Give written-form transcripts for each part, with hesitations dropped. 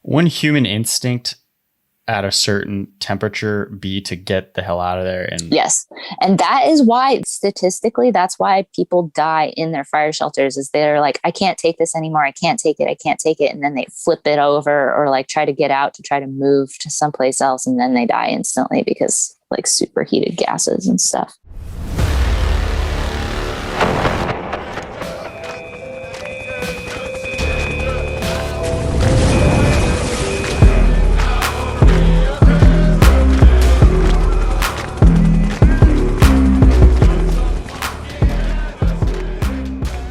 Wouldn't human instinct at a certain temperature be to get the hell out of there? And yes. And that is why statistically, that's why people die in their fire shelters, is they're like, I can't take this anymore. I can't take it. I can't take it. And then they flip it over or like try to get out to try to move to someplace else. And then they die instantly because like superheated gases and stuff.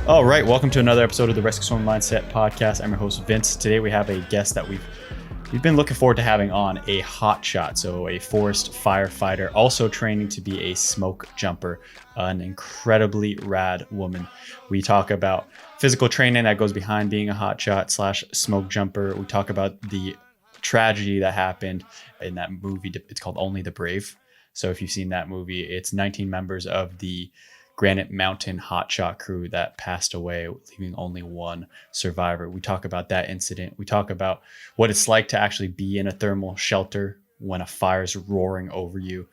All right, welcome to another episode of the 𝐪𝐶𝐬 Mindset Podcast. I'm your host, Vince. Today we have a guest that we've been looking forward to having on, a hotshot, so a forest firefighter, also training to be a smoke jumper, an incredibly rad woman. We talk about physical training that goes behind being a hotshot / smoke jumper. We talk about the tragedy that happened in that movie. It's called Only the Brave. So if you've seen that movie, it's 19 members of the Granite Mountain Hotshot crew that passed away, leaving only one survivor. We talk about that incident. We talk about what it's like to actually be in a thermal shelter when a fire's roaring over you.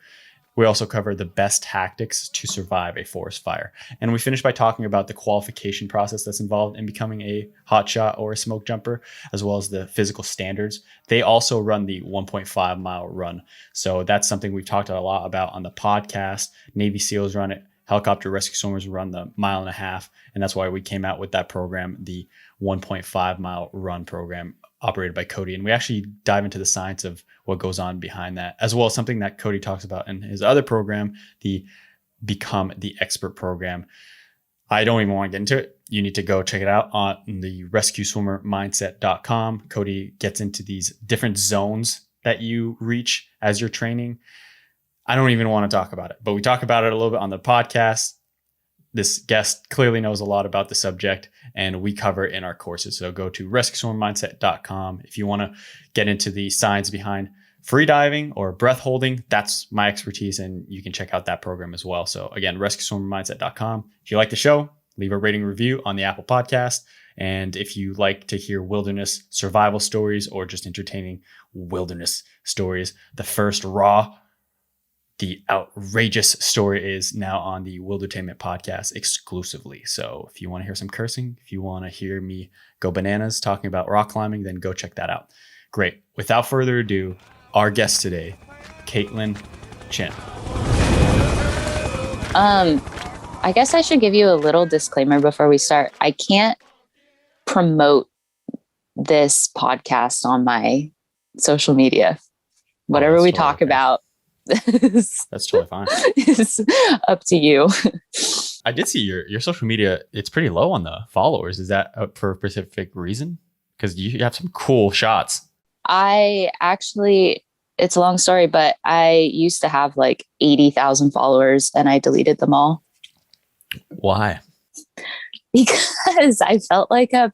We also cover the best tactics to survive a forest fire. And we finish by talking about the qualification process that's involved in becoming a hotshot or a smoke jumper, as well as the physical standards. They also run the 1.5 mile run. So that's something we've talked a lot about on the podcast. Navy SEALs run it. Helicopter rescue swimmers run the 1.5 miles, and that's why we came out with that program, the 1.5 mile run program operated by Cody. And we actually dive into the science of what goes on behind that, as well as something that Cody talks about in his other program, the Become the Expert program. I don't even want to get into it. You need to go check it out on the rescueswimmermindset.com. Cody gets into these different zones that you reach as you're training. I don't even want to talk about it, but we talk about it a little bit on the podcast. This guest clearly knows a lot about the subject, and we cover it in our courses. So go to rescueswimmermindset.com. If you want to get into the science behind free diving or breath holding, that's my expertise, and you can check out that program as well. So again, rescueswimmermindset.com. If you like the show, leave a rating review on the Apple Podcast. And if you like to hear wilderness survival stories or just entertaining wilderness stories, the first raw, the outrageous story is now on the 𝐸ldertainment podcast exclusively. So if you want to hear some cursing, if you want to hear me go bananas talking about rock climbing, then go check that out. Great. Without further ado, our guest today, 𝐂𝐚𝐦 Chinn. I guess I should give you a little disclaimer before we start. I can't promote this podcast on my social media. Whatever we talk about, that's totally fine. It's up to you. I did see your social media. It's pretty low on the followers. Is that for a specific reason? Because you have some cool shots. I actually, it's a long story, but I used to have like 80,000 followers and I deleted them all. Why? Because I felt like a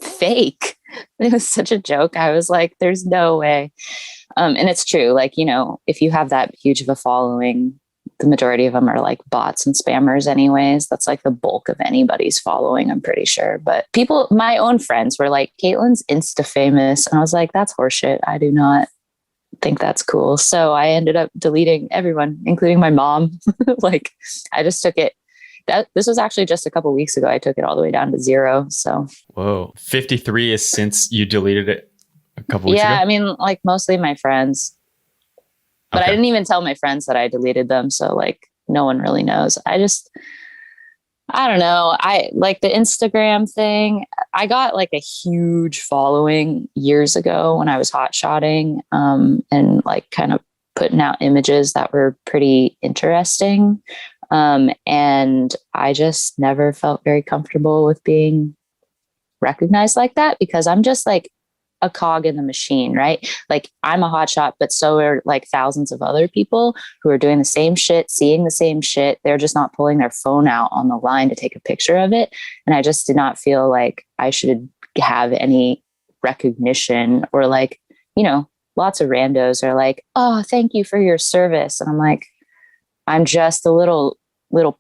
fake. It was such a joke. I was like, there's no way. And it's true. Like, you know, if you have that huge of a following, the majority of them are like bots and spammers anyways. That's like the bulk of anybody's following, I'm pretty sure. But people, my own friends were like, 𝐂𝐚𝐿yn's Insta famous. And I was like, that's horseshit. I do not think that's cool. So I ended up deleting everyone, including my mom. Like, I just took it. This was actually just a couple of weeks ago. I took it all the way down to 0. So, whoa, 53 is since you deleted it a couple weeks ago? Yeah, I mean, like mostly my friends. But okay. I didn't even tell my friends that I deleted them. So like no one really knows. I don't know. I like the Instagram thing. I got like a huge following years ago when I was hotshotting, and like kind of putting out images that were pretty interesting. And I just never felt very comfortable with being recognized like that, because I'm just like a cog in the machine, right? Like I'm a hotshot, but so are like thousands of other people who are doing the same shit, seeing the same shit. They're just not pulling their phone out on the line to take a picture of it. And I just did not feel like I should have any recognition, or like, you know, lots of randos are like, oh, thank you for your service. And I'm like, I'm just a little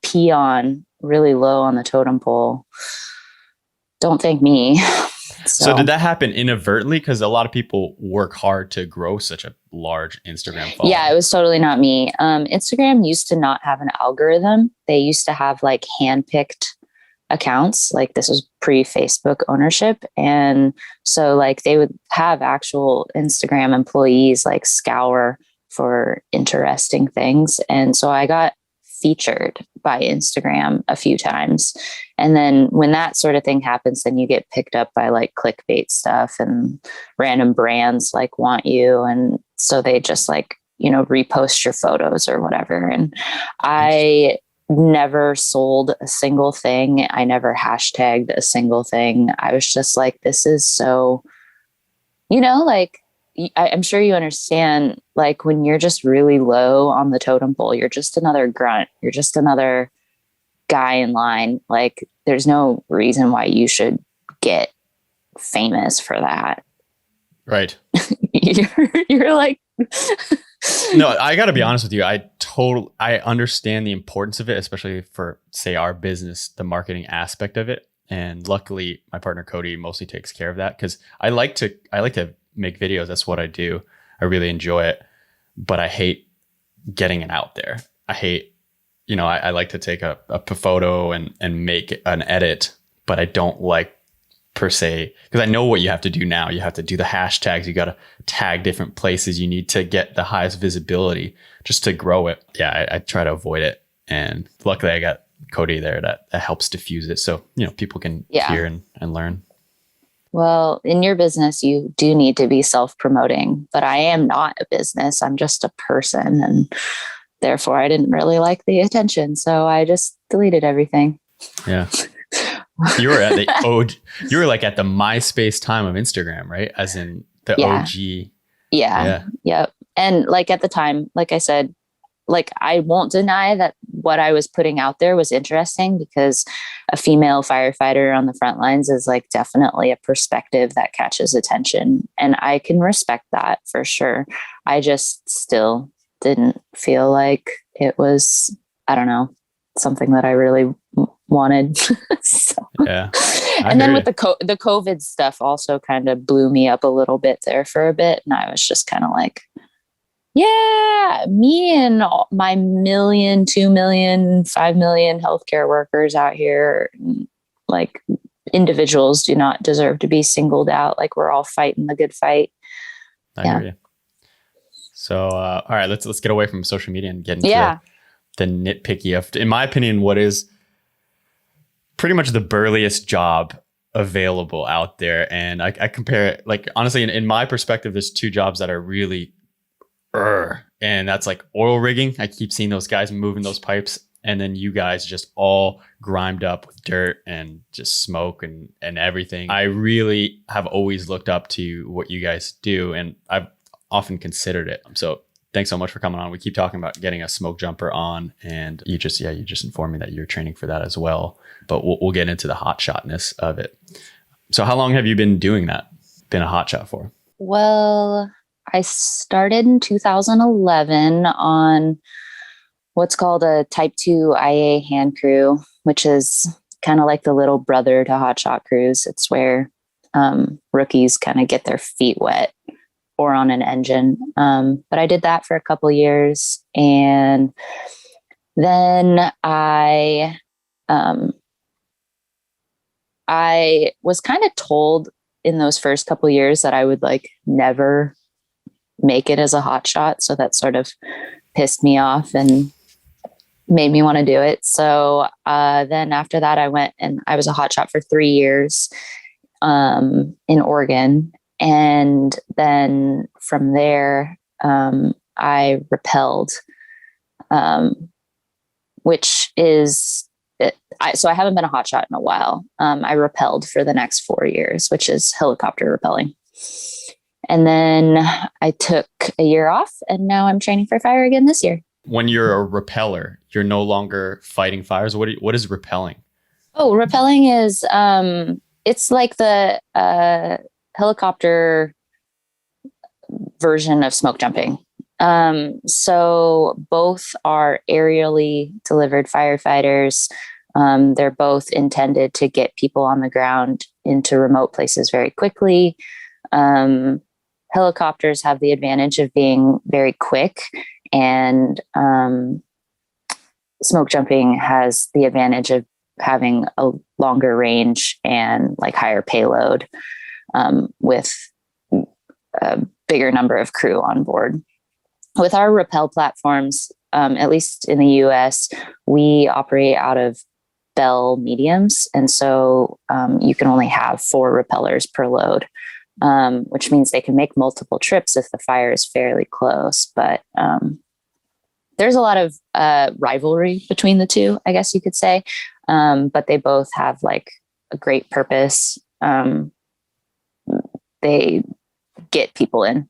peon, really low on the totem pole. Don't thank me. So did that happen inadvertently? Because a lot of people work hard to grow such a large Instagram following. Yeah, it was totally not me. Instagram used to not have an algorithm. They used to have like handpicked accounts. Like this was pre-Facebook ownership. And so like they would have actual Instagram employees like scour for interesting things. And so I got featured by Instagram a few times. And then when that sort of thing happens, then you get picked up by like clickbait stuff and random brands like want you. And so they just like, you know, repost your photos or whatever. And I never sold a single thing. I never hashtagged a single thing. I was just like, this is so, you know, like, I'm sure you understand, like when you're just really low on the totem pole, you're just another grunt. You're just another guy in line. Like there's no reason why you should get famous for that. Right. You're like, no, I got to be honest with you. I understand the importance of it, especially for say our business, the marketing aspect of it. And luckily my partner Cody mostly takes care of that. Cause I like to make videos. That's what I do. I really enjoy it, but I hate getting it out there. I hate, you know, I like to take a photo and make an edit, but I don't like per se, because I know what you have to do now. You have to do the hashtags. You got to tag different places. You need to get the highest visibility just to grow it. Yeah, I try to avoid it. And luckily I got Cody there that helps diffuse it. So, you know, people can hear and learn. Well, in your business, you do need to be self-promoting, but I am not a business. I'm just a person. And therefore I didn't really like the attention. So I just deleted everything. Yeah. You were at you were like at the MySpace time of Instagram, right? As in the OG. Yeah. Yep. And like at the time, like I said, like I won't deny that what I was putting out there was interesting, because a female firefighter on the front lines is like definitely a perspective that catches attention. And I can respect that for sure. I just still didn't feel like it was, I don't know, something that I really wanted. So. Yeah. And then with the COVID stuff also kind of blew me up a little bit there for a bit. And I was just kind of like, yeah, me and my 1 million, 2 million, 5 million healthcare workers out here, like individuals do not deserve to be singled out. Like we're all fighting the good fight. I hear you. So, all right, let's get away from social media and get into the nitpicky of, in my opinion, what is pretty much the burliest job available out there. And I compare it, like, honestly, in my perspective, there's two jobs that are really, and that's like oil rigging. I keep seeing those guys moving those pipes. And then you guys just all grimed up with dirt and just smoke and everything. I really have always looked up to what you guys do, and I've often considered it. So thanks so much for coming on. We keep talking about getting a smoke jumper on, and you just informed me that you're training for that as well. But we'll get into the hotshotness of it. So how long have you been doing that? Been a hotshot for? Well, I started in 2011 on what's called a Type 2 IA hand crew, which is kind of like the little brother to hotshot crews. It's where rookies kind of get their feet wet or on an engine. But I did that for a couple of years. And then I was kind of told in those first couple of years that I would like never make it as a hotshot. So that sort of pissed me off and made me want to do it. So then after that, I went and I was a hotshot for 3 years in Oregon. And then from there, I repelled, which is, so I haven't been a hotshot in a while. I repelled for the next 4 years, which is helicopter repelling. And then I took a year off, and now I'm training for fire again this year. When you're a repeller, you're no longer fighting fires. What is repelling? Oh, repelling is, it's like the helicopter version of smoke jumping. So both are aerially delivered firefighters. They're both intended to get people on the ground into remote places very quickly. Helicopters have the advantage of being very quick, and smoke jumping has the advantage of having a longer range and like higher payload, with a bigger number of crew on board. With our rappel platforms, at least in the US, we operate out of Bell mediums. And so you can only have 4 repellers per load, which means they can make multiple trips if the fire is fairly close. But there's a lot of rivalry between the two, I guess you could say. But they both have like a great purpose. They get people in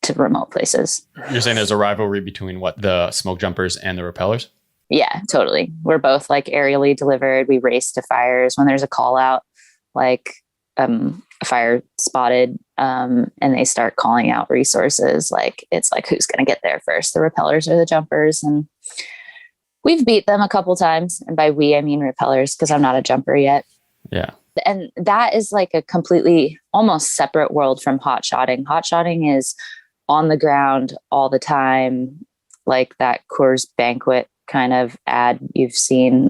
to remote places. You're saying there's a rivalry between what, the smoke jumpers and the repellers? Yeah, totally. We're both like aerially delivered. We race to fires when there's a call out, like a fire spotted, and they start calling out resources. Like it's like, who's going to get there first, the repellers or the jumpers? And we've beat them a couple times. And by we, I mean repellers, because I'm not a jumper yet. Yeah. And that is like a completely almost separate world from hotshotting. Hotshotting is on the ground all the time, like that Coors Banquet kind of ad you've seen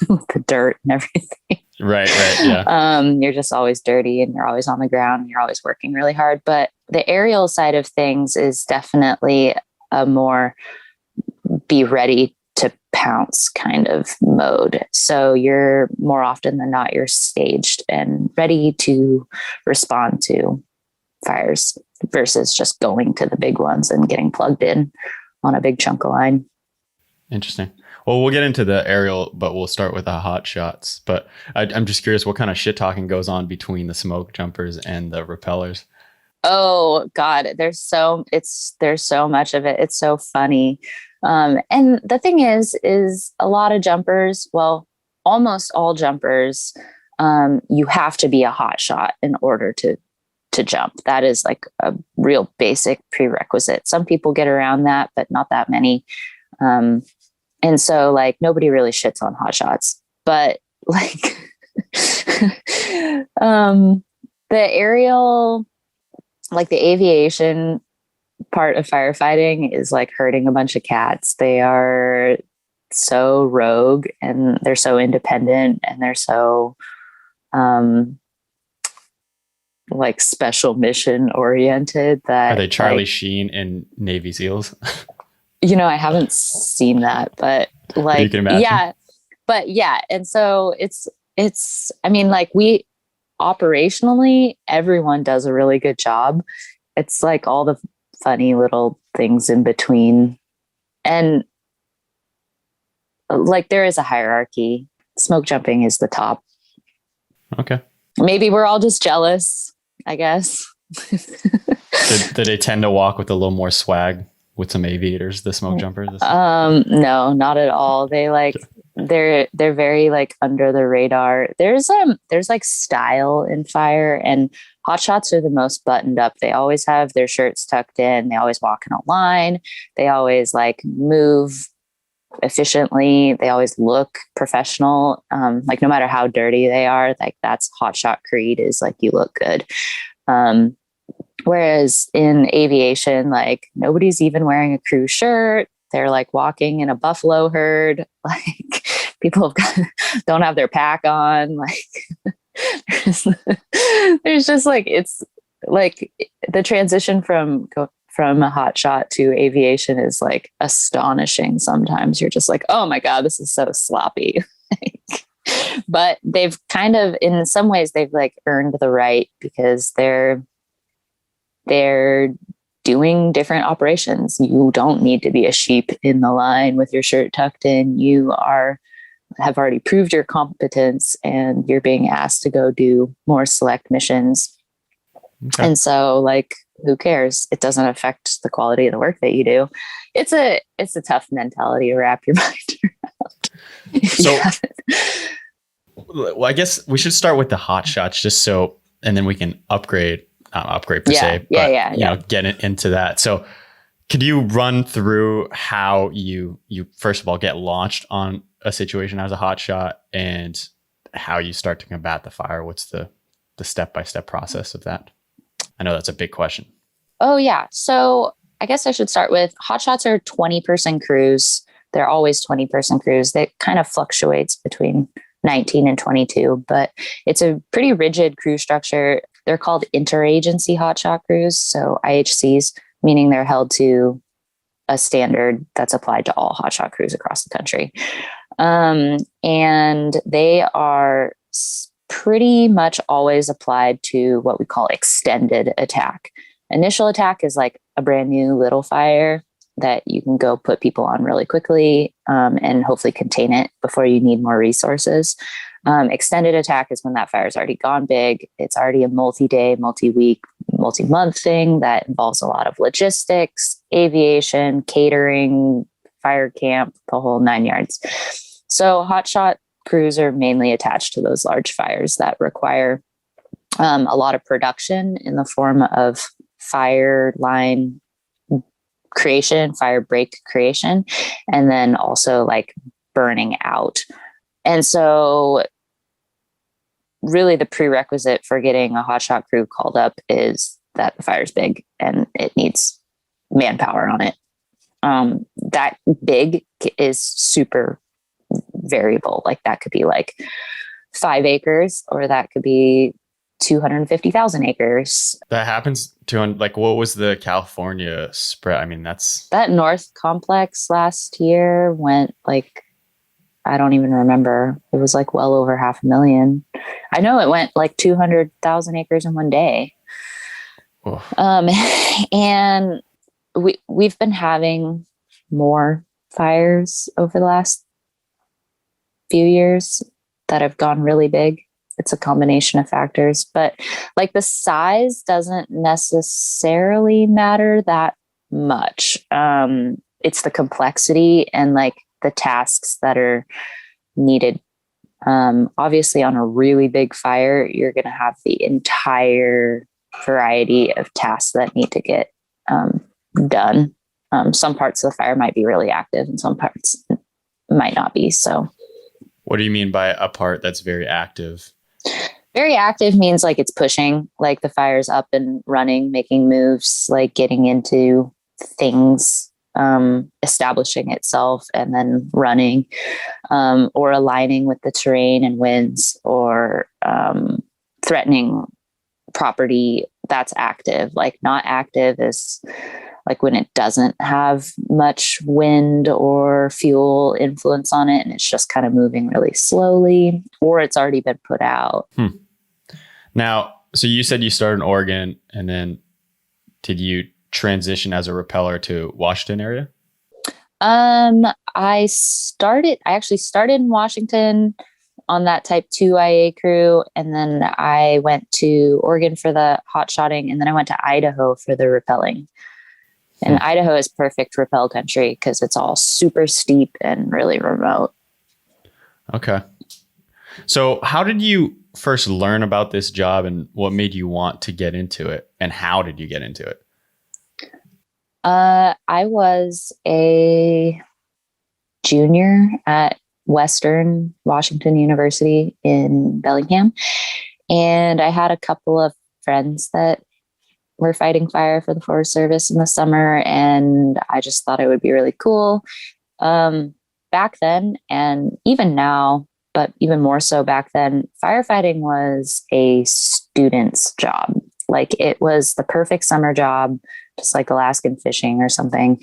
with the dirt and everything. Right, yeah. You're just always dirty and you're always on the ground and you're always working really hard. But the aerial side of things is definitely a more be ready to pounce kind of mode. So you're more often than not, you're staged and ready to respond to fires versus just going to the big ones and getting plugged in on a big chunk of line. Interesting. Well, we'll get into the aerial, but we'll start with the hot shots. But I'm just curious what kind of shit talking goes on between the smoke jumpers and the repellers. Oh God, there's so much of it. It's so funny. And the thing is a lot of jumpers, well, almost all jumpers, you have to be a hot shot in order to jump. That is like a real basic prerequisite. Some people get around that, but not that many. And so like nobody really shits on hot shots, but like the aerial, like the aviation part of firefighting is like herding a bunch of cats. They are so rogue and they're so independent and they're so like special mission oriented that. Are they Charlie Sheen and Navy SEALs? I haven't seen that, but like, you can imagine. Yeah, but yeah. And so it's, I mean, like we operationally, everyone does a really good job. It's like all the funny little things in between. And like, there is a hierarchy. Smoke jumping is the top. Okay. Maybe we're all just jealous, I guess. Did they tend to walk with a little more swag with some aviators, the smoke jumpers? No, not at all. They like, they're very like under the radar. There's like style in fire, and hotshots are the most buttoned up. They always have their shirts tucked in. They always walk in a line. They always like move efficiently. They always look professional. Like no matter how dirty they are, like that's hotshot creed, is like you look good. Whereas in aviation, like nobody's even wearing a crew shirt. They're like walking in a buffalo herd. Like people don't have their pack on. Like there's just like, it's like the transition from a hotshot to aviation is like astonishing. Sometimes you're just like, oh my God, this is so sloppy. But they've kind of, in some ways, they've like earned the right because they're doing different operations. You don't need to be a sheep in the line with your shirt tucked in. You have already proved your competence and you're being asked to go do more select missions. Okay. And so like, who cares? It doesn't affect the quality of the work that you do. It's a tough mentality to wrap your mind around. So, well, I guess we should start with the hot shots and then we can upgrade per se, but get into that. So could you run through how you first of all get launched on a situation as a hotshot and how you start to combat the fire? What's the step-by-step process of that? I know that's a big question. Oh, yeah. So I guess I should start with hotshots are 20-person crews. They're always 20-person crews. That kind of fluctuates between 19 and 22, but it's a pretty rigid crew structure. They're called interagency hotshot crews. So IHCs, meaning they're held to a standard that's applied to all hotshot crews across the country. And they are pretty much always applied to what we call extended attack. Initial attack is like a brand new little fire that you can go put people on really quickly and hopefully contain it before you need more resources. Extended attack is when that fire's already gone big. It's already a multi-day, multi-week, multi-month thing that involves a lot of logistics, aviation, catering, fire camp, the whole 9 yards. So hotshot crews are mainly attached to those large fires that require a lot of production in the form of fire line creation, fire break creation, and then also like burning out. And so really the prerequisite for getting a hotshot crew called up is that the fire's big and it needs manpower on it. That big is super variable. Like that could be like 5 acres or that could be 250,000 acres. That happens to, like, what was the California spread? I mean, that North complex last year went like, I don't even remember. It was like well over 500,000. I know it went like 200,000 acres in one day. And we've been having more fires over the last few years that have gone really big. It's a combination of factors, but like the size doesn't necessarily matter that much. It's the complexity and like the tasks that are needed. Obviously on a really big fire, you're going to have the entire variety of tasks that need to get done. Some parts of the fire might be really active and some parts might not be. So what do you mean by a part that's very active? Very active means like it's pushing, like the fire's up and running, making moves, like getting into things, establishing itself and then running, or aligning with the terrain and winds, or threatening property. That's active. Like not active is like when it doesn't have much wind or fuel influence on it and it's just kind of moving really slowly, or it's already been put out. Now, so you said you started in Oregon, and then did you transition as a repeller to Washington area? I actually started in Washington on that type 2 IA crew. And then I went to Oregon for the hot shotting. And then I went to Idaho for the repelling. And Idaho is perfect rappel country because it's all super steep and really remote. Okay. So how did you first learn about this job, and what made you want to get into it, and how did you get into it? I was a junior at Western Washington University in Bellingham, and I had a couple of friends that were fighting fire for the Forest Service in the summer, and I just thought it would be really cool. Back then, and even now, but even more so back then, firefighting was a student's job. Like it was the perfect summer job, just like Alaskan fishing or something,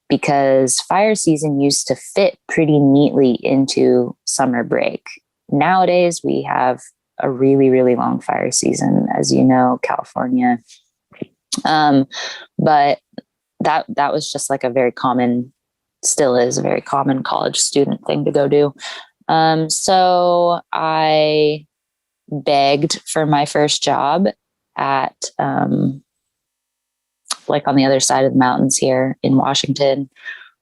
because fire season used to fit pretty neatly into summer break. Nowadays, we have a really, really long fire season, as you know, California. But that was just like a very common, still is a very common college student thing to go do. So I begged for my first job at like on the other side of the mountains here in Washington,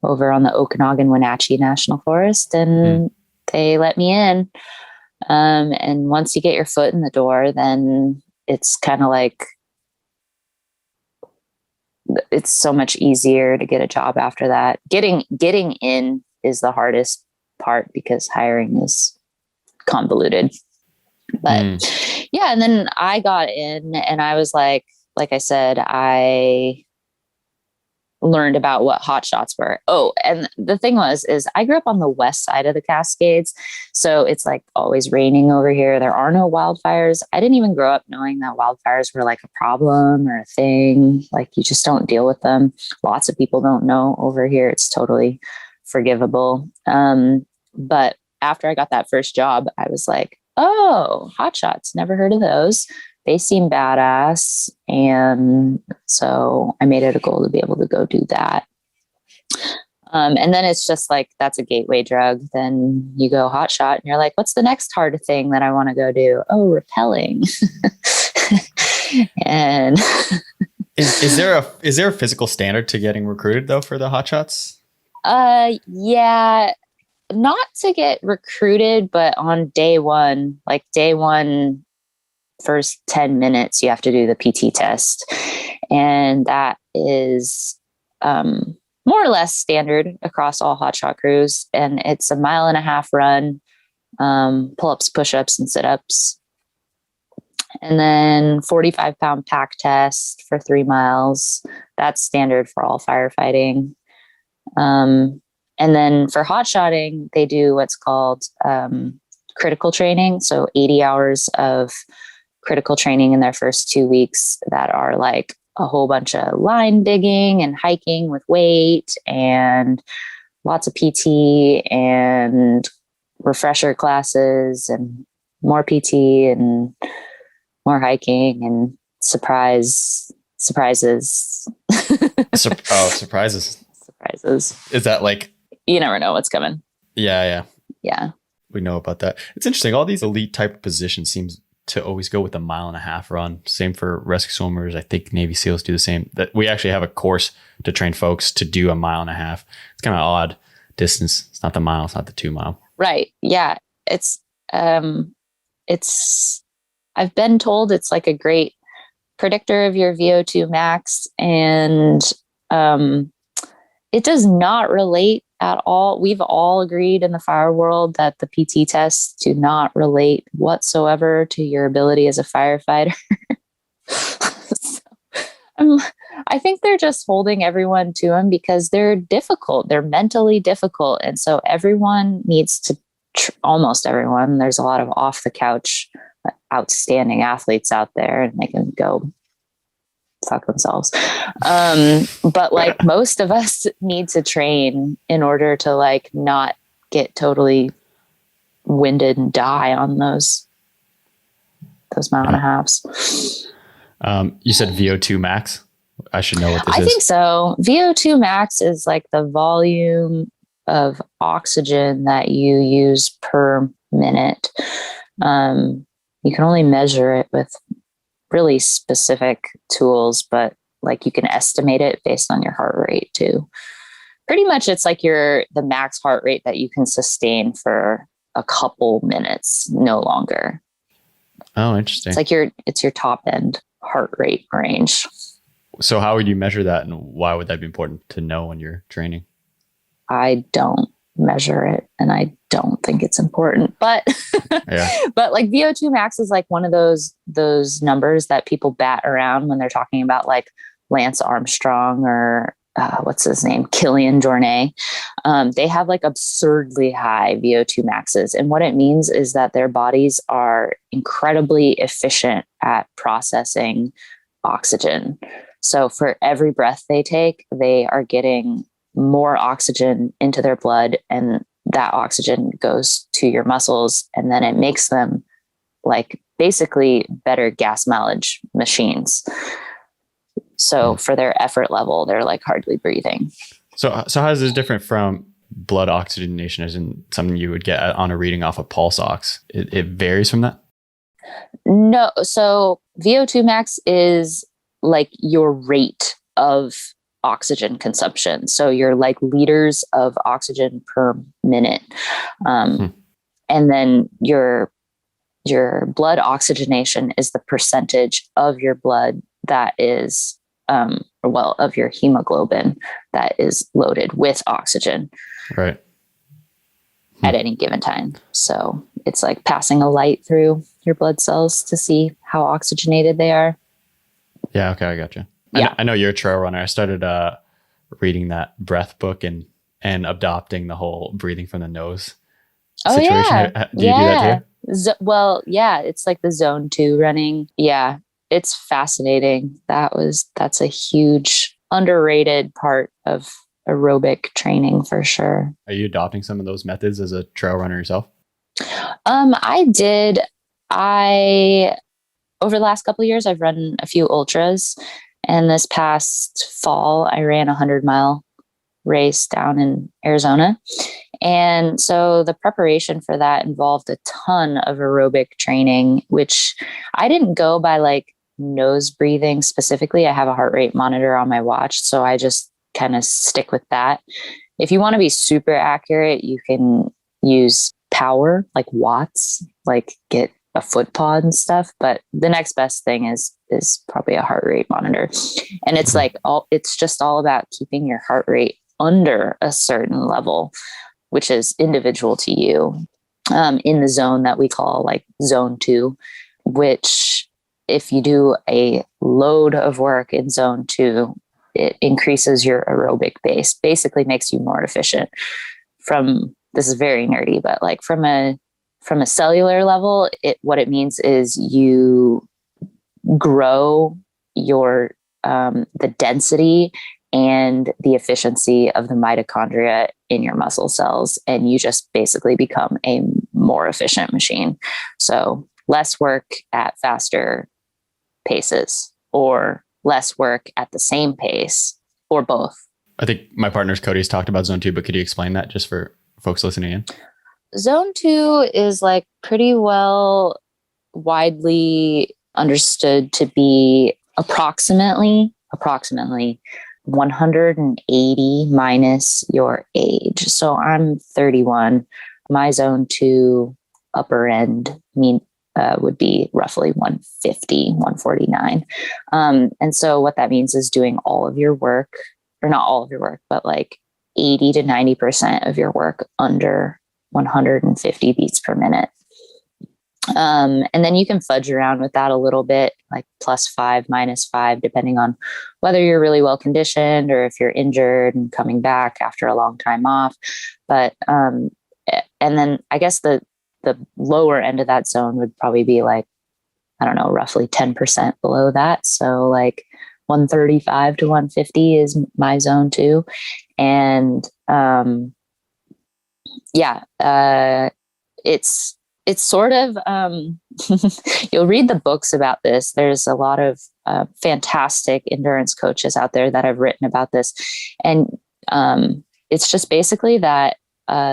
over on the 𝐂𝐚𝐦𝐿 National Forest, and they let me in. And once you get your foot in the door, then it's kind of like, it's so much easier to get a job after that. Getting in is the hardest part because hiring is convoluted. But yeah, and then I got in and I was like I said, I learned about what hotshots were. Oh, and the thing is I grew up on the west side of the Cascades. So it's like always raining over here. There are no wildfires. I didn't even grow up knowing that wildfires were like a problem or a thing. Like you just don't deal with them. Lots of people don't know over here. It's totally forgivable. But after I got that first job, I was like, oh, hotshots, never heard of those. They seem badass. And so I made it a goal to be able to go do that. And then it's just like, that's a gateway drug. Then you go hotshot and you're like, what's the next hard thing that I want to go do? Oh, repelling. And is there a physical standard to getting recruited though for the hotshots? Yeah, not to get recruited, but on day one, first 10 minutes, you have to do the PT test. And that is more or less standard across all hotshot crews. And it's a 1.5 mile run, pull-ups, push-ups, and sit-ups. And then 45-pound pack test for 3 miles. That's standard for all firefighting. And then for hotshotting, they do what's called critical training. So 80 hours of critical training in their first 2 weeks that are like a whole bunch of line digging and hiking with weight and lots of PT and refresher classes and more PT and more hiking and surprises. Surprises. Surprises. Is that like... You never know what's coming. Yeah. We know about that. It's interesting. All these elite type of positions seems to always go with a 1.5 mile run. Same for rescue swimmers. I think Navy SEALs do the same. That we actually have a course to train folks to do 1.5 miles. It's kind of odd distance. It's not the mile. It's not the 2 mile. Right. Yeah. It's I've been told it's like a great predictor of your Vo2 max, and it does not relate at all. We've all agreed in the fire world that the PT tests do not relate whatsoever to your ability as a firefighter. I think they're just holding everyone to them because they're difficult. They're mentally difficult. And so everyone needs to, almost everyone, there's a lot of off the couch, outstanding athletes out there, and they can go fuck themselves. But like most of us need to train in order to like not get totally winded and die on those 1.5 miles. You said Vo2 max. I should know what this is. I think so. Vo2 max is like the volume of oxygen that you use per minute. You can only measure it with really specific tools, but like you can estimate it based on your heart rate too. Pretty much it's like the max heart rate that you can sustain for a couple minutes, no longer. Oh, interesting. It's like it's your top end heart rate range. So how would you measure that, and why would that be important to know when you're training? I don't measure it, and I don't think it's important, but yeah. But like Vo2 max is like one of those numbers that people bat around when they're talking about like Lance Armstrong or what's his name, Kilian Jornet. They have like absurdly high Vo2 maxes, and what it means is that their bodies are incredibly efficient at processing oxygen. So for every breath they take, they are getting more oxygen into their blood, and that oxygen goes to your muscles, and then it makes them like basically better gas mileage machines. So for their effort level, they're like hardly breathing. So how is this different from blood oxygenation, as in something you would get on a reading off a pulse ox? It varies from that? No. So Vo2 max is like your rate of oxygen consumption. So you're like liters of oxygen per minute. And then your blood oxygenation is the percentage of your blood that is, of your hemoglobin that is loaded with oxygen. Right. at any given time. So it's like passing a light through your blood cells to see how oxygenated they are. Yeah. Okay. I gotcha. Yeah. I know you're a trail runner. I started reading that breath book and adopting the whole breathing from the nose situation. Yeah. Do you do that too? Well, yeah, it's like the zone 2 running. Yeah. It's fascinating. That's a huge underrated part of aerobic training for sure. Are you adopting some of those methods as a trail runner yourself? I did. Over the last couple of years, I've run a few ultras, and this past fall, I ran a 100-mile race down in Arizona. And so the preparation for that involved a ton of aerobic training, which I didn't go by like nose breathing specifically. I have a heart rate monitor on my watch, so I just kind of stick with that. If you want to be super accurate, you can use power, like watts, like get a foot pod and stuff. But the next best thing is probably a heart rate monitor. And it's like it's just all about keeping your heart rate under a certain level, which is individual to you, in the zone that we call like zone 2, which if you do a load of work in zone 2, it increases your aerobic base, basically makes you more efficient. This is very nerdy, but like from a cellular level, what it means is you grow your the density and the efficiency of the mitochondria in your muscle cells, and you just basically become a more efficient machine. So less work at faster paces, or less work at the same pace, or both. I think my partner's Cody's talked about zone 2, but could you explain that just for folks listening in? Zone 2 is like pretty well widely understood to be approximately 180 minus your age. So I'm 31. My zone 2 upper end would be roughly 150, 149. And so what that means is doing all of your work, or not all of your work, but like 80 to 90% of your work under 150 beats per minute. And then you can fudge around with that a little bit, like +5, -5, depending on whether you're really well conditioned or if you're injured and coming back after a long time off. But, and then I guess the lower end of that zone would probably be like, I don't know, roughly 10% below that. So like 135 to 150 is my zone 2. And, it's sort of, you'll read the books about this. There's a lot of fantastic endurance coaches out there that have written about this. And it's just basically that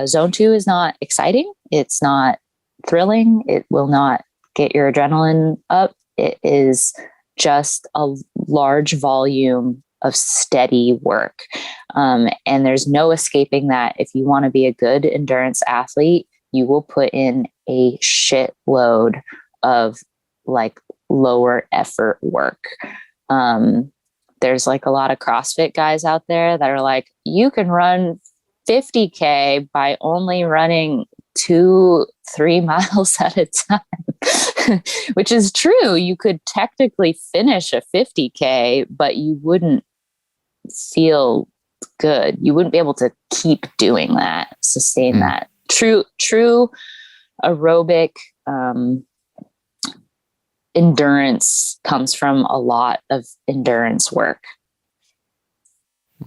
zone 2 is not exciting. It's not thrilling. It will not get your adrenaline up. It is just a large volume of steady work. And there's no escaping that. If you want to be a good endurance athlete, you will put in a shitload of like lower effort work. There's like a lot of CrossFit guys out there that are like, you can run 50K by only running 2-3 miles at a time, which is true. You could technically finish a 50K, but you wouldn't feel good. You wouldn't be able to keep doing that, sustain that. True aerobic endurance comes from a lot of endurance work.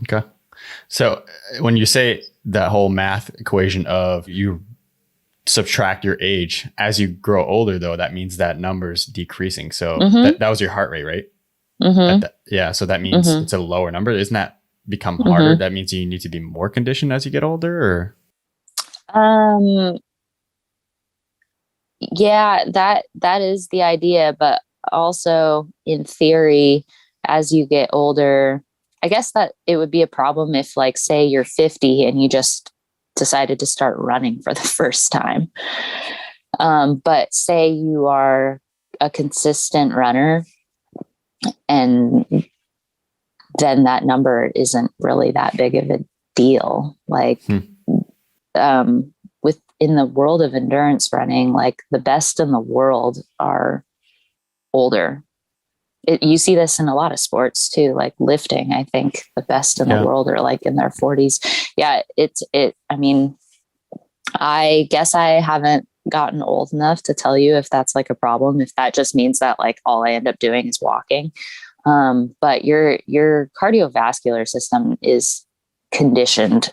Okay. So when you say that whole math equation of you subtract your age as you grow older, though, that means that number's decreasing. So that was your heart rate, right? Yeah. So that means it's a lower number. Isn't that become harder? That means you need to be more conditioned as you get older, or? Yeah, that is the idea, but also in theory, as you get older, I guess that it would be a problem if, like, say you're 50 and you just decided to start running for the first time. But say you are a consistent runner, and then that number isn't really that big of a deal. Like, in the world of endurance running, like the best in the world are older. You see this in a lot of sports too, like lifting. I think the best in the world are like in their 40s. Yeah, I mean, I guess I haven't gotten old enough to tell you if that's like a problem, if that just means that like all I end up doing is walking. But your cardiovascular system is conditioned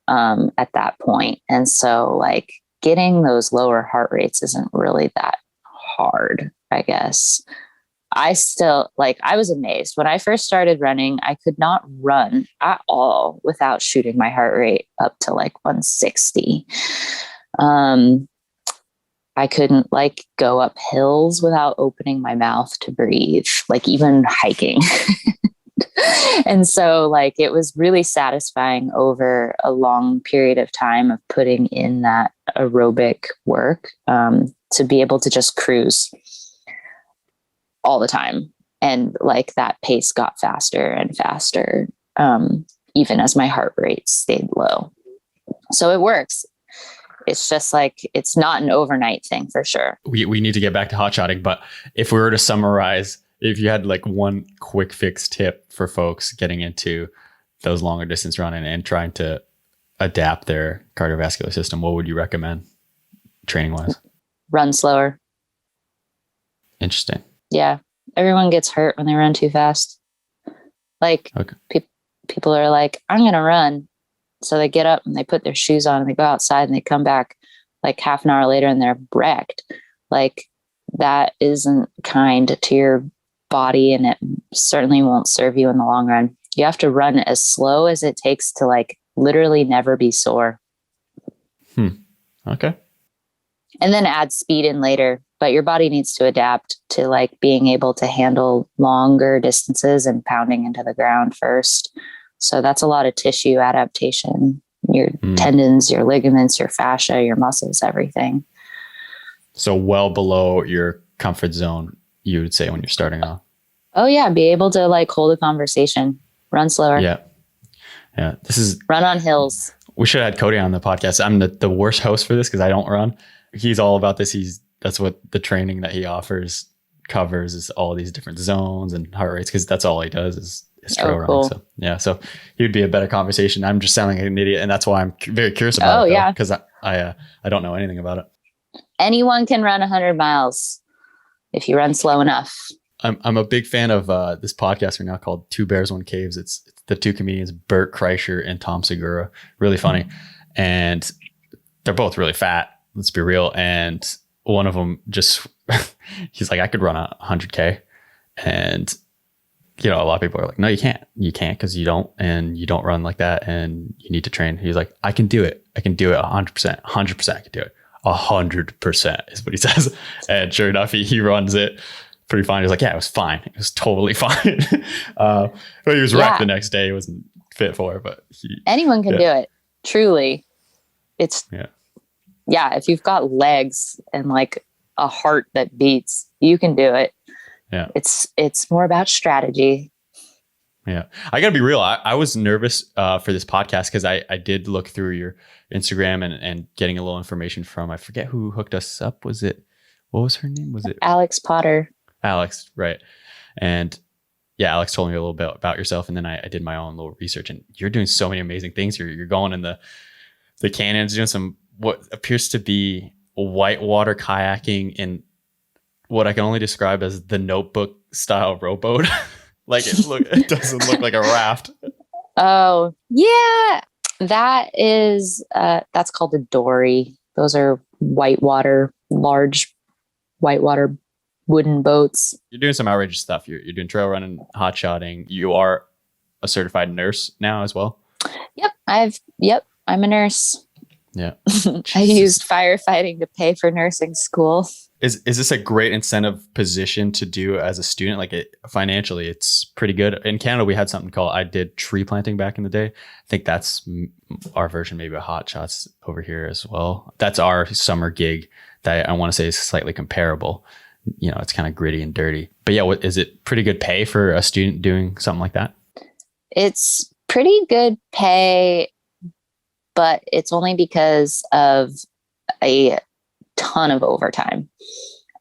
at that point. And so like getting those lower heart rates isn't really that hard, I guess. I was amazed when I first started running. I could not run at all without shooting my heart rate up to like 160. I couldn't like go up hills without opening my mouth to breathe, like even hiking. And so like it was really satisfying over a long period of time of putting in that aerobic work to be able to just cruise all the time. And like that pace got faster and faster, even as my heart rate stayed low. So it works. It's just like, it's not an overnight thing for sure. We need to get back to hotshotting, but if we were to summarize, if you had like one quick fix tip for folks getting into those longer distance running and trying to adapt their cardiovascular system, what would you recommend training wise? Run slower. Interesting. Yeah. Everyone gets hurt when they run too fast. Like people are like, I'm going to run. So they get up and they put their shoes on and they go outside and they come back like half an hour later and they're wrecked. Like that isn't kind to your body, and it certainly won't serve you in the long run. You have to run as slow as it takes to like literally never be sore. Okay. And then add speed in later, but your body needs to adapt to like being able to handle longer distances and pounding into the ground first. So that's a lot of tissue adaptation, your tendons, your ligaments, your fascia, your muscles, everything. So well below your comfort zone, you would say, when you're starting off. Oh yeah. Be able to like hold a conversation, run slower. Yeah. Run on hills. We should have had Cody on the podcast. I'm the worst host for this because I don't run. He's all about this. That's what the training that he offers covers, is all these different zones and heart rates, because that's all he does is trail running. So yeah, so he would be a better conversation. I'm just sounding like an idiot, and that's why I'm very curious about it. Yeah, because I don't know anything about it. Anyone can run 100 miles if you run slow enough. I'm a big fan of this podcast right now called Two Bears, One Caves. It's the two comedians, Bert Kreischer and Tom Segura. Really funny, and they're both really fat. Let's be real. And one of them just, he's like, I could run 100K. And, you know, a lot of people are like, no, you can't. You can't because you don't run like that and you need to train. He's like, I can do it. I can do it 100%. 100% I can do it. 100% is what he says. And sure enough, he runs it pretty fine. He's like, yeah, it was fine. It was totally fine. But he was wrecked the next day. He wasn't fit for it, but anyone can do it. Truly. If you've got legs and like a heart that beats, you can do it. Yeah. It's more about strategy. Yeah. I gotta be real. I was nervous for this podcast because I did look through your Instagram and getting a little information from, I forget who hooked us up. What was her name? Was it Alex Potter? Alex, right. And yeah, Alex told me a little bit about yourself, and then I did my own little research, and you're doing so many amazing things. You're going in the canyons, doing some what appears to be whitewater kayaking in what I can only describe as the Notebook style rowboat. Like it doesn't look like a raft. Oh yeah, that is that's called a dory. Those are large whitewater wooden boats. You're doing some outrageous stuff. You're doing trail running, hotshotting. You are a certified nurse now as well. Yep, I'm a nurse. Yeah. I used firefighting to pay for nursing school. Is this a great incentive position to do as a student? Like financially, it's pretty good. In Canada, we had something called, I did tree planting back in the day. I think that's our version, maybe of Hotshots over here as well. That's our summer gig that I want to say is slightly comparable. You know, it's kind of gritty and dirty. But yeah, is it pretty good pay for a student doing something like that? It's pretty good pay, but it's only because of a ton of overtime.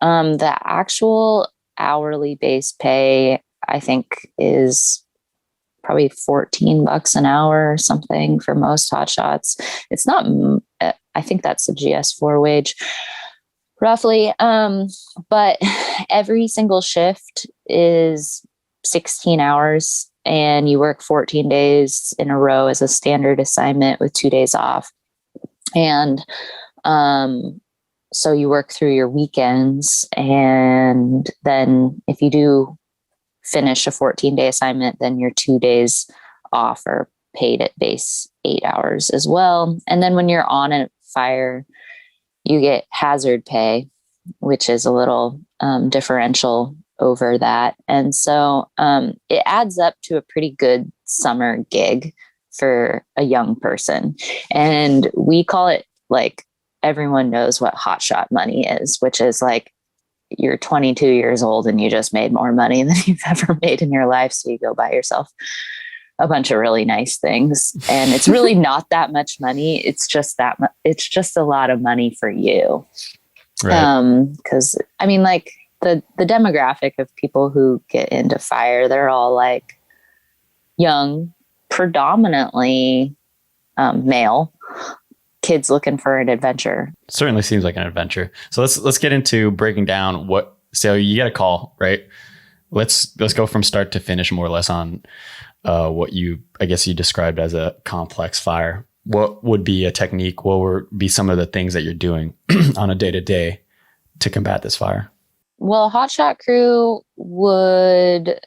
The actual hourly base pay, I think, is probably $14 an hour or something for most hotshots. It's not, I think that's the GS4 wage roughly. But every single shift is 16 hours and you work 14 days in a row as a standard assignment with 2 days off. And, so you work through your weekends, and then if you do finish a 14-day assignment, then your 2 days off are paid at base 8 hours as well. And then when you're on a fire, you get hazard pay, which is a little differential over that. And so it adds up to a pretty good summer gig for a young person. And we call it, like, everyone knows what hotshot money is, which is like you're 22 years old and you just made more money than you've ever made in your life. So you go buy yourself a bunch of really nice things. And it's really not that much money. It's just it's just a lot of money for you. Right. 'Cause I mean, like the demographic of people who get into fire, they're all like young, predominantly male kids looking for an adventure. Certainly seems like an adventure. So let's get into breaking down what. So you get a call, right? Let's go from start to finish, more or less, on what I guess you described as a complex fire. What would be a technique? What would be some of the things that you're doing on a day-to-day to combat this fire? Well, hotshot crew would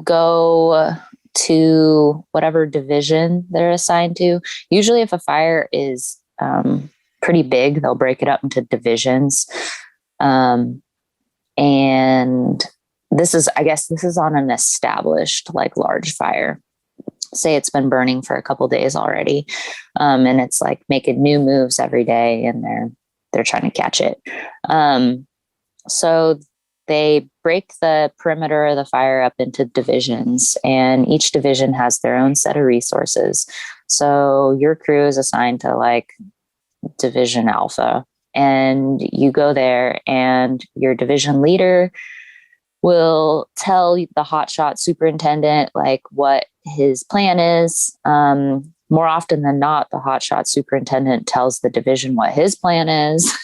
go to whatever division they're assigned to. Usually if a fire is pretty big, they'll break it up into divisions. And this is on an established, like, large fire. Say it's been burning for a couple days already. And it's like making new moves every day, and they're trying to catch it. So they break the perimeter of the fire up into divisions, and each division has their own set of resources. So your crew is assigned to, like, Division Alpha, and you go there, and your division leader will tell the hotshot superintendent, like, what his plan is. More often than not, the hotshot superintendent tells the division what his plan is,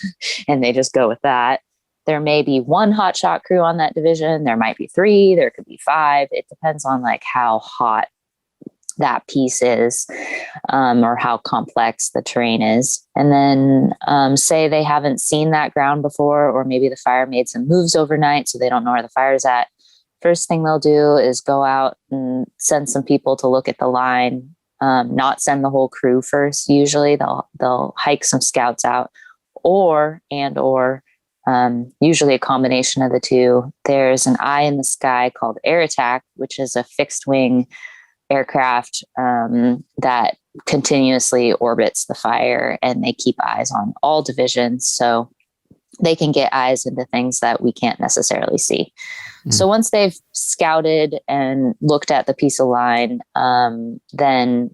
and they just go with that. There may be one hotshot crew on that division. There might be 3. There could be 5. It depends on, like, how hot that piece is, or how complex the terrain is. And then say they haven't seen that ground before, or maybe the fire made some moves overnight, so they don't know where the fire's at. First thing they'll do is go out and send some people to look at the line. Not send the whole crew first. Usually they'll hike some scouts out, or usually a combination of the two. There's an eye in the sky called air attack, which is a fixed wing aircraft that continuously orbits the fire, and they keep eyes on all divisions, so they can get eyes into things that we can't necessarily see. So once they've scouted and looked at the piece of line, then,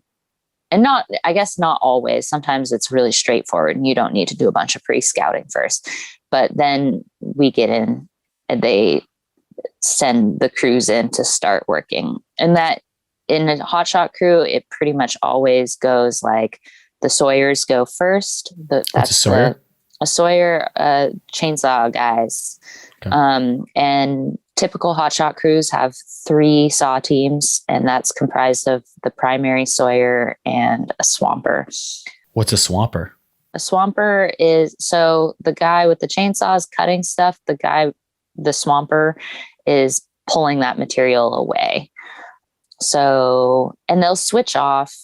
and not always, sometimes it's really straightforward and you don't need to do a bunch of pre-scouting first, but then we get in and they send the crews in to start working. And that, in a hotshot crew, it pretty much always goes like the sawyers go first. That's a sawyer? A sawyer, chainsaw guys. Okay. And typical hotshot crews have 3 saw teams, and that's comprised of the primary sawyer and a swamper. What's a swamper? A swamper is, so the guy with the chainsaw is cutting stuff. The swamper is pulling that material away. So, and they'll switch off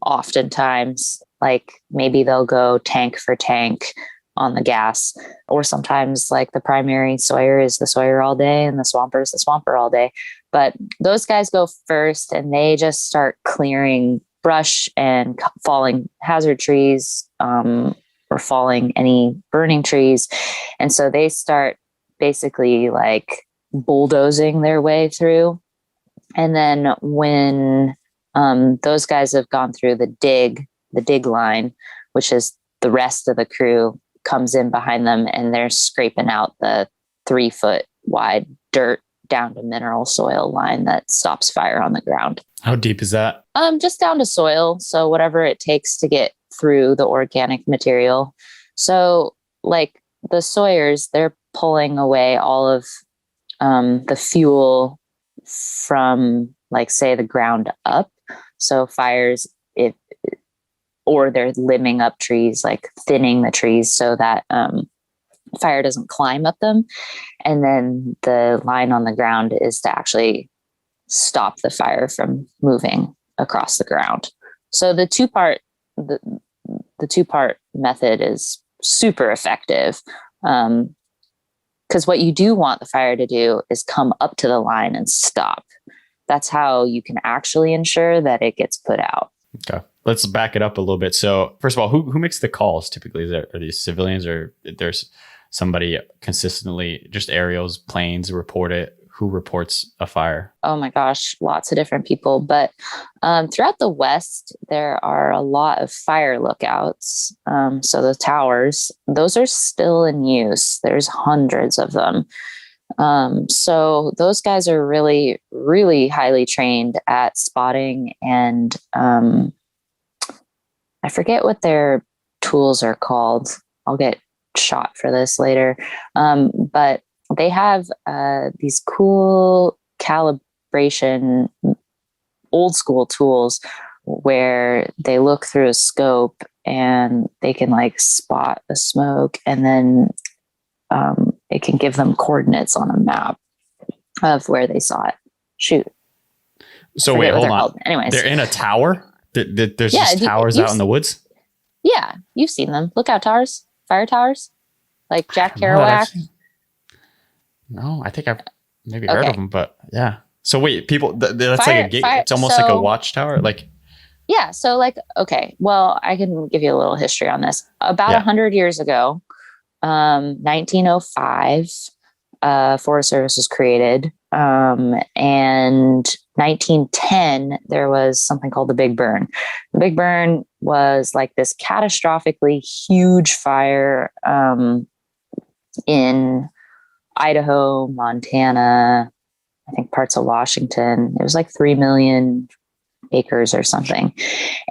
oftentimes, like maybe they'll go tank for tank on the gas, or sometimes like the primary sawyer is the sawyer all day and the swamper is the swamper all day. But those guys go first, and they just start clearing brush and falling hazard trees, or falling any burning trees. And so they start basically like bulldozing their way through. And then when those guys have gone through the dig line, which is the rest of the crew comes in behind them and they're scraping out the 3-foot wide dirt down to mineral soil line that stops fire on the ground. How deep is that? Just down to soil. So whatever it takes to get through the organic material. So like the sawyers, they're pulling away all of the fuel from, like, say, the ground up. So fires, or they're limbing up trees, like thinning the trees so that fire doesn't climb up them. And then the line on the ground is to actually stop the fire from moving across the ground. So the two-part method is super effective. Because what you do want the fire to do is come up to the line and stop. That's how you can actually ensure that it gets put out. Okay. Let's back it up a little bit. So first of all, who makes the calls typically? Are these civilians, or there's somebody consistently, just aerials, planes report it? Who reports a fire? Oh my gosh, lots of different people. But throughout the West, there are a lot of fire lookouts. So the towers, those are still in use. There's hundreds of them. So those guys are really, really highly trained at spotting, and I forget what their tools are called. I'll get shot for this later. But they have these cool calibration, old school tools where they look through a scope and they can like spot the smoke, and then it can give them coordinates on a map of where they saw it. Shoot. So wait, hold on. Called. Anyways, they're in a tower? There's just towers out in the woods? Yeah, you've seen them. Lookout towers, fire towers, like Jack Kerouac. No, I think I've maybe heard of them, but yeah. So wait, people, that's like a gate. It's almost like a watchtower. Like, yeah. So like, okay, well, I can give you a little history on this. About 100 years ago, 1905, Forest Service was created. And 1910, there was something called the Big Burn. The Big Burn was like this catastrophically huge fire in Idaho, Montana, I think parts of Washington. It was like 3 million acres or something.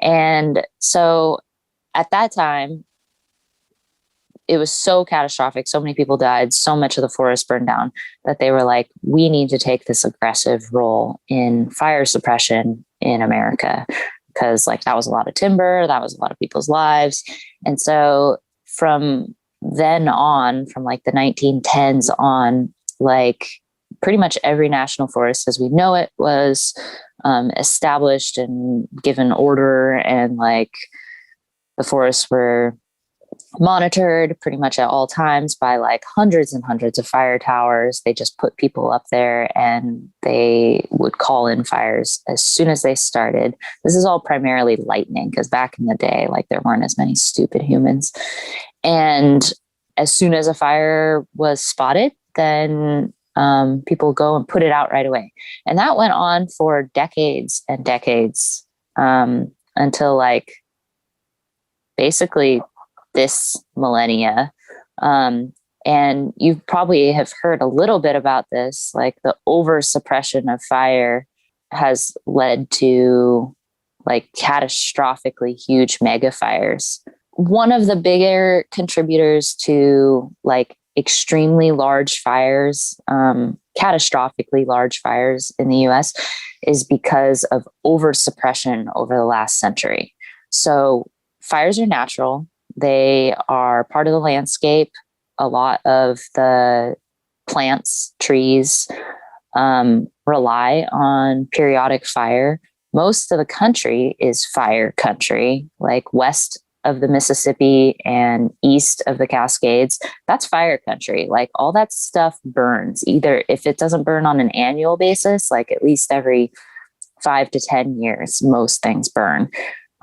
And so at that time, it was so catastrophic. So many people died. So much of the forest burned down that they were like, we need to take this aggressive role in fire suppression in America, because like that was a lot of timber. That was a lot of people's lives. And so from then on, from like the 1910s on, like pretty much every national forest as we know it was established and given order, and like the forests were monitored pretty much at all times by like hundreds and hundreds of fire towers. They just put people up there and they would call in fires as soon as they started. This is all primarily lightning, because back in the day, like there weren't as many stupid humans. And as soon as a fire was spotted, then people go and put it out right away. And that went on for decades and decades until like basically this millennia. And you probably have heard a little bit about this, like the over suppression of fire has led to like catastrophically huge mega fires. One of the bigger contributors to like extremely large fires, catastrophically large fires in the US is because of over suppression over the last century. So fires are natural. They are part of the landscape. A lot of the plants, trees, rely on periodic fire. Most of the country is fire country, like west of the Mississippi and east of the Cascades. That's fire country. Like all that stuff burns. Either if it doesn't burn on an annual basis, like at least every 5 to 10 years, most things burn.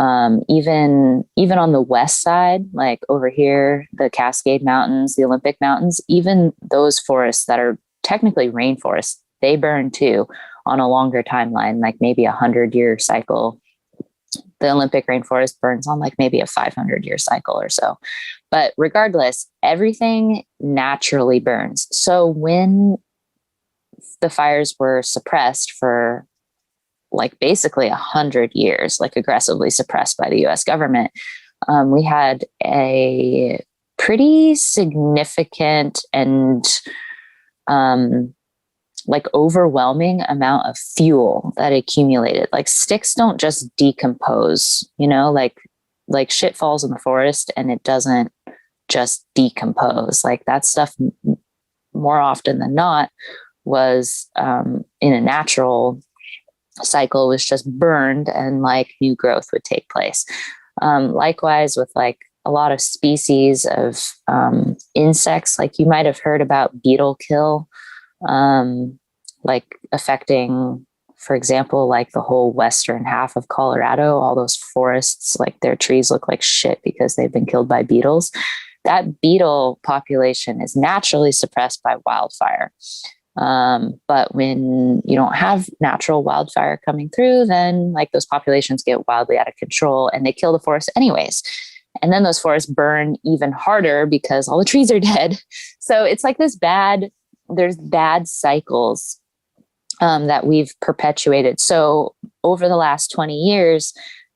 Even on the west side, like over here, the Cascade Mountains, the Olympic Mountains, even those forests that are technically rainforests, they burn too on a longer timeline, like maybe 100-year cycle. the Olympic rainforest burns on like maybe a 500-year cycle or so. But regardless, everything naturally burns. So when the fires were suppressed for like basically 100 years, like aggressively suppressed by the US government, we had a pretty significant and like overwhelming amount of fuel that accumulated. Like sticks don't just decompose, like shit falls in the forest and it doesn't just decompose. Like that stuff more often than not was in a natural cycle was just burned and like new growth would take place. Likewise with like a lot of species of insects, like you might have heard about beetle kill, like affecting, for example, like the whole western half of Colorado, all those forests, like their trees look like shit because they've been killed by beetles. That beetle population is naturally suppressed by wildfire. But when you don't have natural wildfire coming through, then like those populations get wildly out of control and they kill the forest anyways. And then those forests burn even harder because all the trees are dead. So it's like there's bad cycles that we've perpetuated. So over the last 20 years,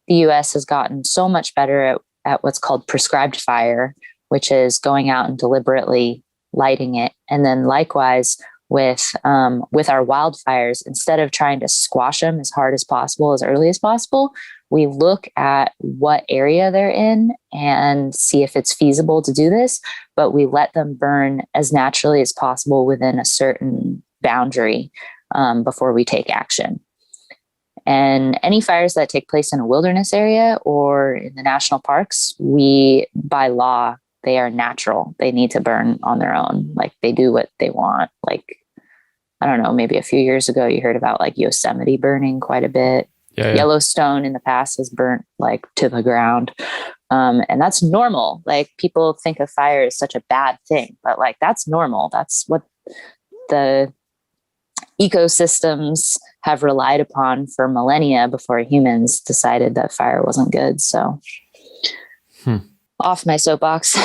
the US has gotten so much better at what's called prescribed fire, which is going out and deliberately lighting it. And then likewise with our wildfires, instead of trying to squash them as hard as possible, as early as possible, we look at what area they're in and see if it's feasible to do this, but we let them burn as naturally as possible within a certain boundary before we take action. And any fires that take place in a wilderness area or in the national parks, by law, they are natural. They need to burn on their own. Like they do what they want. Like, I don't know, maybe a few years ago, you heard about like Yosemite burning quite a bit. Yeah. Yellowstone in the past has burnt like to the ground. And that's normal. Like people think of fire as such a bad thing, but like that's normal. That's what the ecosystems have relied upon for millennia before humans decided that fire wasn't good. So off my soapbox.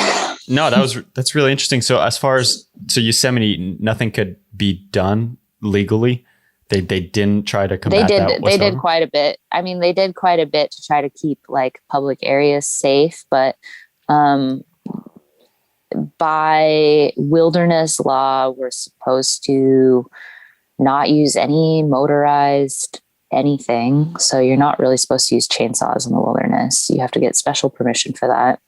No, that's really interesting. So as far as Yosemite, nothing could be done legally. They didn't try to combat that. They did quite a bit. I mean, they did quite a bit to try to keep like public areas safe, but by wilderness law, we're supposed to not use any motorized anything. So you're not really supposed to use chainsaws in the wilderness. You have to get special permission for that.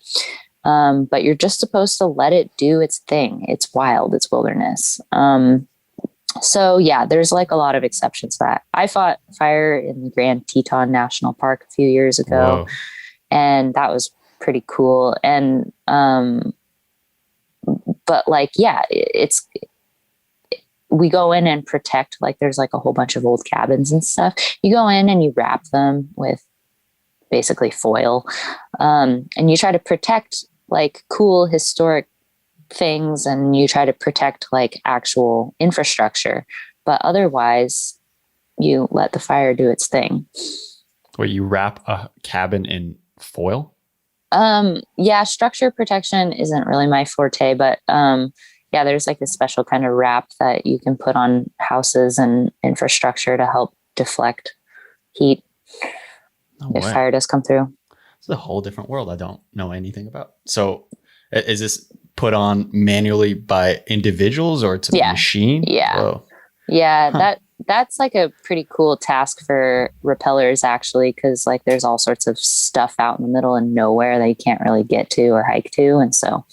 But you're just supposed to let it do its thing. It's wild. It's wilderness. So yeah, there's like a lot of exceptions to that. I fought fire in the Grand Teton National Park a few years ago. Whoa. And that was pretty cool. And, but like, yeah, we go in and protect, like there's like a whole bunch of old cabins and stuff. You go in and you wrap them with basically foil. And you try to protect like cool historic things and you try to protect like actual infrastructure, but otherwise you let the fire do its thing. Where you wrap a cabin in foil? Yeah, structure protection isn't really my forte, but yeah, there's like a special kind of wrap that you can put on houses and infrastructure to help deflect heat if fire does come through. It's a whole different world I don't know anything about. So is this put on manually by individuals or it's a machine? Yeah. Whoa. Yeah. That's like a pretty cool task for rappellers actually. Cause like there's all sorts of stuff out in the middle of nowhere that you can't really get to or hike to. And so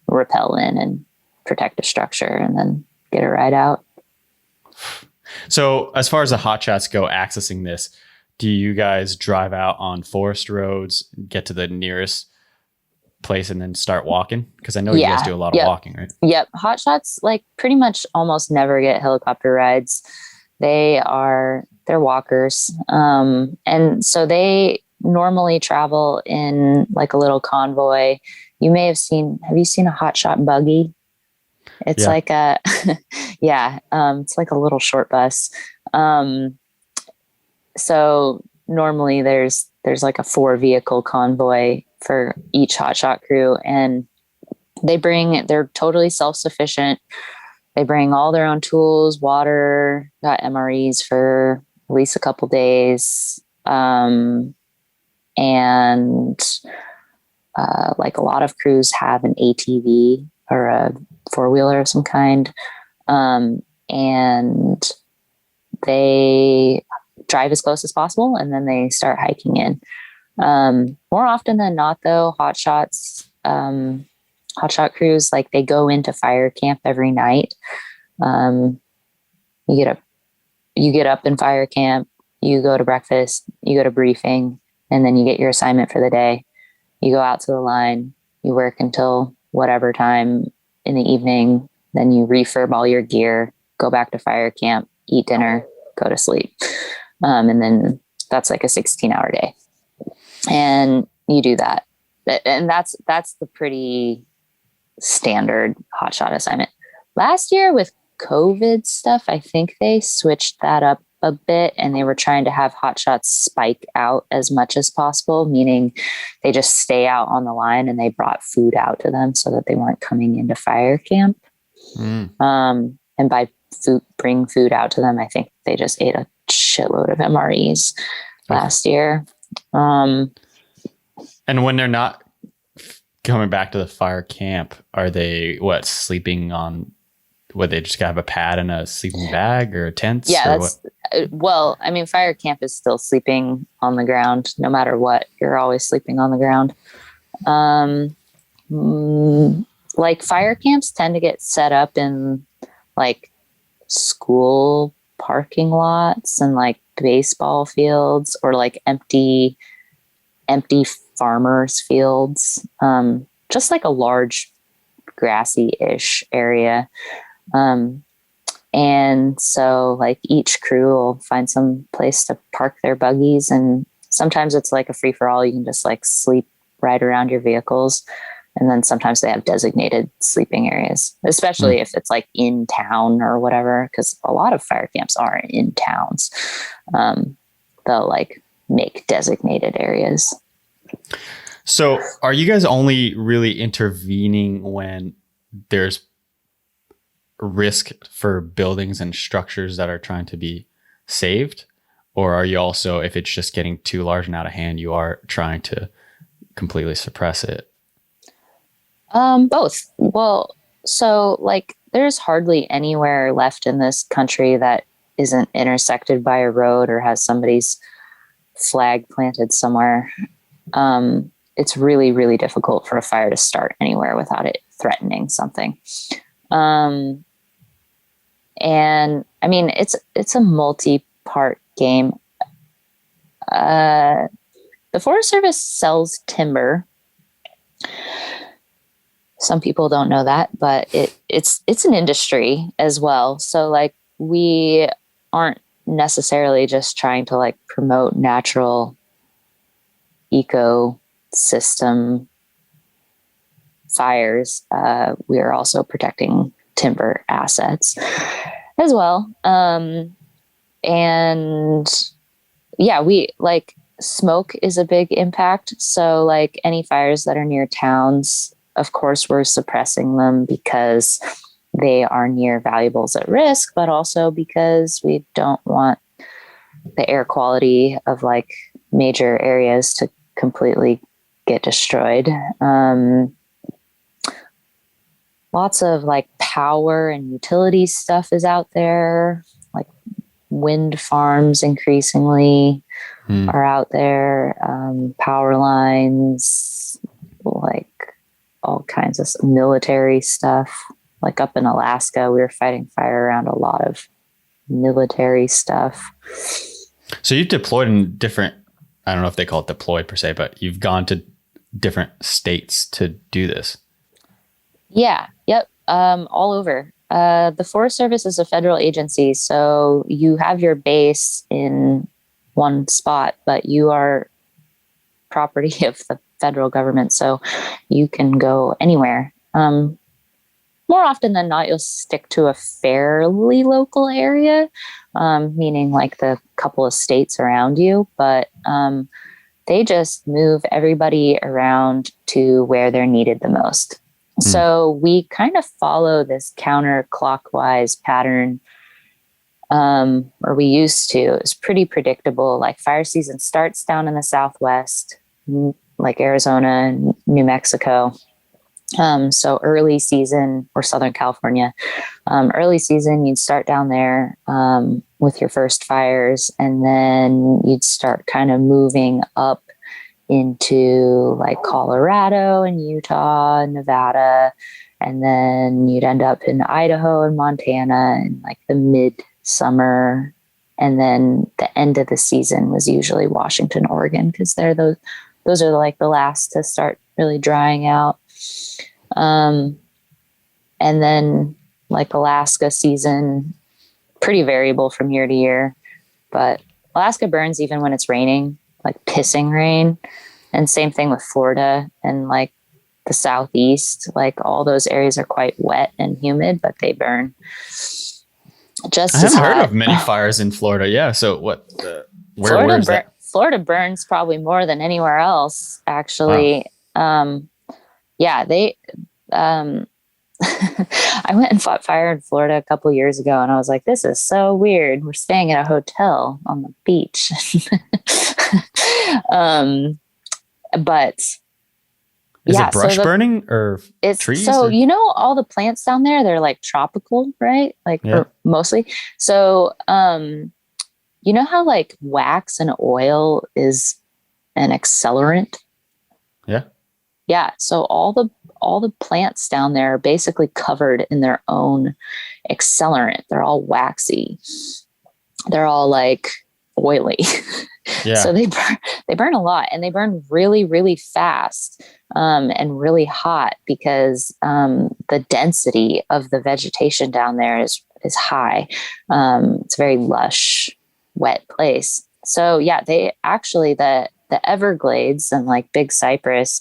rappel in and protect a structure and then get it right out. So as far as the hotshots go accessing this, do you guys drive out on forest roads, get to the nearest place and then start walking? Because I know you guys do a lot of walking, right? Yep. Hotshots like pretty much almost never get helicopter rides. They're walkers. And so they normally travel in like a little convoy. Have you seen a hotshot buggy? It's like it's like a little short bus. So normally there's there's like a 4-vehicle convoy for each hotshot crew, and they're totally self-sufficient. They bring all their own tools, water, got MREs for at least a couple days. And like a lot of crews have an ATV or a 4-wheeler of some kind. And they drive as close as possible, and then they start hiking in. More often than not, though, hotshot crews, like, they go into fire camp every night. You get up in fire camp, you go to breakfast, you go to briefing, and then you get your assignment for the day. You go out to the line, you work until whatever time in the evening, then you refurb all your gear, go back to fire camp, eat dinner, go to sleep. And then that's like a 16-hour day. And you do that. And that's the pretty standard hotshot assignment. Last year with COVID stuff, I think they switched that up a bit, and they were trying to have hotshots spike out as much as possible, meaning they just stay out on the line and they brought food out to them so that they weren't coming into fire camp. And by bring food out to them, I think they just ate a shitload of MREs last year. And when they're not coming back to the fire camp, are they sleeping on? Would they just have a pad and a sleeping bag or tents? Yeah, well, I mean, fire camp is still sleeping on the ground. No matter what, you're always sleeping on the ground. Like, fire camps tend to get set up in like school parking lots and like baseball fields, or like empty farmers fields. Just like a large grassy-ish area. And so like each crew will find some place to park their buggies, and sometimes it's like a free for all. You can just like sleep right around your vehicles. And then sometimes they have designated sleeping areas, especially if it's like in town or whatever, because a lot of fire camps are in towns. They'll like make designated areas. So are you guys only really intervening when there's risk for buildings and structures that are trying to be saved? Or are you also, if it's just getting too large and out of hand, you are trying to completely suppress it? Both. Well, so like there's hardly anywhere left in this country that isn't intersected by a road or has somebody's flag planted somewhere. It's really, really difficult for a fire to start anywhere without it threatening something. And I mean, it's a multi-part game. The Forest Service sells timber. Some people don't know that, but it's an industry as well. So like, we aren't necessarily just trying to like promote natural ecosystem fires. We are also protecting timber assets as well. And yeah, we like, smoke is a big impact. So like any fires that are near towns, of course, we're suppressing them because they are near valuables at risk, but also because we don't want the air quality of like major areas to completely get destroyed. Lots of like power and utility stuff is out there. Like wind farms increasingly are out there. Power lines, like all kinds of military stuff. Like up in Alaska, we were fighting fire around a lot of military stuff. So you've deployed in different, I don't know if they call it deployed per se, but you've gone to different states to do this. Yeah. Yep. All over. The Forest Service is a federal agency, so you have your base in one spot, but you are property of the federal government, so you can go anywhere. More often than not, you'll stick to a fairly local area, meaning like the couple of states around you. But they just move everybody around to where they're needed the most. So we kind of follow this counterclockwise pattern, or we used to. It was pretty predictable. Like fire season starts down in the Southwest, like Arizona and New Mexico. So early season, or Southern California, early season, you'd start down there with your first fires, and then you'd start kind of moving up into like Colorado and Utah and Nevada, and then you'd end up in Idaho and Montana in like the mid-summer, and then the end of the season was usually Washington, Oregon, because those are like the last to start really drying out. And then like Alaska season, pretty variable from year to year, but Alaska burns even when it's raining, like pissing rain. And same thing with Florida and like the Southeast, like all those areas are quite wet and humid, but they burn just as hot. I haven't heard of many fires in Florida. Yeah. So where is that? Florida burns probably more than anywhere else, actually. Wow. I went and fought fire in Florida a couple of years ago, and I was like, this is so weird. We're staying at a hotel on the beach. But is it brush burning or trees? So, all the plants down there, they're like tropical, right? Like mostly. So, you know how like wax and oil is an accelerant? Yeah. Yeah. So all the plants down there are basically covered in their own accelerant. They're all waxy. They're all like oily. Yeah. So they burn a lot, and they burn really, really fast, and really hot because the density of the vegetation down there is high. It's a very lush, wet place. So yeah, they actually the Everglades and like Big Cypress,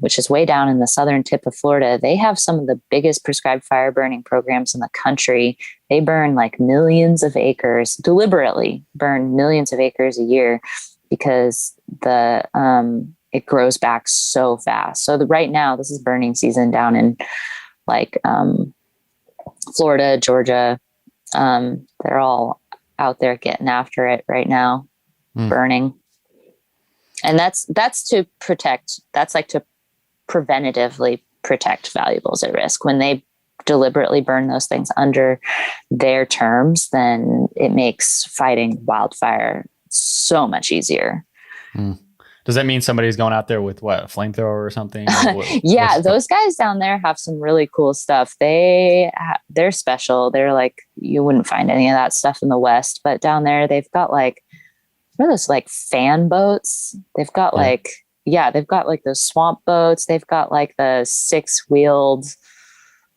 which is way down in the southern tip of Florida, they have some of the biggest prescribed fire burning programs in the country. They burn like millions of acres, deliberately burn millions of acres a year because it grows back so fast. So right now, this is burning season down in like Florida, Georgia. They're all out there getting after it right now, burning. And that's to protect, that's like to preventatively protect valuables at risk. When they deliberately burn those things under their terms, then it makes fighting wildfire so much easier. Does that mean somebody's going out there with what, a flamethrower or something? Yeah, those guys down there have some really cool stuff. They're special. They're like, you wouldn't find any of that stuff in the West, but down there they've got like, what are those like fan boats? They've got they've got like those swamp boats. They've got like the 6-wheeled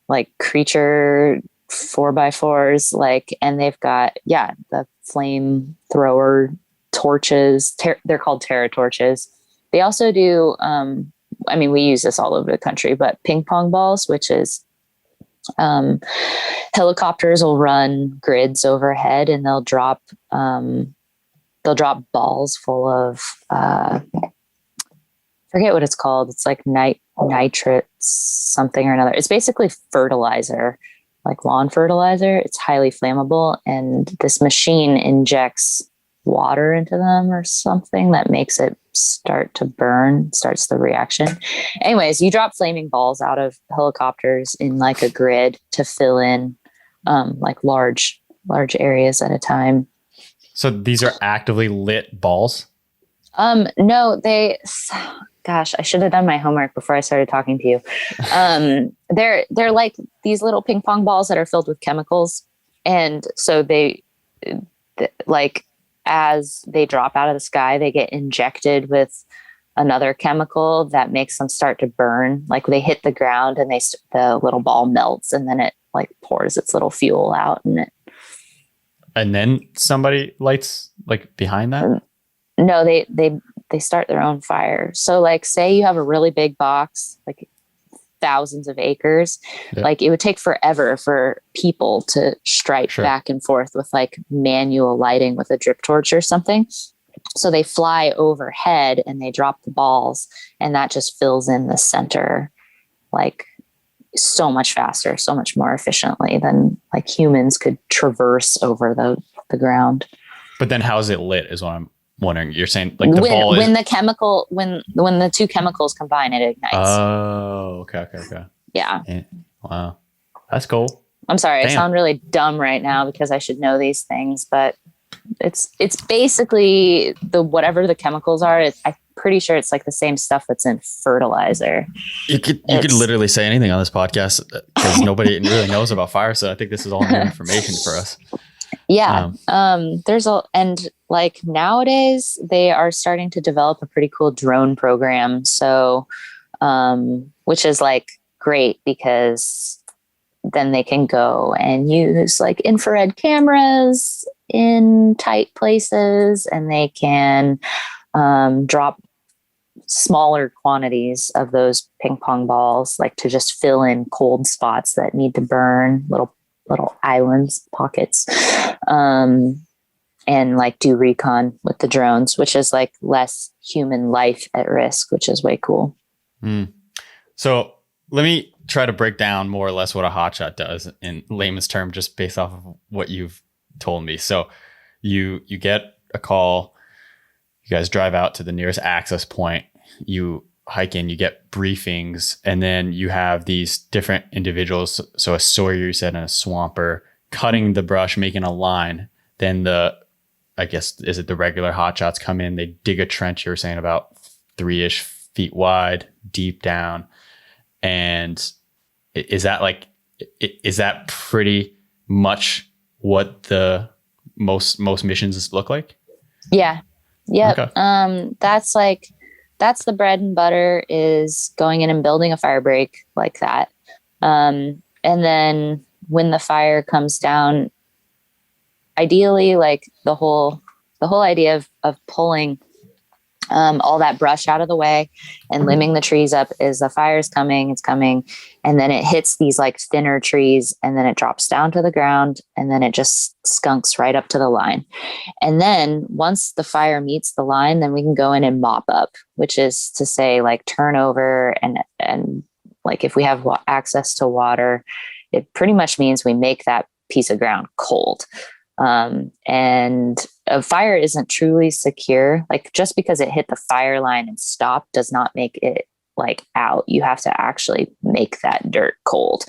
like creature 4x4s, like, and they've got, the flame thrower torches. They're called Terra torches. They also do, we use this all over the country, but ping pong balls, which is, helicopters will run grids overhead, and they'll drop balls full of, forget what it's called. It's like nitrates, something or another. It's basically fertilizer, like lawn fertilizer. It's highly flammable. And this machine injects water into them or something that makes it start to burn, starts the reaction. Anyways, you drop flaming balls out of helicopters in like a grid to fill in like large areas at a time. So these are actively lit balls? No, gosh, I should have done my homework before I started talking to you. They're like these little ping pong balls that are filled with chemicals. And so they like, as they drop out of the sky, they get injected with another chemical that makes them start to burn. Like they hit the ground and the little ball melts, and then it like pours its little fuel out, and then somebody lights like behind that? No, they start their own fire. So like, say you have a really big box, like thousands of acres, like it would take forever for people to strike back and forth with like manual lighting with a drip torch or something. So they fly overhead and they drop the balls, and that just fills in the center like so much faster, so much more efficiently than like humans could traverse over the ground. But then how is it lit is what I'm wondering. You're saying like the ball when the chemical, when the two chemicals combine, it ignites. Oh, okay. Yeah. Wow. That's cool. I'm sorry. Damn. I sound really dumb right now because I should know these things, but it's basically whatever the chemicals are. I'm pretty sure it's like the same stuff that's in fertilizer. You could literally say anything on this podcast because nobody really knows about fire. So I think this is all new information for us. Yeah. And like nowadays they are starting to develop a pretty cool drone program. So, which is like great because then they can go and use like infrared cameras in tight places, and they can drop smaller quantities of those ping pong balls, like to just fill in cold spots that need to burn, little islands, pockets, and like do recon with the drones, which is like less human life at risk, which is way cool. So let me try to break down more or less what a hotshot does in layman's term, just based off of what you've told me. So you get a call, you guys drive out to the nearest access point, you hike in, you get briefings, and then you have these different individuals. So a sawyer, you said, and a swamper cutting the brush, making a line. Then I guess, is it the regular hotshots come in, they dig a trench, you were saying about 3-ish feet wide, deep down. And is that pretty much what the most missions look like? Yeah. Yep. Okay. That's the bread and butter, is going in and building a fire break like that. And then when the fire comes down, ideally, like the whole idea of pulling all that brush out of the way and limbing the trees up is the fire's coming, it's coming, and then it hits these like thinner trees, and then it drops down to the ground, and then it just skunks right up to the line. And then once the fire meets the line, then we can go in and mop up, which is to say like turn over, and like if we have access to water, it pretty much means we make that piece of ground cold. And a fire isn't truly secure. Like just because it hit the fire line and stopped does not make it like out. You have to actually make that dirt cold.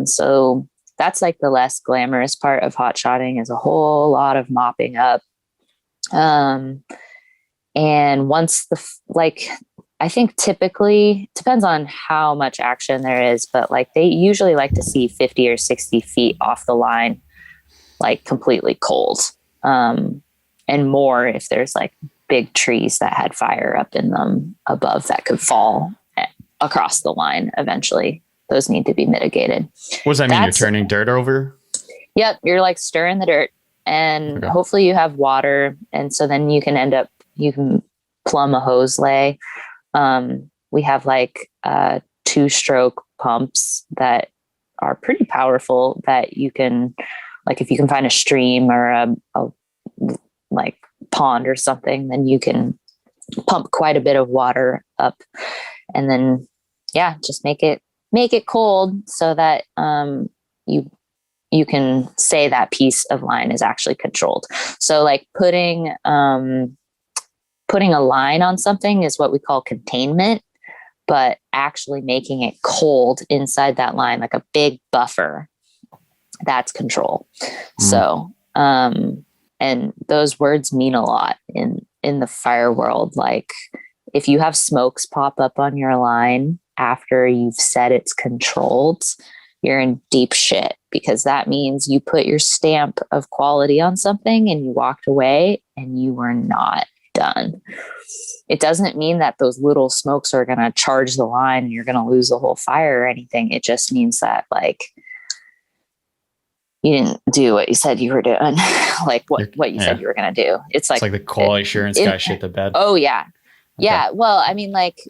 So that's like the less glamorous part of hotshotting, is a whole lot of mopping up. And once I think typically, depends on how much action there is, but like they usually like to see 50 or 60 feet off the line, like completely cold, and more if there's like big trees that had fire up in them above that could fall across the line eventually. Those need to be mitigated. What does that mean? You're turning dirt over? Yep. You're like stirring the dirt, and hopefully you have water. And so then you can plumb a hose lay. We have like 2-stroke pumps that are pretty powerful, that you can, like if you can find a stream or a like pond or something, then you can pump quite a bit of water up, and then just make it cold so that you can say that piece of line is actually controlled. So like putting a line on something is what we call containment, but actually making it cold inside that line, like a big buffer, that's control. So, and those words mean a lot in the fire world. Like if you have smokes pop up on your line after you've said it's controlled, you're in deep shit, because that means you put your stamp of quality on something and you walked away and you were not done. It doesn't mean that those little smokes are going to charge the line and you're going to lose the whole fire or anything. It just means that like you didn't do what you said you were doing, like what you said you were going to do. It's like the quality assurance guy shit the bed. Oh yeah. Okay. Yeah. Well, I mean, like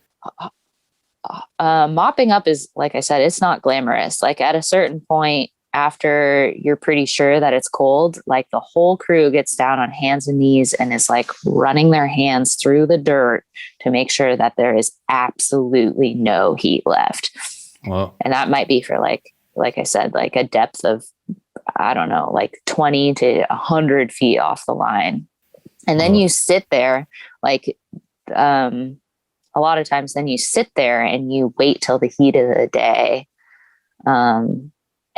mopping up is, like I said, it's not glamorous. Like at a certain point after you're pretty sure that it's cold, like the whole crew gets down on hands and knees and is like running their hands through the dirt to make sure that there is absolutely no heat left. Wow. And that might be for like I said, like a depth of, I don't know, like 20 to 100 feet off the line. And then you sit there like, a lot of times then you sit there and you wait till the heat of the day,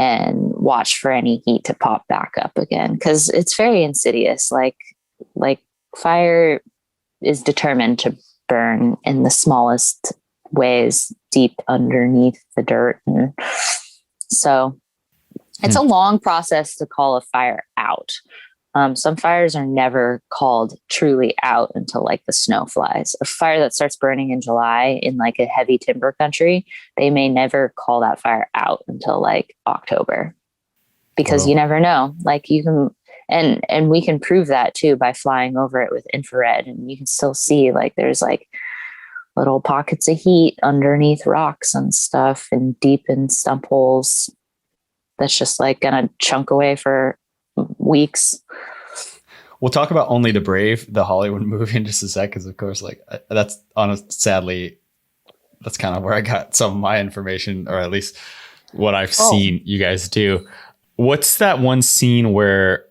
and watch for any heat to pop back up again. Cause it's very insidious. Like fire is determined to burn in the smallest ways deep underneath the dirt. And so it's a long process to call a fire out. Some fires are never called truly out until like the snow flies. A fire that starts burning in July in like a heavy timber country, they may never call that fire out until like October, because you never know. Like you can, and we can prove that too by flying over it with infrared, and you can still see like there's like little pockets of heat underneath rocks and stuff and deep in stump holes that's just like gonna chunk away for weeks. We'll talk about Only the Brave, the Hollywood movie, in just a sec, because of course, like that's sadly, that's kind of where I got some of my information, or at least what I've seen you guys do. What's that one scene where?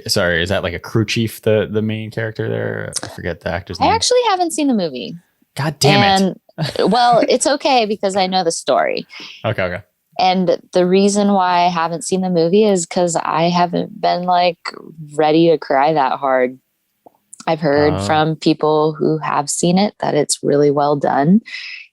Sorry, is that like a crew chief, the main character there? I forget the actor's name. I actually haven't seen the movie. God damn it! Well, it's okay because I know the story. Okay. And the reason why I haven't seen the movie is because I haven't been like ready to cry that hard. I've heard from people who have seen it that it's really well done.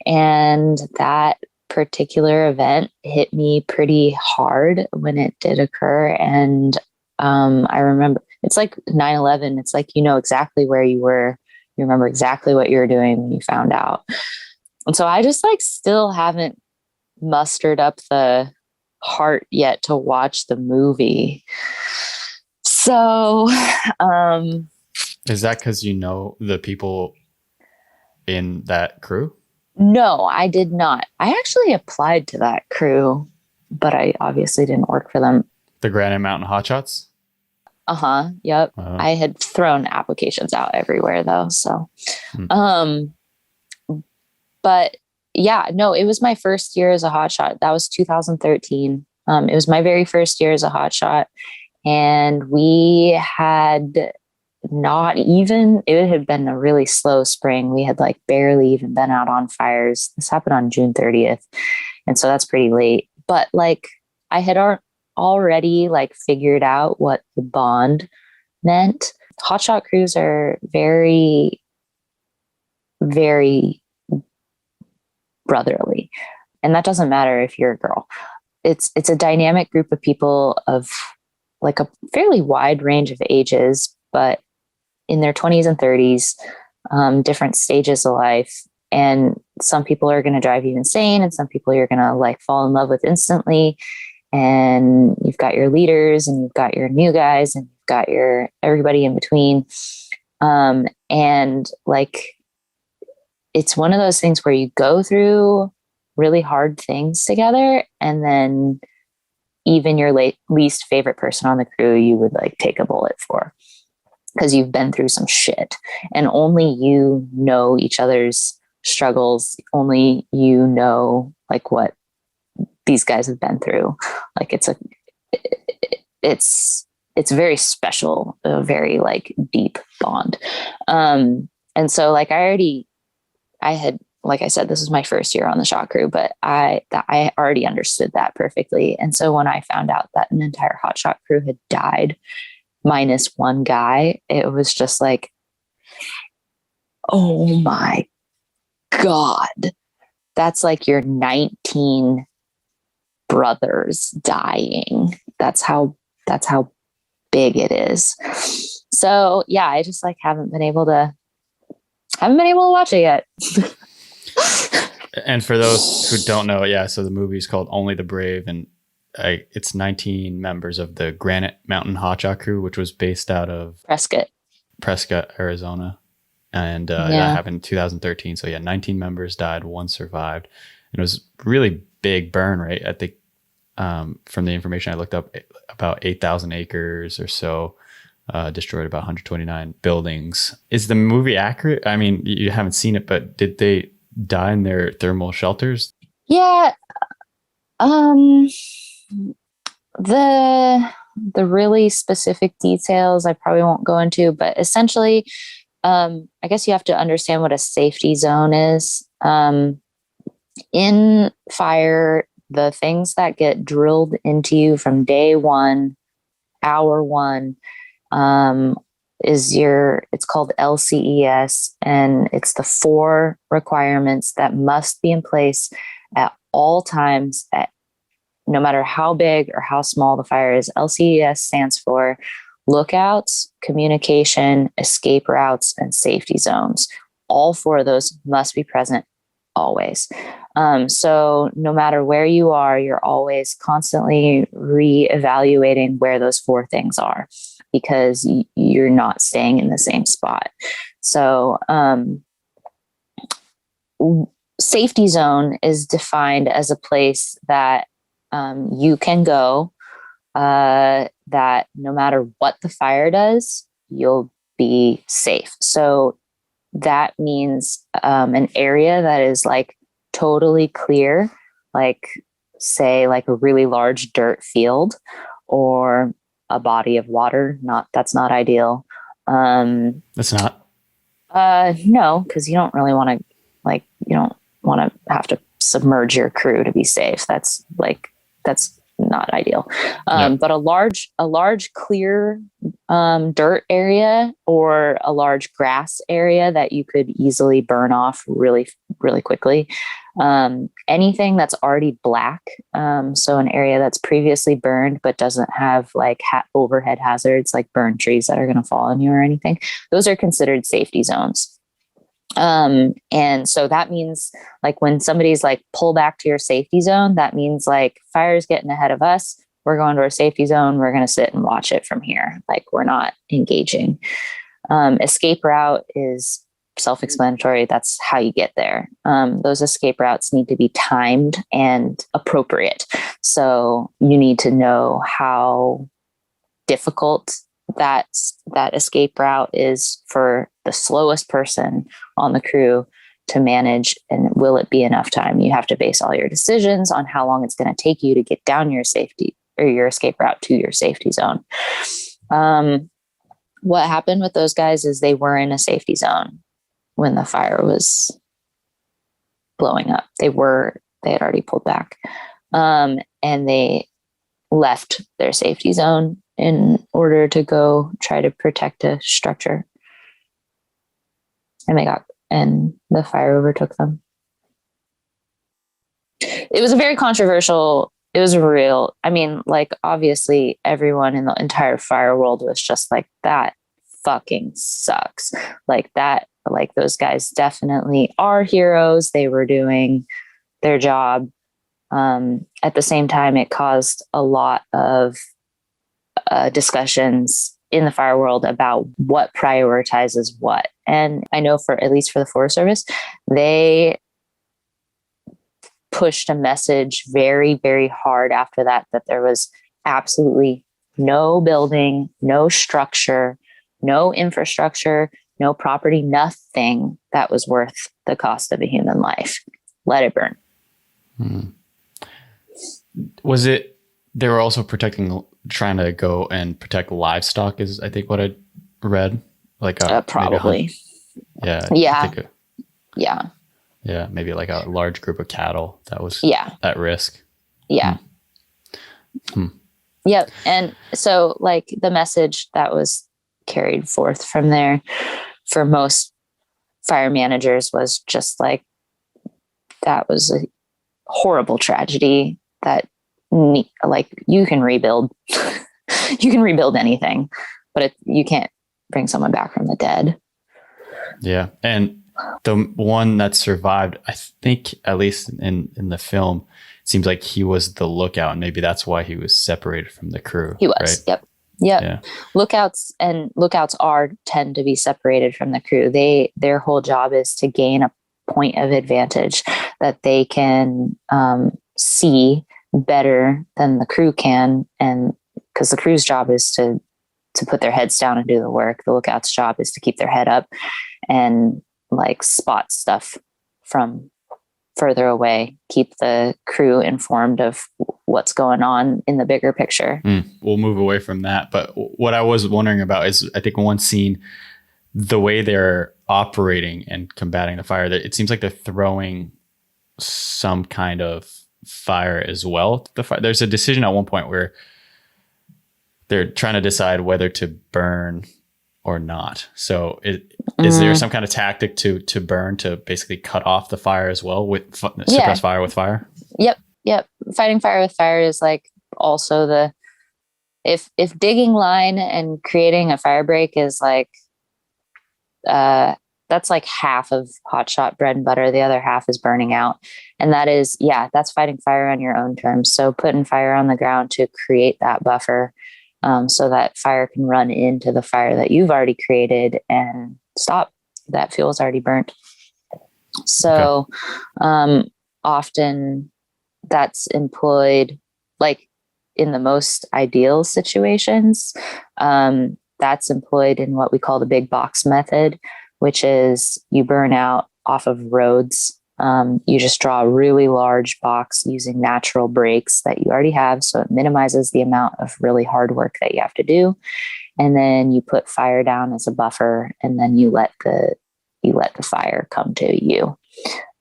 And that particular event hit me pretty hard when it did occur. And I remember it's like 9/11. It's like, you know exactly where you were. You remember exactly what you were doing when you found out. And so I just like still haven't mustered up the heart yet to watch the movie. So is that because you know the people in that crew? No, I did not. I actually applied to that crew, but I obviously didn't work for them. The Granite Mountain Hotshots? Yep. I had thrown applications out everywhere though. So but yeah, no, it was my first year as a hotshot. That was 2013. It was my very first year as a hotshot. And we had it had been a really slow spring. We had like barely even been out on fires. This happened on June 30th. And so that's pretty late. But like I had already like figured out what the bond meant. Hotshot crews are very, very brotherly. And that doesn't matter if you're a girl. It's a dynamic group of people of like a fairly wide range of ages, but in their 20s and 30s, different stages of life. And some people are going to drive you insane, and some people you're going to like fall in love with instantly. And you've got your leaders, and you've got your new guys, and you've got your everybody in between. And like, it's one of those things where you go through really hard things together, and then even your least favorite person on the crew, you would like take a bullet for, because you've been through some shit, and only you know each other's struggles. Only you know like what these guys have been through. Like it's very special, a very like deep bond. And so like I had, like I said, this was my first year on the shot crew, but I already understood that perfectly. And so when I found out that an entire hotshot crew had died minus one guy, it was just like, oh my God, that's like your 19 brothers dying. That's how big it is. So yeah, I just like haven't been able to watch it yet. And for those who don't know, so the movie is called Only the Brave, and it's 19 members of the Granite Mountain Hotshot crew, which was based out of Prescott, Arizona. And that happened in 2013. So 19 members died, one survived. And it was really big burn, right? I think from the information I looked up, about 8,000 acres or so, destroyed about 129 buildings. Is the movie accurate? I mean, you haven't seen it, but did they die in their thermal shelters? Yeah. The really specific details I probably won't go into, but essentially, I guess you have to understand what a safety zone is. In fire, the things that get drilled into you from day one, hour one, it's called LCES, and it's the 4 requirements that must be in place at all times, no matter how big or how small the fire is. LCES stands for lookouts, communication, escape routes, and safety zones. All 4 of those must be present always. So no matter where you are, you're always constantly reevaluating where those 4 things are, because you're not staying in the same spot. So safety zone is defined as a place that you can go, that no matter what the fire does, you'll be safe. So that means an area that is like totally clear, like say like a really large dirt field or a body of water. That's not ideal. That's not. No, because you don't really want to, you don't want to have to submerge your crew to be safe. That's not ideal. But a large clear dirt area or a large grass area that you could easily burn off really, really quickly. Anything that's already black, so an area that's previously burned but doesn't have like overhead hazards like burned trees that are going to fall on you or anything, those are considered safety zones. And so that means like when somebody's like pull back to your safety zone, that means like fire's getting ahead of us. We're going to our safety zone. We're going to sit and watch it from here. Like we're not engaging. Escape route is self-explanatory. That's how you get there. Those escape routes need to be timed and appropriate. So you need to know how difficult that escape route is for the slowest person on the crew to manage, and will it be enough time? You have to base all your decisions on how long it's going to take you to get down your safety or your escape route to your safety zone. What happened with those guys is they were in a safety zone when the fire was blowing up. They had already pulled back, and they left their safety zone in order to go try to protect a structure. And the fire overtook them. It was a very controversial, obviously everyone in the entire fire world was just like, that fucking sucks. Like those guys definitely are heroes. They were doing their job. At the same time, it caused a lot of discussions in the fire world about what prioritizes what. And I know at least for the Forest Service, they pushed a message very, very hard after that there was absolutely no building, no structure, no infrastructure, no property, nothing that was worth the cost of a human life. Let it burn. Was it, they were also trying to go and protect livestock is I think what I read. Like probably. Yeah. Yeah. Maybe like a large group of cattle that was at risk. Yeah. Yep. And so like the message that was carried forth from there for most fire managers was just like, that was a horrible tragedy that you can rebuild. You can rebuild anything, but you can't bring someone back from the dead. Yeah. And the one that survived, I think, at least in the film, seems like he was the lookout, and maybe that's why he was separated from the crew. He was. Right? Yep. Yeah. Lookouts tend to be separated from the crew. Their whole job is to gain a point of advantage that they can see better than the crew can. And because the crew's job is to put their heads down and do the work, the lookout's job is to keep their head up and like spot stuff from further away, keep the crew informed of what's going on in the bigger picture. We'll move away from that. But what I was wondering about is, I think one scene, the way they're operating and combating the fire, it seems like they're throwing some kind of fire as well. There's a decision at one point where they're trying to decide whether to burn or not. So is there some kind of tactic to burn, to basically cut off the fire as well, with suppress fire with fire? Yep. Fighting fire with fire is like also if digging line and creating a fire break is like, that's like half of hotshot bread and butter. The other half is burning out. And that is, that's fighting fire on your own terms. So putting fire on the ground to create that buffer, so that fire can run into the fire that you've already created and stop. That fuel's already burnt. So often that's employed, like in the most ideal situations, that's employed in what we call the big box method, which is you burn out off of roads. You just draw a really large box using natural breaks that you already have. So it minimizes the amount of really hard work that you have to do. And then you put fire down as a buffer, and then you let the fire come to you,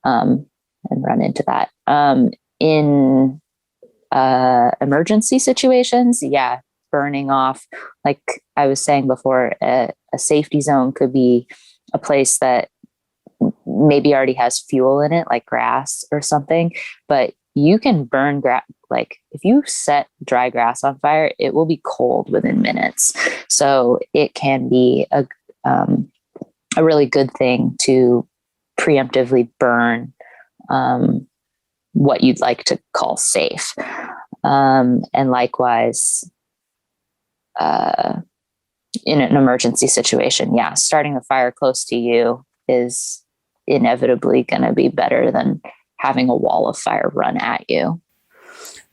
and run into that. In emergency situations, burning off, like I was saying before, a safety zone could be a place that maybe already has fuel in it, like grass or something, but you can burn grass. Like if you set dry grass on fire, it will be cold within minutes. So it can be a really good thing to preemptively burn what you'd like to call safe. And likewise, in an emergency situation, starting the fire close to you is inevitably going to be better than having a wall of fire run at you.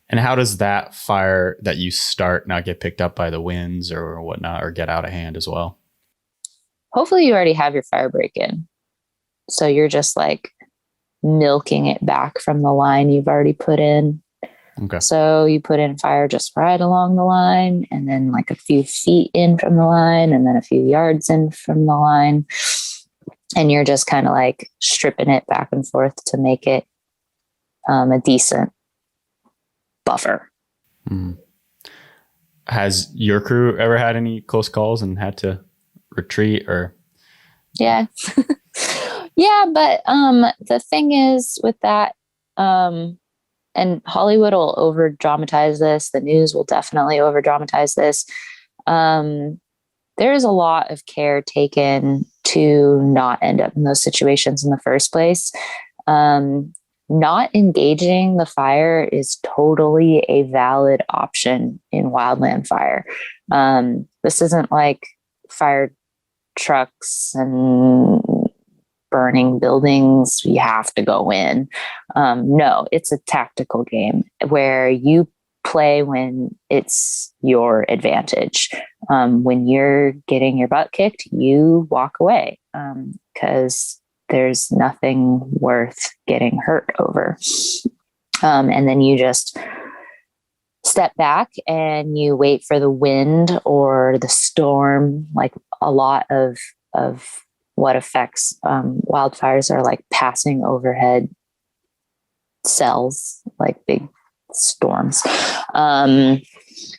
And how does that fire that you start not get picked up by the winds or whatnot, or get out of hand as well? Hopefully you already have your fire break in. So you're just like milking it back from the line you've already put in. Okay. So you put in fire just right along the line, and then like a few feet in from the line, and then a few yards in from the line. And you're just kind of like stripping it back and forth to make it a decent buffer. Has your crew ever had any close calls and had to retreat or? Yeah. But the thing is with that, and Hollywood will over dramatize this. The news will definitely over dramatize this. There is a lot of care taken to not end up in those situations in the first place. Not engaging the fire is totally a valid option in wildland fire. This isn't like fire trucks and burning buildings, you have to go in. No, it's a tactical game where you play when it's your advantage. When you're getting your butt kicked, you walk away, because there's nothing worth getting hurt over. And then you just step back and you wait for the wind or the storm. Like a lot of what affects wildfires are like passing overhead cells, like big storms.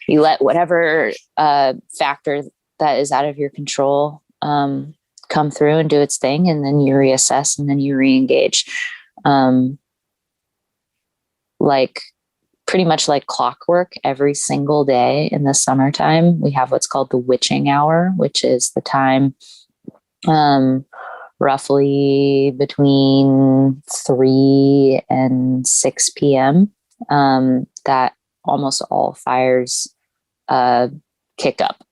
You let whatever factor that is out of your control come through and do its thing, and then you reassess and then you re-engage. Like pretty much like clockwork, every single day in the summertime, we have what's called the witching hour, which is the time roughly between 3 and 6 p.m. That almost all fires kick up.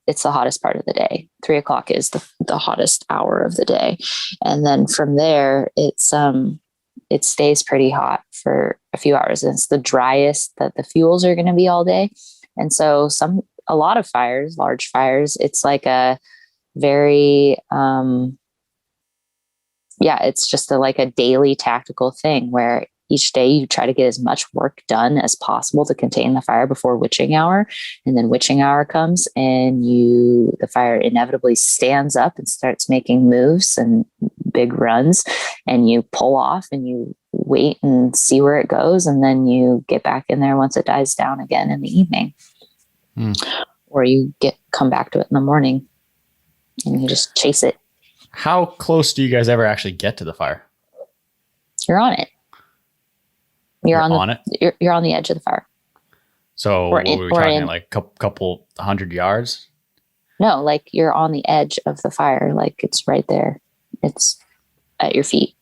It's the hottest part of the day. 3 o'clock is the hottest hour of the day. And then from there, it's it stays pretty hot for a few hours. And it's the driest that the fuels are going to be all day. And so a lot of fires, large fires, it's like a very, it's just like a daily tactical thing where each day you try to get as much work done as possible to contain the fire before witching hour. And then witching hour comes and the fire inevitably stands up and starts making moves and big runs, and you pull off and you wait and see where it goes. And then you get back in there once it dies down again in the evening. Or you come back to it in the morning and you just chase it. How close do you guys ever actually get to the fire? You're on it. You're on it. You're on the edge of the fire. So what were we talking, like couple 100 yards? No, like you're on the edge of the fire. Like it's right there. It's at your feet.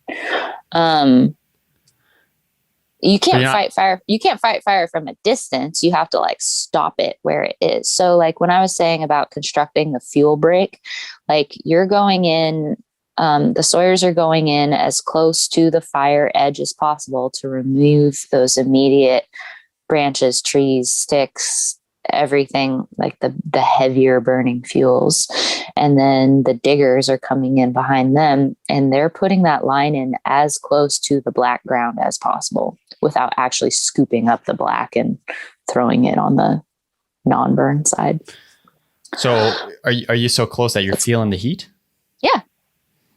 You can't fight fire. You can't fight fire from a distance. You have to like stop it where it is. So like when I was saying about constructing the fuel break, like you're going in, the sawyers are going in as close to the fire edge as possible to remove those immediate branches, trees, sticks, everything like the heavier burning fuels. And then the diggers are coming in behind them and they're putting that line in as close to the black ground as possible without actually scooping up the black and throwing it on the non-burn side. So are you so close that you're feeling the heat? Yeah.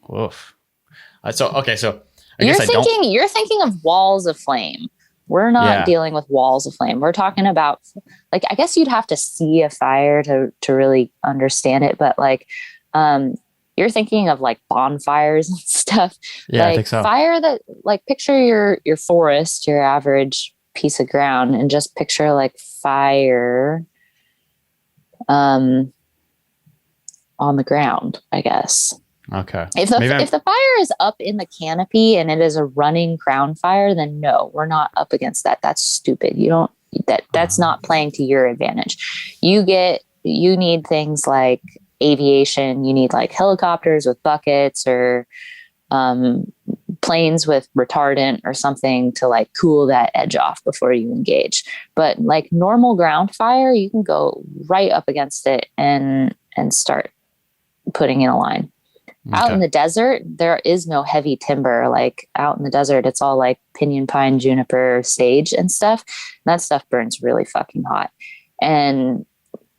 Woof. So you're thinking of walls of flame. We're not dealing with walls of flame. We're talking about, like, I guess you'd have to see a fire to really understand it. But like, you're thinking of like bonfires and stuff. Yeah, like I think so. Fire that, like, picture your forest, your average piece of ground, and just picture like fire, on the ground, I guess. Okay. If the fire is up in the canopy and it is a running ground fire, then no, we're not up against that. That's stupid. That's not playing to your advantage. You need things like aviation. You need like helicopters with buckets or planes with retardant or something to like cool that edge off before you engage. But like normal ground fire, you can go right up against it and start putting in a line. Okay. Out in the desert, there is no heavy timber. Like out in the desert, it's all like pinyon pine, juniper, sage and stuff. And that stuff burns really fucking hot. And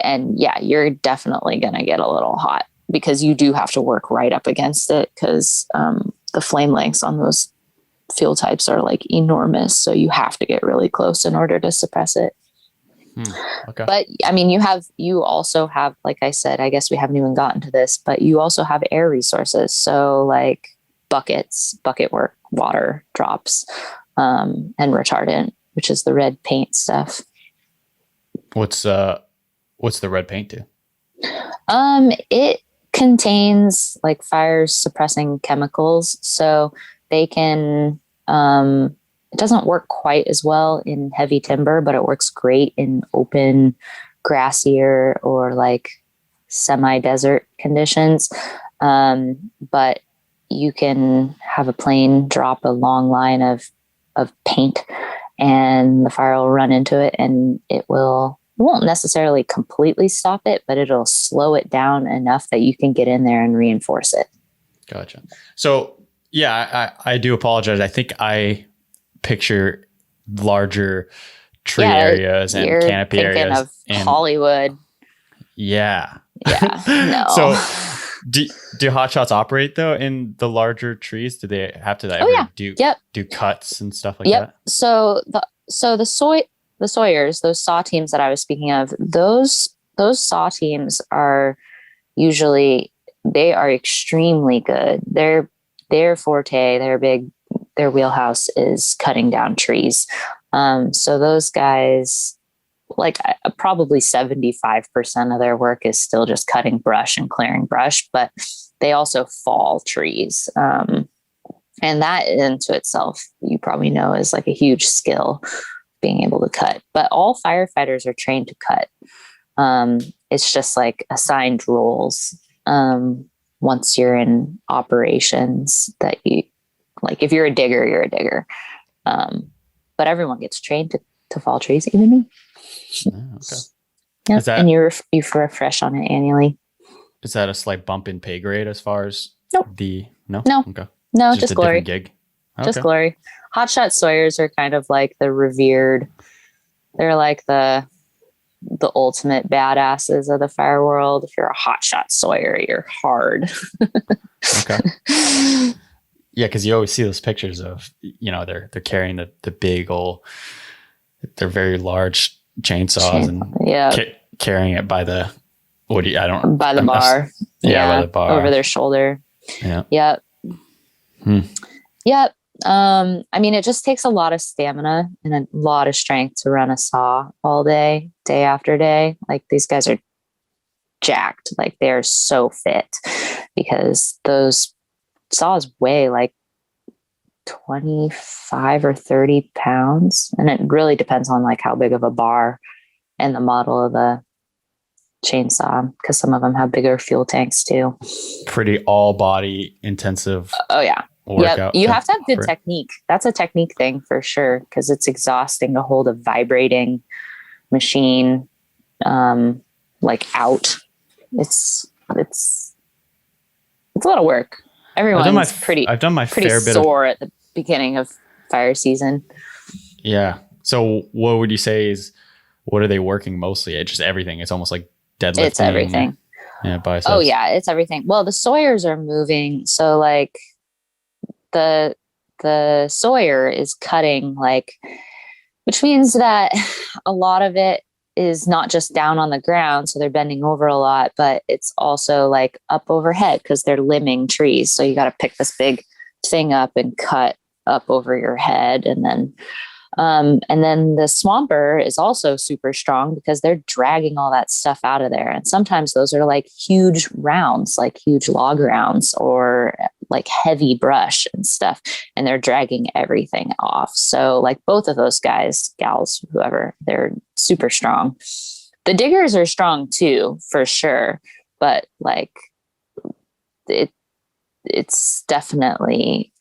yeah, you're definitely going to get a little hot because you do have to work right up against it because the flame lengths on those fuel types are like enormous. So you have to get really close in order to suppress it. Okay. But I mean, you also have, like I said, I guess we haven't even gotten to this, but you also have air resources. So like bucket work, water drops, and retardant, which is the red paint stuff. What's the red paint do? It contains like fire suppressing chemicals. So they can, it doesn't work quite as well in heavy timber, but it works great in open, grassier or like semi-desert conditions. But you can have a plane drop a long line of paint and the fire will run into it and it won't necessarily completely stop it, but it'll slow it down enough that you can get in there and reinforce it. Gotcha. So yeah, I do apologize. I think I picture larger tree areas and canopy areas of Hollywood. Yeah. No. So do hotshots operate though in the larger trees? Do they have to do cuts and stuff like that? So the sawyers, those saw teams that I was speaking of, those saw teams are usually, they are extremely good. Their forte, their wheelhouse is cutting down trees. So those guys, like probably 75% of their work is still just cutting brush and clearing brush, but they also fall trees. And that into itself, you probably know, is like a huge skill, being able to cut. But all firefighters are trained to cut. It's just like assigned roles. Once you're in operations that Like if you're a digger, you're a digger. But everyone gets trained to fall trees, even me. Okay. Yeah, and you refresh on it annually. Is that a slight bump in pay grade as far as Nope. No? Okay. No, just glory. Gig. Okay. Just glory. Hotshot sawyers are kind of like the revered. They're like the ultimate badasses of the fire world. If you're a hotshot sawyer, you're hard. Okay. Yeah, because you always see those pictures of, they're carrying the big old, they're very large chainsaws and carrying it by the by the bar. By the bar over their shoulder. Yeah. Yep. Yep. I mean, it just takes a lot of stamina and a lot of strength to run a saw all day after day. Like these guys are jacked. Like they're so fit because those saws weigh like 25 or 30 pounds. And it really depends on like how big of a bar and the model of the chainsaw, because some of them have bigger fuel tanks too. Pretty all body intensive. Oh yeah. Workout. You have to have good technique. That's a technique thing for sure, because it's exhausting to hold a vibrating machine like out. It's a lot of work. Everyone's pretty sore at the beginning of fire season. Yeah. So what would you say what are they working mostly? It's just everything. It's almost like deadlifting. It's everything. Yeah, biceps. Oh yeah, it's everything. Well, the sawyers are moving. So like the sawyer is cutting, like, which means that a lot of it is not just down on the ground, so they're bending over a lot, but it's also like up overhead because they're limbing trees. So you got to pick this big thing up and cut up over your head, and then the swamper is also super strong because they're dragging all that stuff out of there. And sometimes those are like huge rounds, like huge log rounds or like heavy brush and stuff. And they're dragging everything off. So like both of those guys, gals, whoever, they're super strong. The diggers are strong too, for sure. But like it's definitely,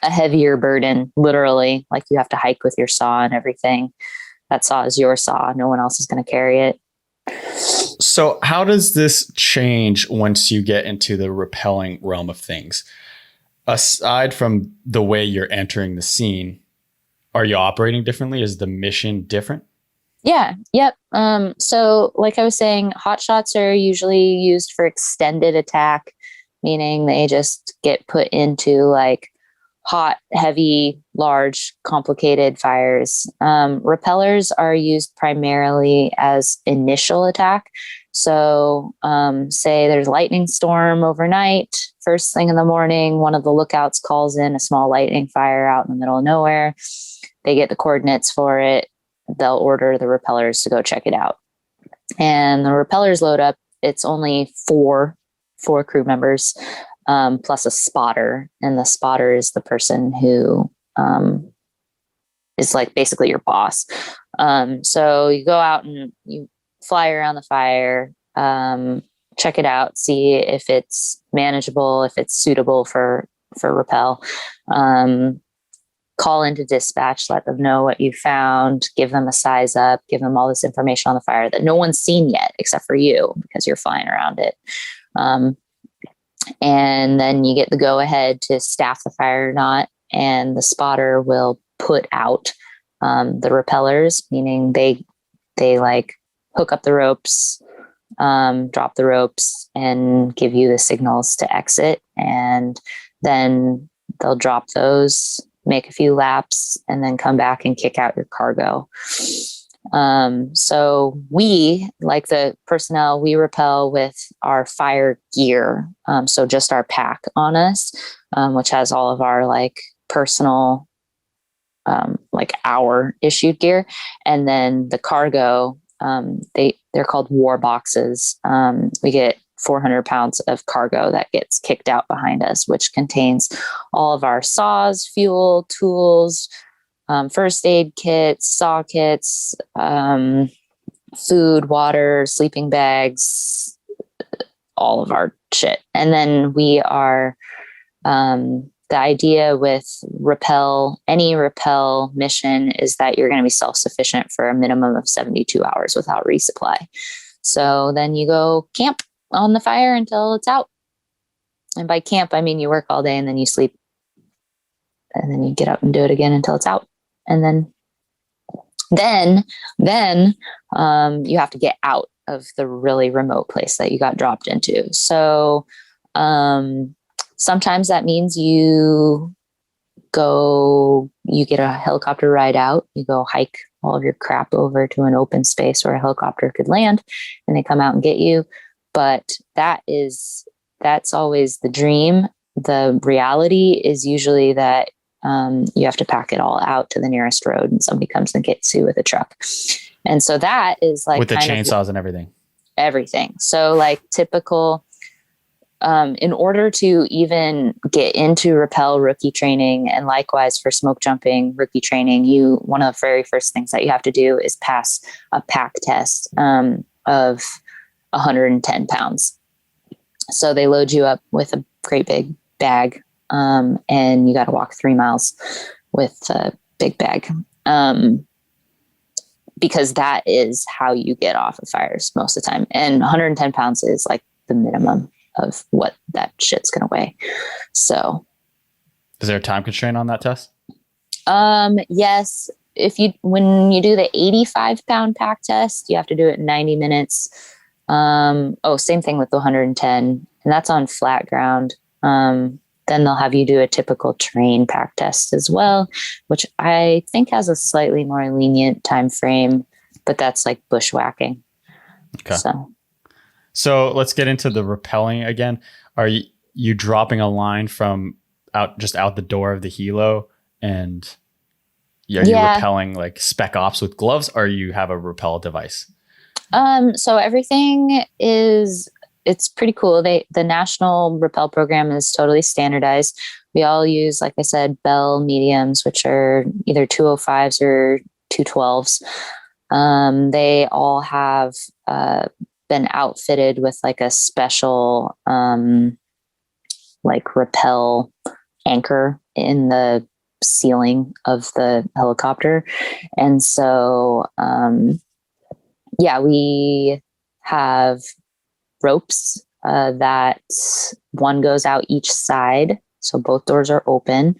a heavier burden, literally. Like you have to hike with your saw and everything. That saw is your saw. No one else is going to carry it. So how does this change once you get into the repelling realm of things? Aside from the way you're entering the scene, are you operating differently? Is the mission different? Yeah. Yep. So like I was saying, hotshots are usually used for extended attack, meaning they just get put into like hot, heavy, large, complicated fires. Repellers are used primarily as initial attack. So say there's a lightning storm overnight, first thing in the morning, one of the lookouts calls in a small lightning fire out in the middle of nowhere. They get the coordinates for it. They'll order the repellers to go check it out. And the repellers load up. It's only four crew members. Plus a spotter, and the spotter is the person who is like basically your boss. So you go out and you fly around the fire, check it out, see if it's manageable, if it's suitable for rappel. Call into dispatch, let them know what you found, give them a size up, give them all this information on the fire that no one's seen yet except for you because you're flying around it. And then you get the go ahead to staff the fire or not. And the spotter will put out the repellers, meaning they like hook up the ropes, drop the ropes, and give you the signals to exit. And then they'll drop those, make a few laps, and then come back and kick out your cargo. So we, like the personnel, we rappel with our fire gear. So just our pack on us, which has all of our like personal, like our issued gear. And then the cargo, they're called war boxes. We get 400 pounds of cargo that gets kicked out behind us, which contains all of our saws, fuel, tools, first aid kits, saw kits, food, water, sleeping bags, all of our shit. And then we are The idea with any rappel mission is that you're going to be self-sufficient for a minimum of 72 hours without resupply. So then you go camp on the fire until it's out. And by camp, I mean you work all day and then you sleep. And then you get up and do it again until it's out. And then you have to get out of the really remote place that you got dropped into. So sometimes that means you get a helicopter ride out, you go hike all of your crap over to an open space where a helicopter could land and they come out and get you. But that's always the dream. The reality is usually that you have to pack it all out to the nearest road and somebody comes and gets you with a truck. And so that is like with the chainsaws and everything. So like typical, in order to even get into rappel rookie training and likewise for smoke jumping rookie training, one of the very first things that you have to do is pass a pack test of 110 pounds. So they load you up with a great big bag and you got to walk 3 miles with a big bag because that is how you get off of fires most of the time. And 110 pounds is like the minimum of what that shit's going to weigh. So is there a time constraint on that test? Yes. When you do the 85-pound pack test, you have to do it in 90 minutes. Same thing with the 110, and that's on flat ground. Then they'll have you do a typical terrain pack test as well, which I think has a slightly more lenient time frame, but that's like bushwhacking. Okay. So let's get into the rappelling again. Are you dropping a line from out the door of the helo, and are you rappelling like spec ops with gloves, or you have a rappel device? So everything it's pretty cool. The national rappel program is totally standardized. We all use, like I said, Bell mediums, which are either 205s or 212s. They all have been outfitted with like a special like rappel anchor in the ceiling of the helicopter. And so we have ropes that one goes out each side. So both doors are open.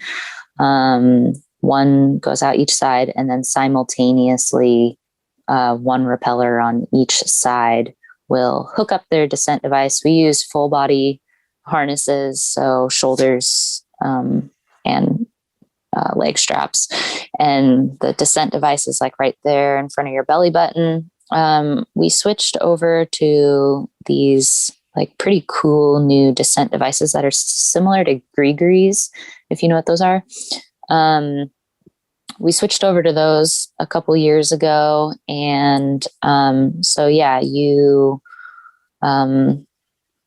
One goes out each side, and then simultaneously one rappeller on each side will hook up their descent device. We use full body harnesses, so shoulders and leg straps. And the descent device is like right there in front of your belly button. We switched over to these like pretty cool new descent devices that are similar to 𝐒𝐿𝐲, if you know what those are. We switched over to those a couple years ago. And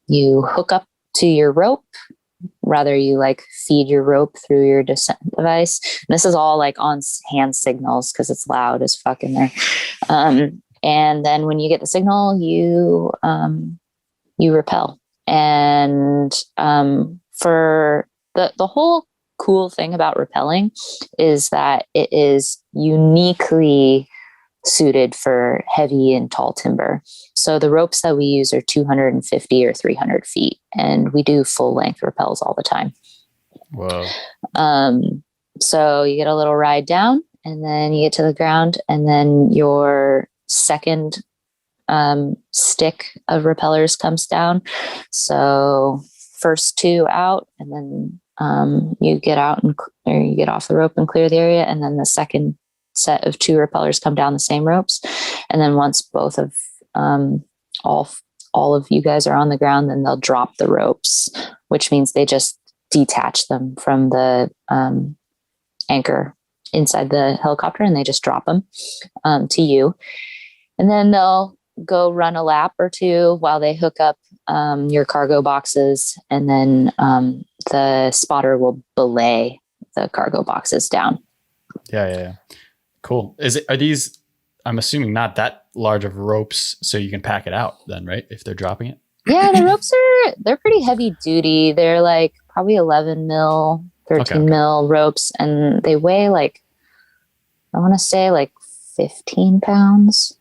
you hook up to your rope, rather you like feed your rope through your descent device. And this is all like on hand signals because it's loud as fuck in there. And then when you get the signal, you rappel. And for the whole cool thing about rappelling is that it is uniquely suited for heavy and tall timber. So the ropes that we use are 250 or 300 feet, and we do full length rappels all the time. Whoa. So you get a little ride down, and then you get to the ground, and then your second stick of rappellers comes down. So first two out, and then you get out or you get off the rope and clear the area, and then the second set of two rappellers come down the same ropes. And then once both of all of you guys are on the ground, then they'll drop the ropes, which means they just detach them from the anchor inside the helicopter, and they just drop them to you. And then they'll go run a lap or two while they hook up your cargo boxes, and then the spotter will belay the cargo boxes down. Yeah. Cool. Are these, I'm assuming, not that large of ropes, so you can pack it out then, right? If they're dropping it? Yeah, the ropes they're pretty pretty heavy duty. They're like probably 11 mil, 13 mil ropes, and they weigh like, I want to say like 15 pounds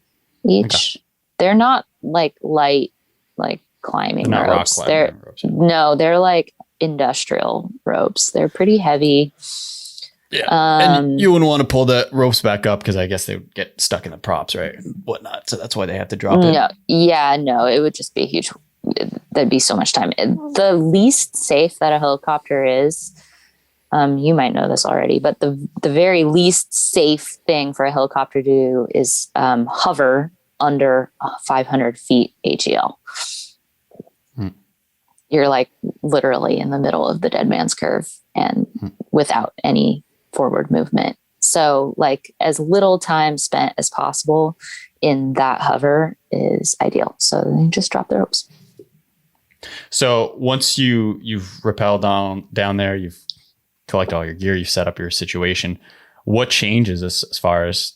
each. Okay. They're not like light, like climbing they're not ropes. Rock climbing ropes. No, they're like industrial ropes. They're pretty heavy. Yeah, and you wouldn't want to pull the ropes back up because I guess they would get stuck in the props, right, and whatnot. So that's why they have to drop it. No, it would just be a huge. That'd be so much time. The least safe that a helicopter is, you might know this already, but the very least safe thing for a helicopter to do is hover under 500 feet AGL. You're like literally in the middle of the dead man's curve and without any forward movement. So like as little time spent as possible in that hover is ideal. So then just drop the ropes. So once you've rappelled down there, you've collected all your gear, you've set up your situation. What changes as far as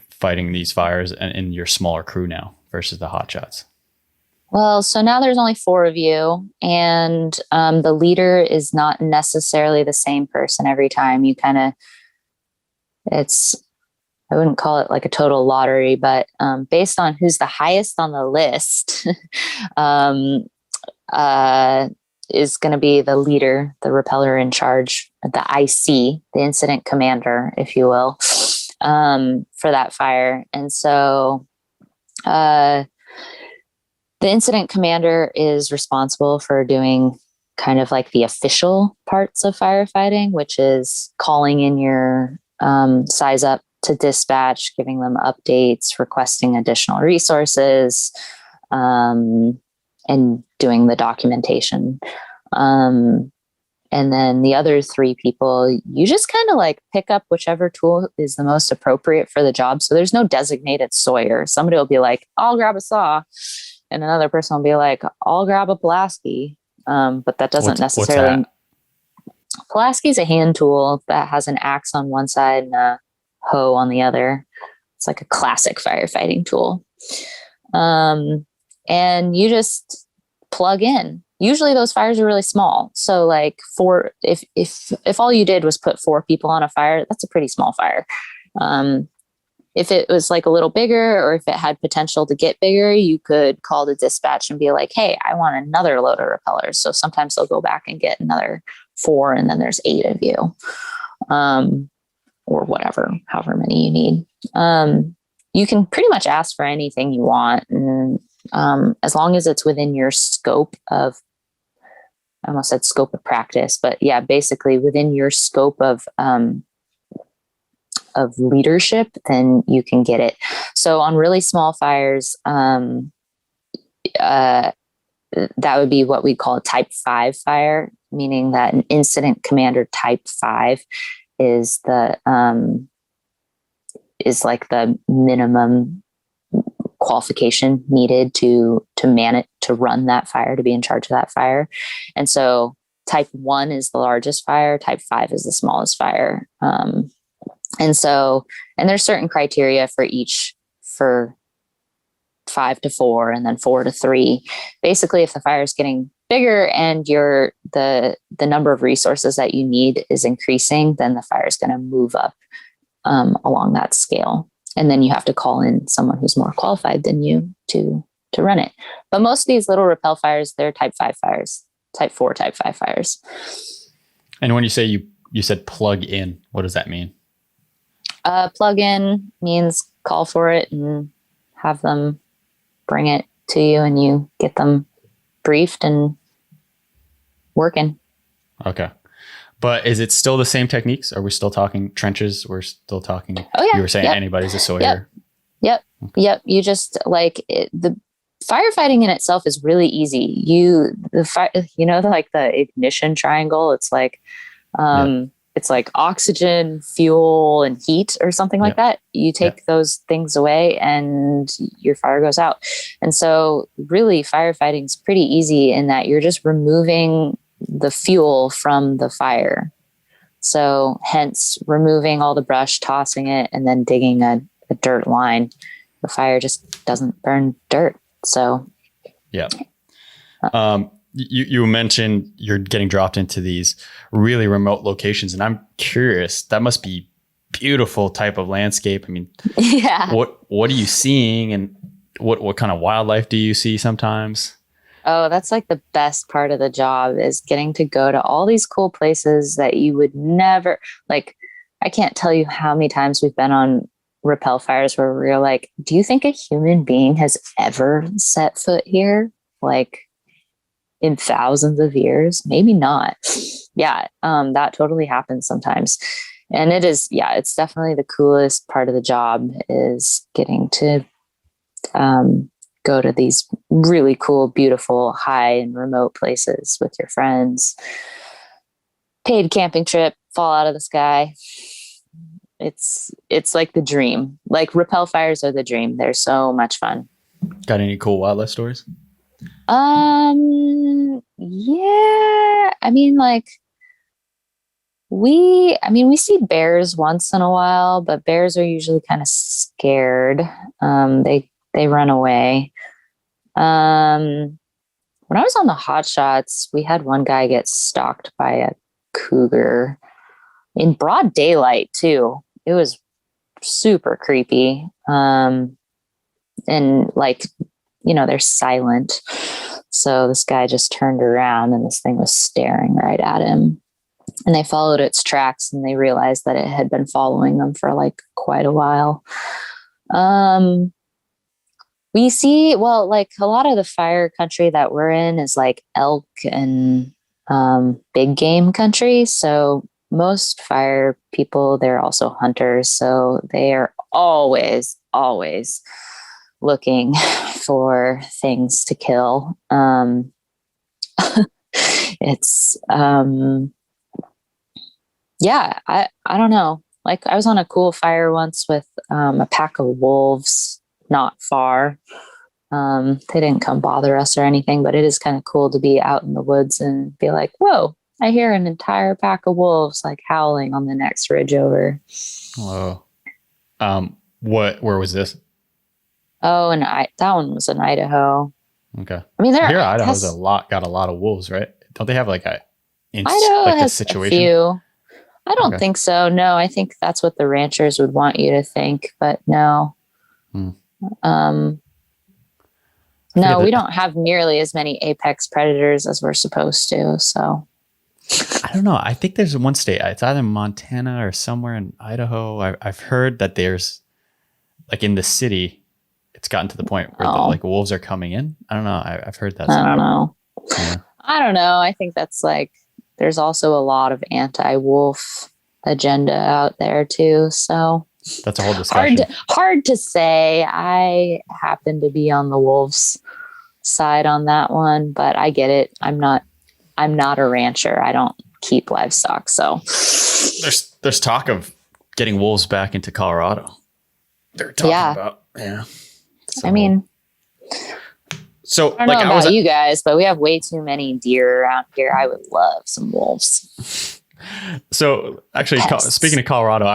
fighting these fires and in your smaller crew now versus the Hotshots? Well, so now there's only 4 of you, and the leader is not necessarily the same person every time. You kind of, I wouldn't call it like a total lottery, but based on who's the highest on the list is going to be the leader, the repeller in charge, the IC, the incident commander, if you will, for that fire. And so the incident commander is responsible for doing kind of like the official parts of firefighting, which is calling in your size up to dispatch, giving them updates, requesting additional resources, and doing the documentation. And then the other 3 people, you just kind of like pick up whichever tool is the most appropriate for the job. So there's no designated sawyer. Somebody will be like, I'll grab a saw. And another person will be like, I'll grab a Pulaski. But that doesn't necessarily. Pulaski is a hand tool that has an axe on one side and a hoe on the other. It's like a classic firefighting tool. And you just plug in. Usually those fires are really small. So like if all you did was put 4 people on a fire, that's a pretty small fire. If it was like a little bigger, or if it had potential to get bigger, you could call the dispatch and be like, hey, I want another load of repellers. So sometimes they'll go back and get another 4, and then there's 8 of you, or whatever, however many you need. You can pretty much ask for anything you want. And as long as it's within your scope of, I almost said scope of practice, but yeah, basically within your scope of leadership, then you can get it. So on really small fires, that would be what we call a type 5 fire, meaning that an incident commander type 5 is is like the minimum qualification needed to manage, to run that fire, to be in charge of that fire. And so type 1 is the largest fire, type 5 is the smallest fire. And there's certain criteria for each, for 5 to 4 and then 4 to 3. Basically, if the fire is getting bigger and the number of resources that you need is increasing, then the fire is going to move up along that scale. And then you have to call in someone who's more qualified than you to run it. But most of these little rappel fires, they're type 5 fires, type 4, type 5 fires. And when you say you said plug in, what does that mean? Plug in means call for it and have them bring it to you, and you get them briefed and working. Okay. But is it still the same techniques? Are we still talking trenches? We're still talking. Oh, yeah. You were saying anybody's a sawyer. Yep. Okay. Yep. You just the firefighting in itself is really easy. Like the ignition triangle, it's like, it's like oxygen, fuel, and heat or something like that. You take those things away and your fire goes out. And so really firefighting is pretty easy in that you're just removing the fuel from the fire. So hence removing all the brush, tossing it, and then digging a dirt line. The fire just doesn't burn dirt. So yeah. you mentioned you're getting dropped into these really remote locations, and I'm curious, that must be beautiful type of landscape. I mean, Yeah. what are you seeing, and what kind of wildlife do you see sometimes? Oh, that's like the best part of the job, is getting to go to all these cool places that you would never, like, I can't tell you how many times we've been on rappel fires where we're like, do you think a human being has ever set foot here? Like, in thousands of years? Maybe not. Yeah. That totally happens sometimes. And it is, yeah, it's definitely the coolest part of the job, is getting to go to these really cool, beautiful, high and remote places with your friends. Paid camping trip, fall out of the sky. It's like the dream. Like, rappel fires are the dream. They're so much fun. Got any cool wildlife stories? Yeah. I mean, like, we see bears once in a while, but bears are usually kind of scared. They run away. When I was on the Hotshots, we had one guy get stalked by a cougar in broad daylight too. It was super creepy. And like, they're silent. So this guy just turned around and this thing was staring right at him. And they followed its tracks, and they realized that it had been following them for like quite a while. We see, well, like, a lot of the fire country that we're in is like elk and big game country. So most fire people, they're also hunters. So they are always looking for things to kill. It's yeah, I don't know. Like, I was on a cool fire once with a pack of wolves not far. They didn't come bother us or anything, but it is kind of cool to be out in the woods and be like, whoa, I hear an entire pack of wolves like howling on the next ridge over. Whoa. Where was this? Oh, and that one was in Idaho. Okay. I mean, Idaho's got a lot of wolves, right? Don't they have like Idaho like has a situation? A few. I don't think so. No, I think that's what the ranchers would want you to think, but no. No, we don't have nearly as many apex predators as we're supposed to. So I don't know. I think there's one state. It's either Montana or somewhere in Idaho. I've heard that there's, like, in the city, it's gotten to the point where like wolves are coming in. I don't know. I've heard that. I don't know. Yeah. I don't know. I think that's like, there's also a lot of anti-wolf agenda out there too. So that's a whole discussion. Hard to say. I happen to be on the wolves side on that one, but I get it. I'm not a rancher. I don't keep livestock. So there's talk of getting wolves back into Colorado. They're talking about. Yeah. I mean, so I don't know about you guys, but we have way too many deer around here. I would love some wolves. So actually, speaking of Colorado,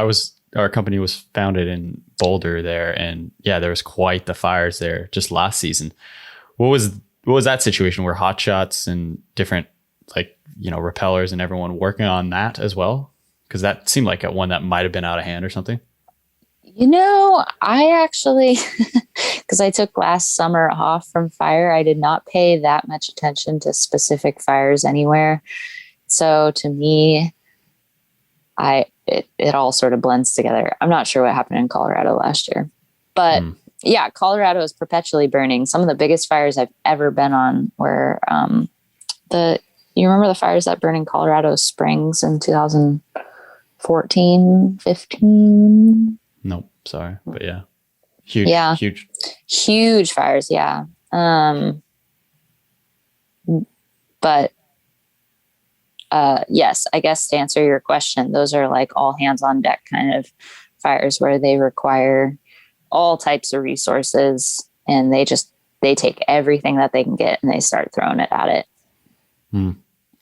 our company was founded in Boulder there, and yeah, there was quite the fires there just last season. What was that situation? Were Hotshots and different, like, repellers and everyone working on that as well? Because that seemed like one that might have been out of hand or something. I actually, because I took last summer off from fire, I did not pay that much attention to specific fires anywhere. So to me, it all sort of blends together. I'm not sure what happened in Colorado last year, but yeah, Colorado is perpetually burning. Some of the biggest fires I've ever been on were you remember the fires that burned in Colorado Springs in 2014, 15? Nope, sorry, but yeah, huge fires. Yeah, but yes, I guess to answer your question, those are like all hands on deck kind of fires where they require all types of resources, and they take everything that they can get and they start throwing it at it.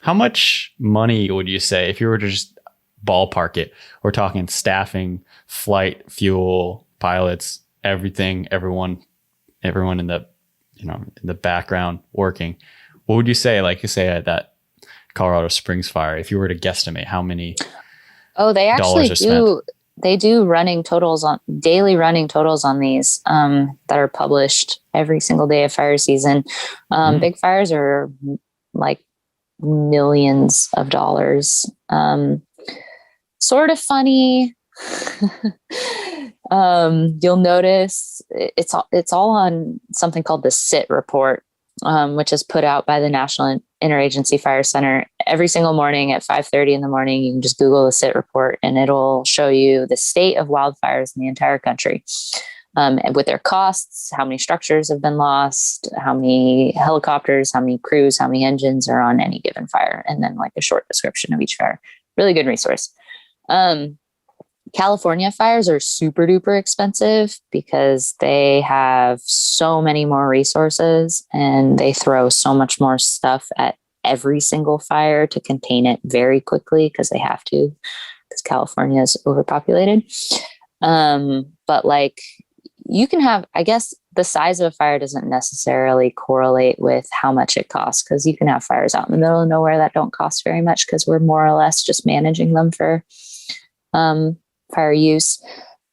How much money would you say, if you were to just ballpark it? We're talking staffing, flight, fuel, pilots, everything, everyone in the in the background working. What would you say, like you say at that Colorado Springs fire, if you were to guesstimate how many they actually dollars are spent? They do daily running totals on these that are published every single day of fire season. Big fires are like millions of dollars. Sort of funny. You'll notice it's all on something called the SIT report, which is put out by the National Interagency Fire Center every single morning at 5:30 in the morning. You can just Google the SIT report and it'll show you the state of wildfires in the entire country, with their costs, how many structures have been lost, how many helicopters, how many crews, how many engines are on any given fire, and then like a short description of each fire. Really good resource. California fires are super duper expensive because they have so many more resources and they throw so much more stuff at every single fire to contain it very quickly because they have to, because California is overpopulated. But like you can have, I guess the size of a fire doesn't necessarily correlate with how much it costs, because you can have fires out in the middle of nowhere that don't cost very much because we're more or less just managing them for fire use.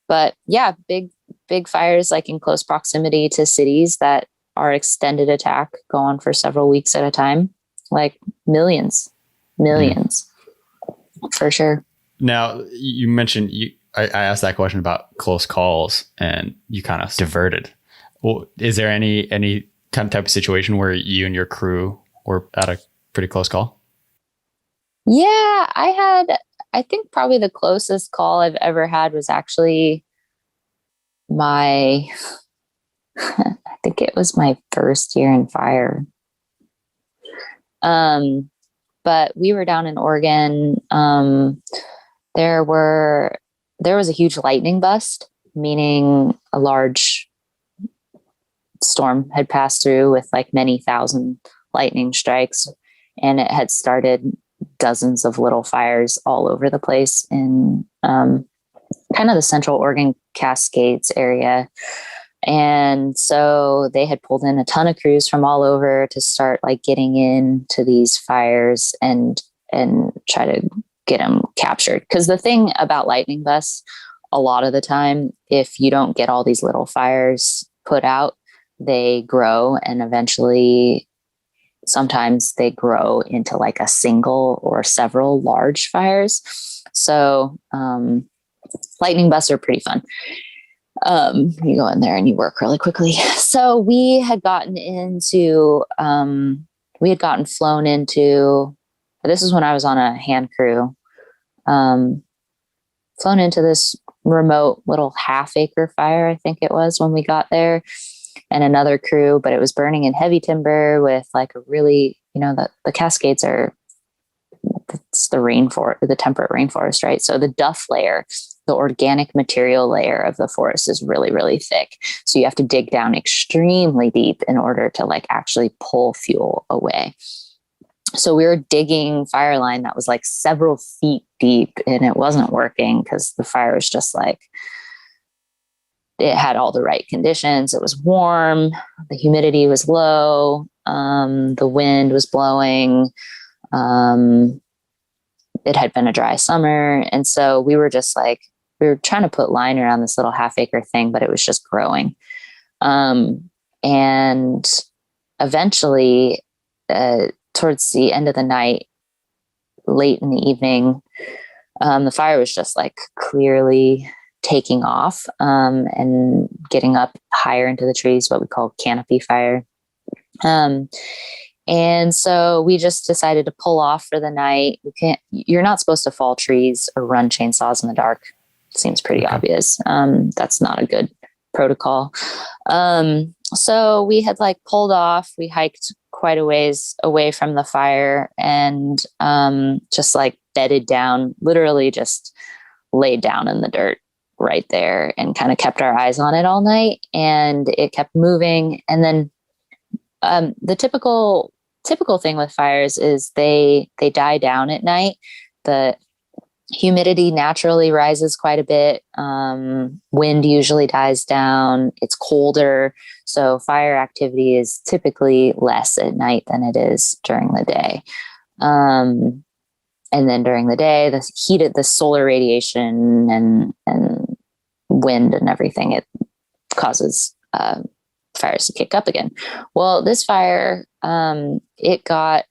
But yeah, big fires like in close proximity to cities that are extended attack go on for several weeks at a time, like millions for sure. Now you mentioned I asked that question about close calls and you kind of diverted. Well, is there any kind of type of situation where you and your crew were at a pretty close call? Yeah, I think probably the closest call I've ever had was actually I think it was my first year in fire. But we were down in Oregon. There was a huge lightning bust, meaning a large storm had passed through with like many thousand lightning strikes, and it had started dozens of little fires all over the place in kind of the Central Oregon Cascades area. And so they had pulled in a ton of crews from all over to start like getting into these fires and try to get them captured. Because the thing about lightning busts, a lot of the time, if you don't get all these little fires put out, they grow, and eventually sometimes they grow into like a single or several large fires. So lightning busts are pretty fun. You go in there and you work really quickly. So we had gotten flown into, this is when I was on a hand crew, flown into this remote little half-acre fire, I think it was, when we got there, and another crew, but it was burning in heavy timber with like a really, the Cascades it's the temperate rainforest, right? So the duff layer, the organic material layer of the forest is really, really thick. So you have to dig down extremely deep in order to like actually pull fuel away. So we were digging fire line that was like several feet deep, and it wasn't working because the fire was just like, it had all the right conditions. It was warm. The humidity was low. The wind was blowing. It had been a dry summer. And so we were just like, we were trying to put line around this little half-acre thing, but it was just growing. And eventually, towards the end of the night, late in the evening, the fire was just like clearly taking off and getting up higher into the trees, what we call canopy fire. And so we just decided to pull off for the night. You're not supposed to fall trees or run chainsaws in the dark. Seems pretty obvious. That's not a good protocol. So we had like pulled off, we hiked quite a ways away from the fire and just like bedded down, literally just laid down in the dirt right there and kind of kept our eyes on it all night, and it kept moving. And then the typical thing with fires is they die down at night. Humidity naturally rises quite a bit. Wind usually dies down. It's colder. So fire activity is typically less at night than it is during the day. And then during the day, the heat of the solar radiation and wind and everything, it causes fires to kick up again. Well, this fire, it got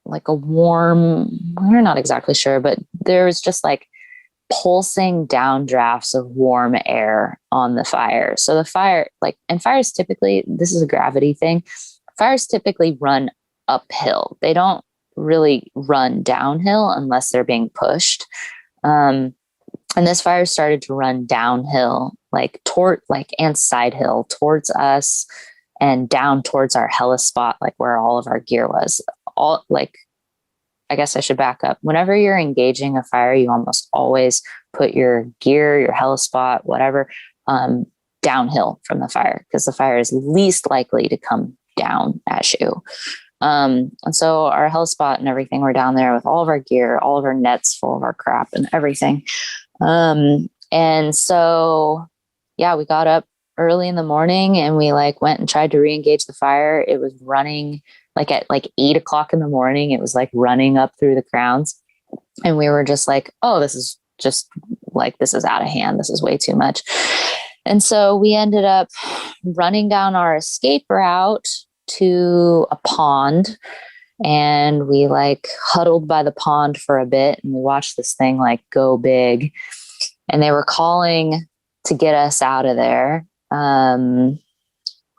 like a warm, we're not exactly sure, but there was just like pulsing downdrafts of warm air on the fire. So the fire, and fires typically, this is a gravity thing, fires typically run uphill. They don't really run downhill unless they're being pushed. And this fire started to run downhill, and side hill towards us and down towards our heli spot, like where all of our gear was. I guess I should back up. Whenever you're engaging a fire, you almost always put your gear, your heli spot, whatever, downhill from the fire, because the fire is least likely to come down at you. And so our heli spot and everything, we're down there with all of our gear, all of our nets full of our crap and everything. And so, yeah, we got up early in the morning and we went and tried to re-engage the fire. It was running at 8 o'clock in the morning. It was running up through the grounds. And we were just oh, this is just this is out of hand. This is way too much. And so we ended up running down our escape route to a pond, and we huddled by the pond for a bit and we watched this thing go big, and they were calling to get us out of there.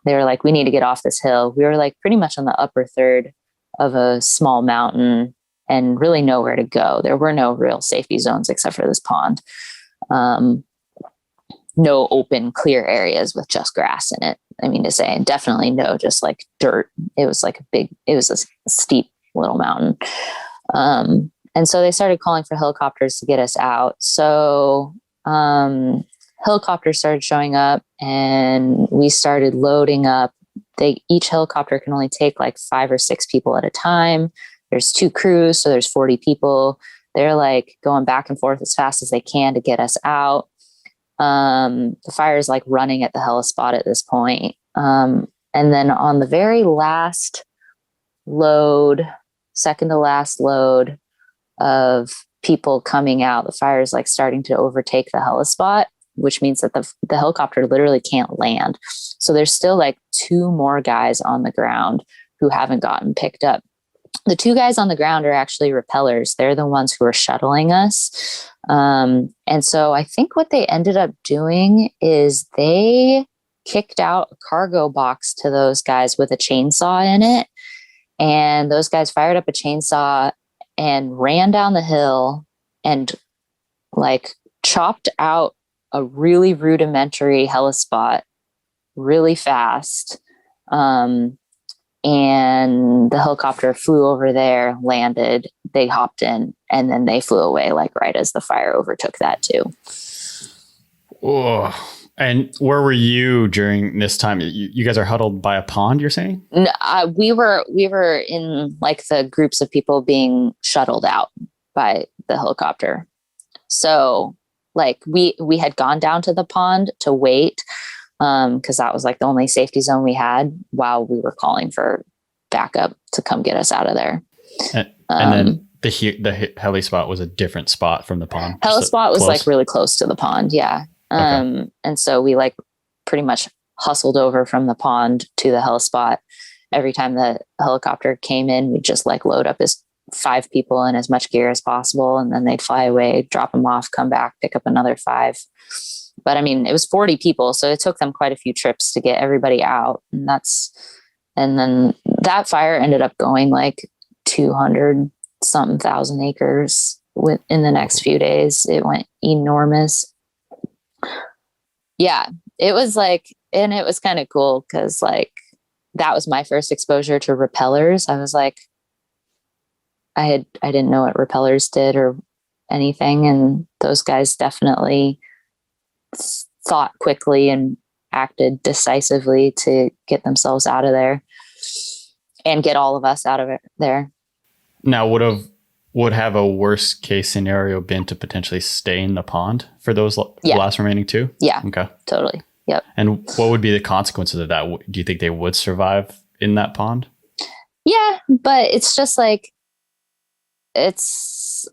They were we need to get off this hill. We were pretty much on the upper third of a small mountain and really nowhere to go. There were no real safety zones except for this pond. No open, clear areas with just grass in it. I mean to say, and definitely no, just dirt. It was it was a steep little mountain. And so they started calling for helicopters to get us out. So, helicopters started showing up and we started loading up. Each helicopter can only take 5 or 6 people at a time. There's 2 crews, so there's 40 people. They're going back and forth as fast as they can to get us out. The fire is running at the heli spot at this point. And then on the very last load, second to last load of people coming out, the fire is starting to overtake the heli spot, which means that the helicopter literally can't land. So there's still 2 more guys on the ground who haven't gotten picked up. The 2 guys on the ground are actually repellers. They're the ones who are shuttling us. And so I think what they ended up doing is they kicked out a cargo box to those guys with a chainsaw in it. And those guys fired up a chainsaw and ran down the hill and chopped out a really rudimentary heli spot really fast. And the helicopter flew over there, landed, they hopped in, and then they flew away right as the fire overtook that too. Oh, and where were you during this time? You guys are huddled by a pond, you're saying? No, we were in the groups of people being shuttled out by the helicopter. So we had gone down to the pond to wait, because that was the only safety zone we had while we were calling for backup to come get us out of there. And then the heli spot was a different spot from the pond. Heli spot was really close to the pond. Yeah. Okay. And so we pretty much hustled over from the pond to the heli spot. Every time the helicopter came in, we'd just load up as 5 people and as much gear as possible. And then they'd fly away, drop them off, come back, pick up another 5. But I mean, it was 40 people, so it took them quite a few trips to get everybody out. And then that fire ended up going 200 something thousand acres in the next few days. It went enormous. Yeah, it was and it was kind of cool because that was my first exposure to repellers. I was I didn't know what repellers did or anything, and those guys definitely thought quickly and acted decisively to get themselves out of there and get all of us out of there. Now, would would have a worst case scenario been to potentially stay in the pond for those last remaining two? Yeah. Okay. Totally. Yep. And what would be the consequences of that? Do you think they would survive in that pond? Yeah, but it's just like, it's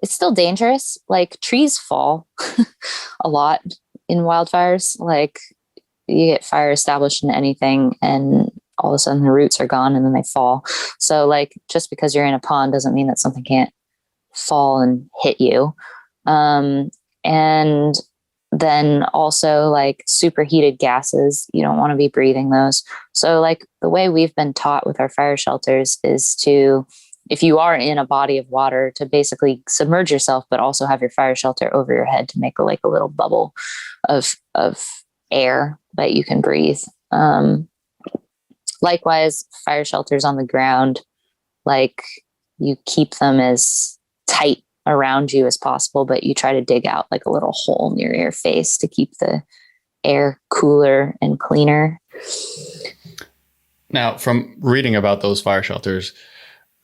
still dangerous. Like trees fall a lot in wildfires. Like you get fire established in anything and all of a sudden the roots are gone and then they fall. So like, just because you're in a pond doesn't mean that something can't fall and hit you. And then also like superheated gases, you don't want to be breathing those. So like the way we've been taught with our fire shelters is to, if you are in a body of water, to basically submerge yourself, but also have your fire shelter over your head to make a little bubble of air that you can breathe. Likewise, fire shelters on the ground, like you keep them as tight around you as possible, but you try to dig out like a little hole near your face to keep the air cooler and cleaner. Now, from reading about those fire shelters,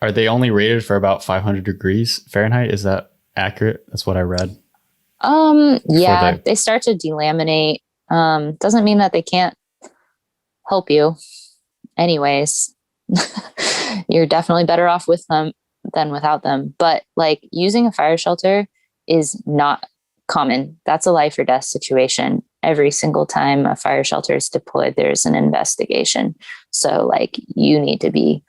are they only rated for about 500 degrees Fahrenheit? Is that accurate? That's what I read. Yeah, they start to delaminate. Doesn't mean that they can't help you. Anyways, you're definitely better off with them than without them. But like using a fire shelter is not common. That's a life or death situation. Every single time a fire shelter is deployed, there's an investigation. So like you need to be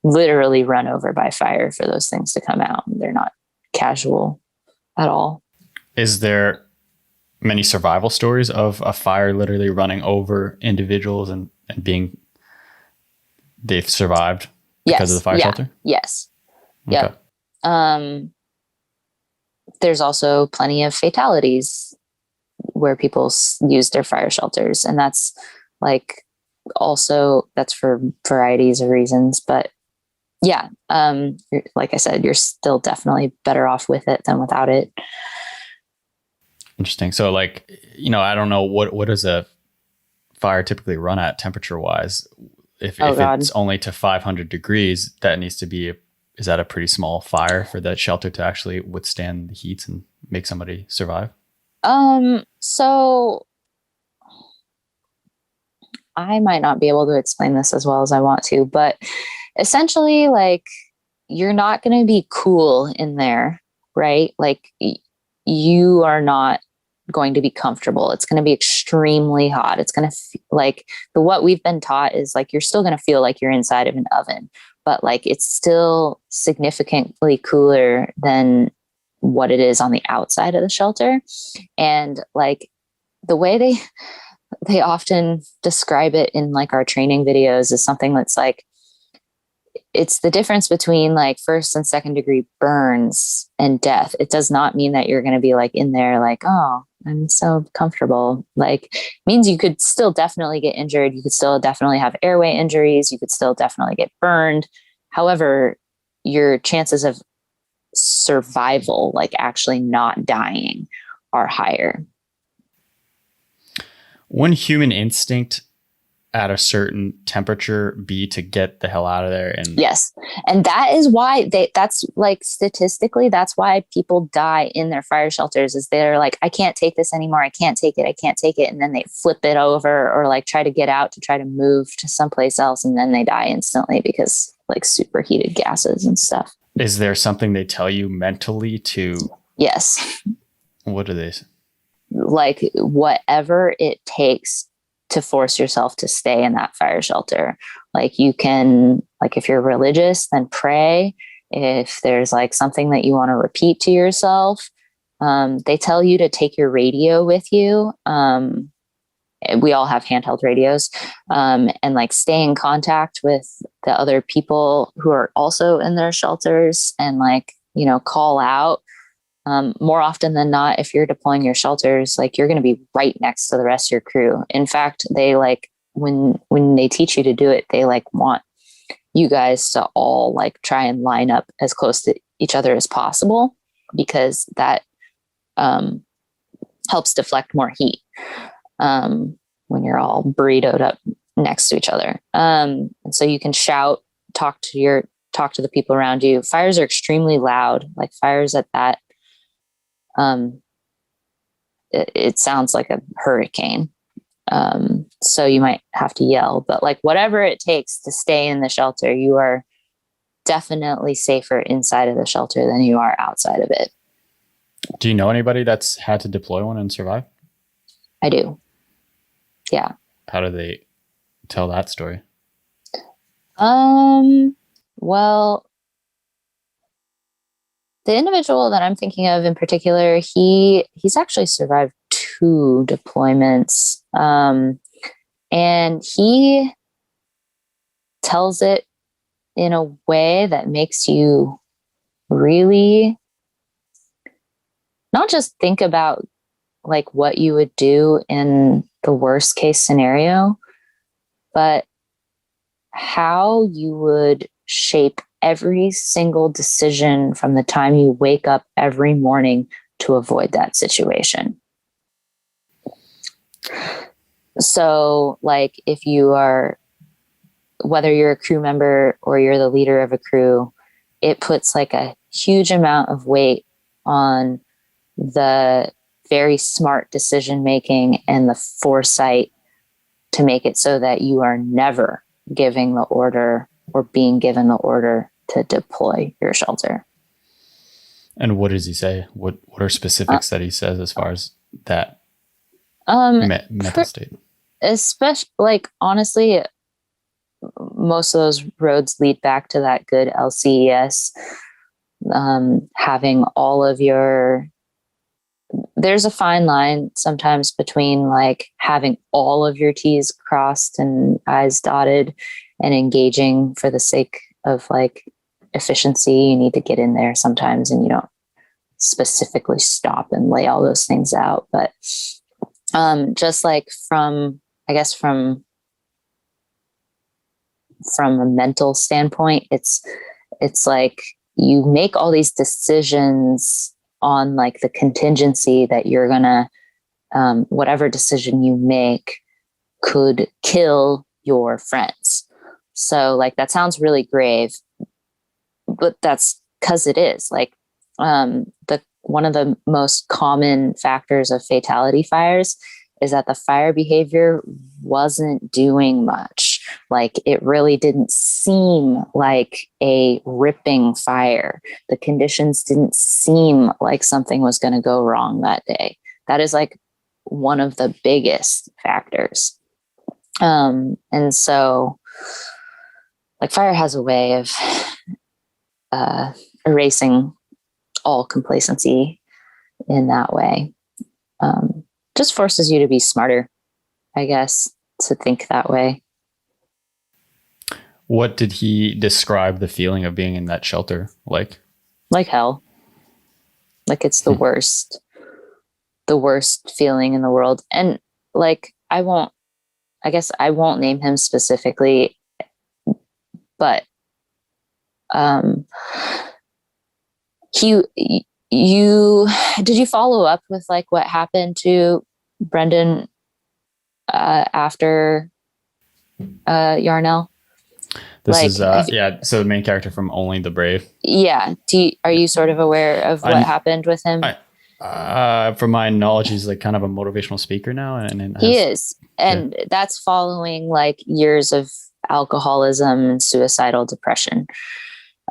literally run over by fire for those things to come out. They're not casual at all. Is there many survival stories of a fire literally running over individuals and being, they've survived because of the fire shelter? Yes. Okay. Yep. There's also plenty of fatalities where people use their fire shelters, and that's like also that's for varieties of reasons. But yeah, like I said, you're still definitely better off with it than without it. Interesting. So like, I don't know what does a fire typically run at temperature wise? If it's only to 500 degrees, that needs to be is that a pretty small fire for that shelter to actually withstand the heats and make somebody survive? So I might not be able to explain this as well as I want to, but essentially like you're not going to be cool in there, right? Like you are not going to be comfortable. It's going to be extremely hot. It's going to what we've been taught is like, you're still going to feel like you're inside of an oven, but like, it's still significantly cooler than what it is on the outside of the shelter. And like the way they often describe it in like our training videos is something that's like, it's the difference between like first and second degree burns and death. It does not mean that you're going to be like in there like, oh, I'm so comfortable. Like it means you could still definitely get injured. You could still definitely have airway injuries. You could still definitely get burned. However, your chances of survival, like actually not dying, are higher. Wouldn't human instinct at a certain temperature be to get the hell out of there? And yes. And that is why that's like statistically, that's why people die in their fire shelters is they're like, I can't take this anymore. I can't take it. I can't take it. And then they flip it over or like try to get out to try to move to someplace else. And then they die instantly because like superheated gases and stuff. Is there something they tell you mentally to? Yes. What do they say? Like whatever it takes to force yourself to stay in that fire shelter. Like you can, like if you're religious, then pray. If there's like something that you want to repeat to yourself, they tell you to take your radio with you. We all have handheld radios, and like stay in contact with the other people who are also in their shelters and like, call out. More often than not, if you're deploying your shelters, like you're going to be right next to the rest of your crew. In fact, they like when they teach you to do it, they like want you guys to all like try and line up as close to each other as possible because that helps deflect more heat when you're all burritoed up next to each other. And so you can shout, talk to your talk to the people around you. Fires are extremely loud. Like fires at that, it sounds like a hurricane. So you might have to yell, but like whatever it takes to stay in the shelter, you are definitely safer inside of the shelter than you are outside of it. Do you know anybody that's had to deploy one and survive? I do. Yeah. How do they tell that story? Well, the individual that I'm thinking of in particular, he's actually survived 2 deployments. And he tells it in a way that makes you really not just think about like what you would do in the worst case scenario, but how you would shape every single decision from the time you wake up every morning to avoid that situation. So like if you are, whether you're a crew member or you're the leader of a crew, it puts like a huge amount of weight on the very smart decision making and the foresight to make it so that you are never giving the order or being given the order to deploy your shelter. And what does he say? What are specifics that he says as far as that mental state? Especially, like, honestly, most of those roads lead back to that good LCES. Having all of there's a fine line sometimes between like having all of your T's crossed and I's dotted and engaging for the sake of like efficiency. You need to get in there sometimes and you don't specifically stop and lay all those things out. But just like from a mental standpoint, it's like you make all these decisions on like the contingency that you're gonna whatever decision you make could kill your friends. So like that sounds really grave, but that's because it is. Like one of the most common factors of fatality fires is that the fire behavior wasn't doing much. Like it really didn't seem like a ripping fire. The conditions didn't seem like something was going to go wrong that day. That is like one of the biggest factors. And so like fire has a way of erasing all complacency in that way. Just forces you to be smarter, I guess, to think that way. What did he describe the feeling of being in that shelter like? Like hell. Like it's the worst feeling in the world. And like, I won't name him specifically, but did you follow up with like what happened to Brendan after Yarnell? This like, is so the main character from Only the Brave. Yeah. Are you sort of aware of what happened with him? From my knowledge, he's like kind of a motivational speaker now, and he is, and that's following like years of alcoholism and suicidal depression.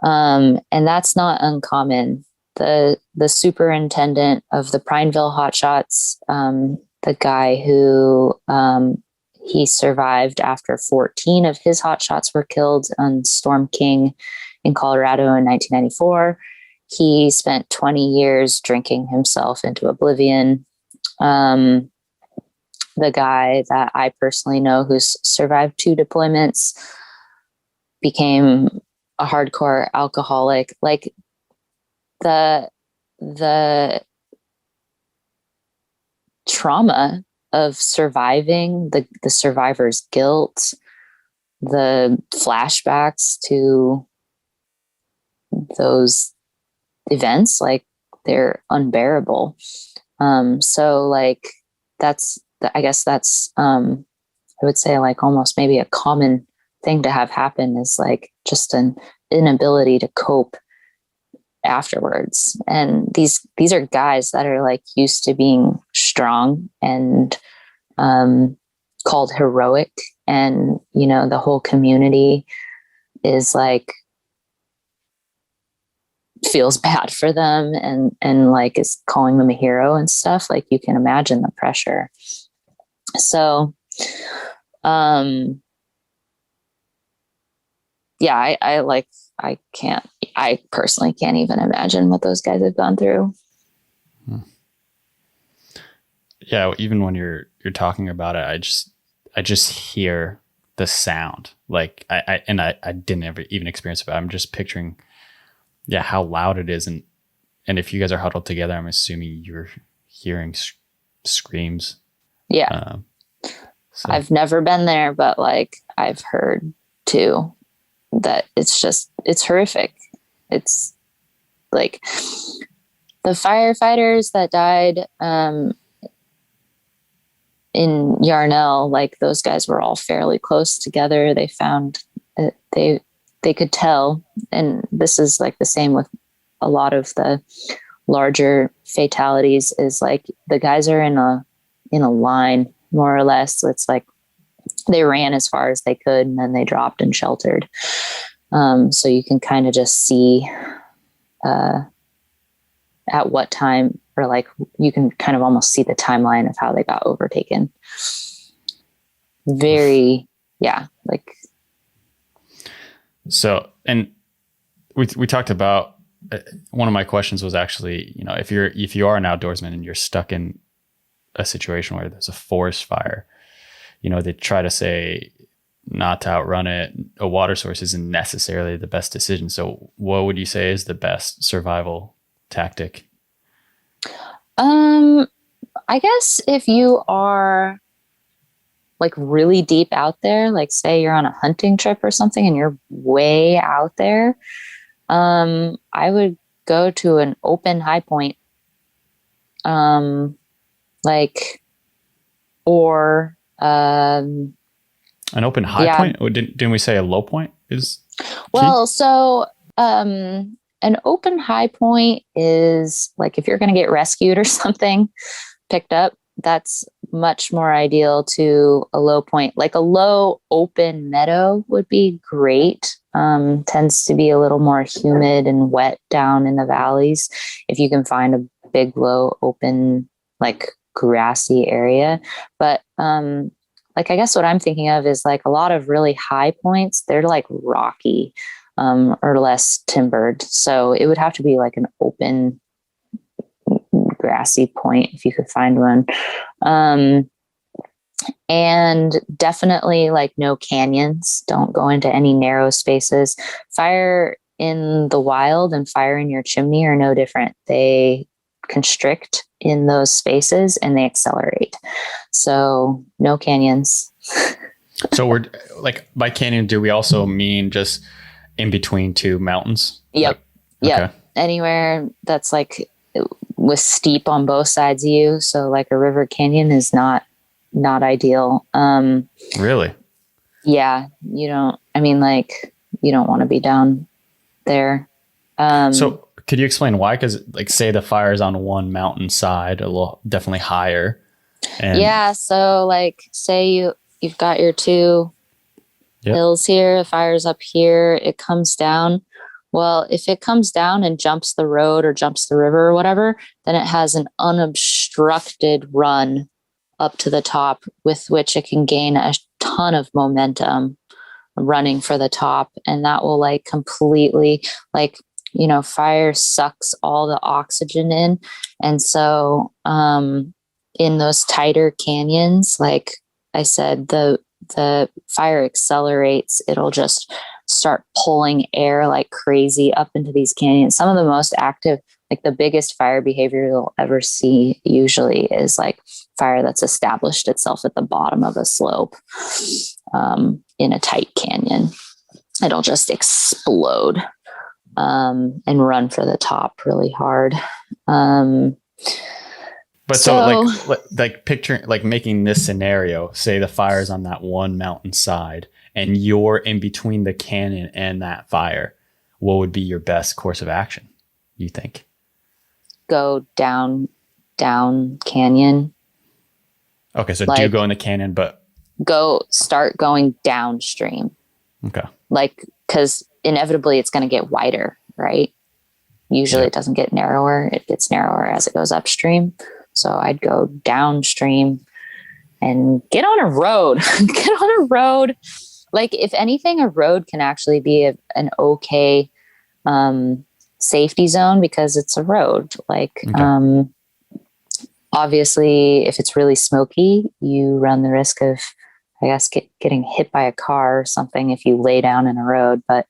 And that's not uncommon. The superintendent of the Prineville Hotshots, the guy who he survived after 14 of his hotshots were killed on Storm King in Colorado in 1994. He spent 20 years drinking himself into oblivion. The guy that I personally know who's survived 2 deployments became a hardcore alcoholic. Like the trauma of surviving, the survivor's guilt, the flashbacks to those events, like they're unbearable. So like I guess that's I would say like almost maybe a common thing to have happen is like just an inability to cope afterwards. And these are guys that are like used to being strong and called heroic, and you know, the whole community is like feels bad for them and like is calling them a hero and stuff. Like you can imagine the pressure. So yeah, I personally can't even imagine what those guys have gone through. Yeah, even when you're talking about it, I just hear the sound. Like I didn't ever even experience it, but I'm just picturing how loud it is, and if you guys are huddled together, I'm assuming you're hearing screams. Yeah. So. I've never been there, but like I've heard too that it's horrific. It's like the firefighters that died in Yarnell, like those guys were all fairly close together. They found they could tell, and this is like the same with a lot of the larger fatalities, is like the guys are in a line more or less. So it's like they ran as far as they could and then they dropped and sheltered. So you can kind of just see at what time, or like you can kind of almost see the timeline of how they got overtaken. Very, like. So, and we talked about, one of my questions was actually, you know, if you are an outdoorsman and you're stuck in a situation where there's a forest fire, you know, they try to say not to outrun it. A water source isn't necessarily the best decision. So what would you say is the best survival tactic? I guess if you are like really deep out there, like say you're on a hunting trip or something and you're way out there, I would go to an open high point. Or an open high point? Or didn't we say a low point is key? Well, so an open high point is like if you're going to get rescued or something, picked up, that's much more ideal to a low point. Like a low open meadow would be great. Tends to be a little more humid and wet down in the valleys. If you can find a big, low open, like grassy area. But like I guess what I'm thinking of is like a lot of really high points, they're like rocky or less timbered. So it would have to be like an open grassy point if you could find one. And definitely like no canyons. Don't go into any narrow spaces. Fire in the wild and fire in your chimney are no different. They constrict in those spaces and they accelerate. So no canyons. So we're like, by canyon, do we also mean just in between two mountains? Yep. Yep. Okay. Anywhere that's like with steep on both sides of you. So like a river canyon is not ideal. Really? Yeah. You don't want to be down there. So could you explain why? Because like say the fire's on one mountain side, a little definitely higher. And so like say you've got your two hills here, the fire's up here, it comes down. Well, if it comes down and jumps the road or jumps the river or whatever, then it has an unobstructed run up to the top with which it can gain a ton of momentum running for the top. And that will like completely like, you know, fire sucks all the oxygen in. And so in those tighter canyons, like I said, the fire accelerates. It'll just start pulling air like crazy up into these canyons. Some of the most active, like the biggest fire behavior you'll ever see usually is like fire that's established itself at the bottom of a slope in a tight canyon. It'll just explode and run for the top really hard. But so like picturing, like making this scenario, say the fire's on that one mountain side and you're in between the cannon and that fire, what would be your best course of action, you think? Go down canyon. Okay, so do go in the canyon, but start going downstream. Okay. Like, because inevitably it's going to get wider, right? Usually it doesn't get narrower. It gets narrower as it goes upstream. So I'd go downstream and get on a road. Get on a road. Like, if anything, a road can actually be an okay safety zone because it's a road. Like, obviously, if it's really smoky, you run the risk of, I guess, getting hit by a car or something if you lay down in a road. But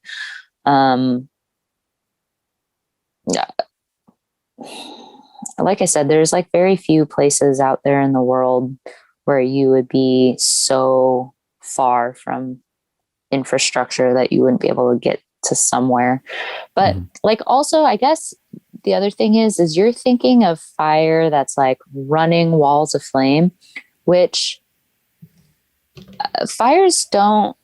like I said, there's like very few places out there in the world where you would be so far from infrastructure that you wouldn't be able to get to somewhere. But like, also, I guess the other thing is you're thinking of fire that's like running walls of flame, which fires don't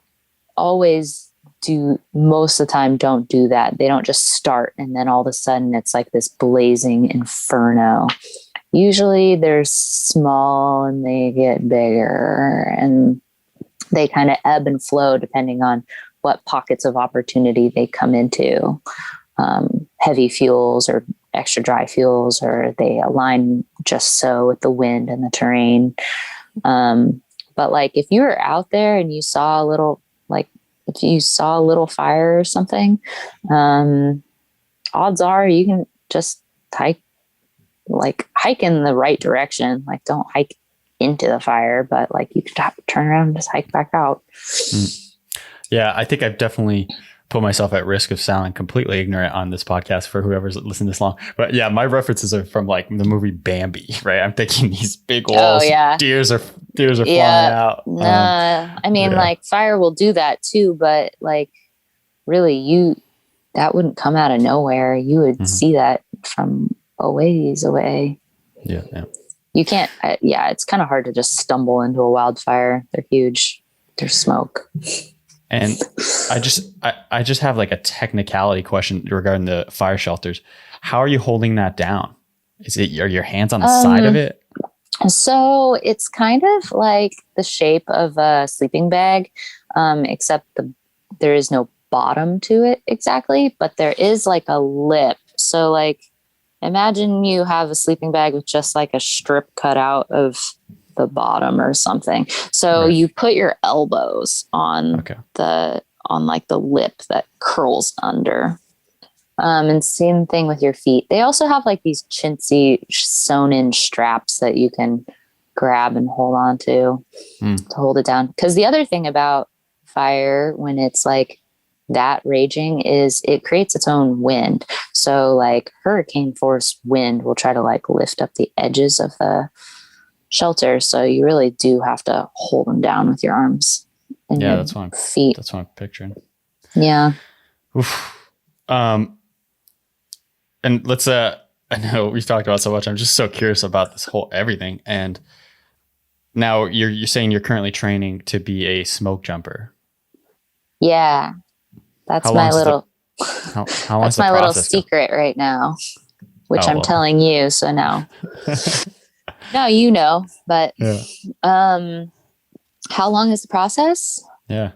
always do. Most of the time don't do that. They don't just start and then all of a sudden it's like this blazing inferno. Usually they're small and they get bigger and they kind of ebb and flow depending on what pockets of opportunity they come into. Heavy fuels or extra dry fuels, or they align just so with the wind and the terrain. But like, if you were out there and you saw a little, like if you saw a little fire or something, odds are you can just hike in the right direction. Like, don't hike into the fire, but like you could turn around and just hike back out. Yeah, I think I've definitely put myself at risk of sounding completely ignorant on this podcast for whoever's listened this long. But yeah, my references are from like the movie Bambi, right? I'm thinking these big walls, deers are flying out. I mean, like fire will do that too, but like really that wouldn't come out of nowhere. You would see that from a ways away. Yeah. You can't, it's kind of hard to just stumble into a wildfire. They're huge. There's smoke. And I just have like a technicality question regarding the fire shelters. How are you holding that down? Are your hands on the side of it? So it's kind of like the shape of a sleeping bag, except there is no bottom to it exactly, but there is like a lip. So like, imagine you have a sleeping bag with just like a strip cut out of the bottom or something. So you put your elbows on like the lip that curls under. And same thing with your feet. They also have like these chintzy sewn in straps that you can grab and hold on to hold it down. Because the other thing about fire, when it's like that raging, is it creates its own wind. So like hurricane force wind will try to like lift up the edges of the shelter. So you really do have to hold them down with your arms and your feet. That's what I'm picturing. Yeah. Oof. And let's I know we've talked about so much. I'm just so curious about this whole everything. And now you're saying you're currently training to be a smoke jumper. Yeah. That's my little that's my little secret right now, which I'm telling you. So now no, you know, but how long is the process? Yeah.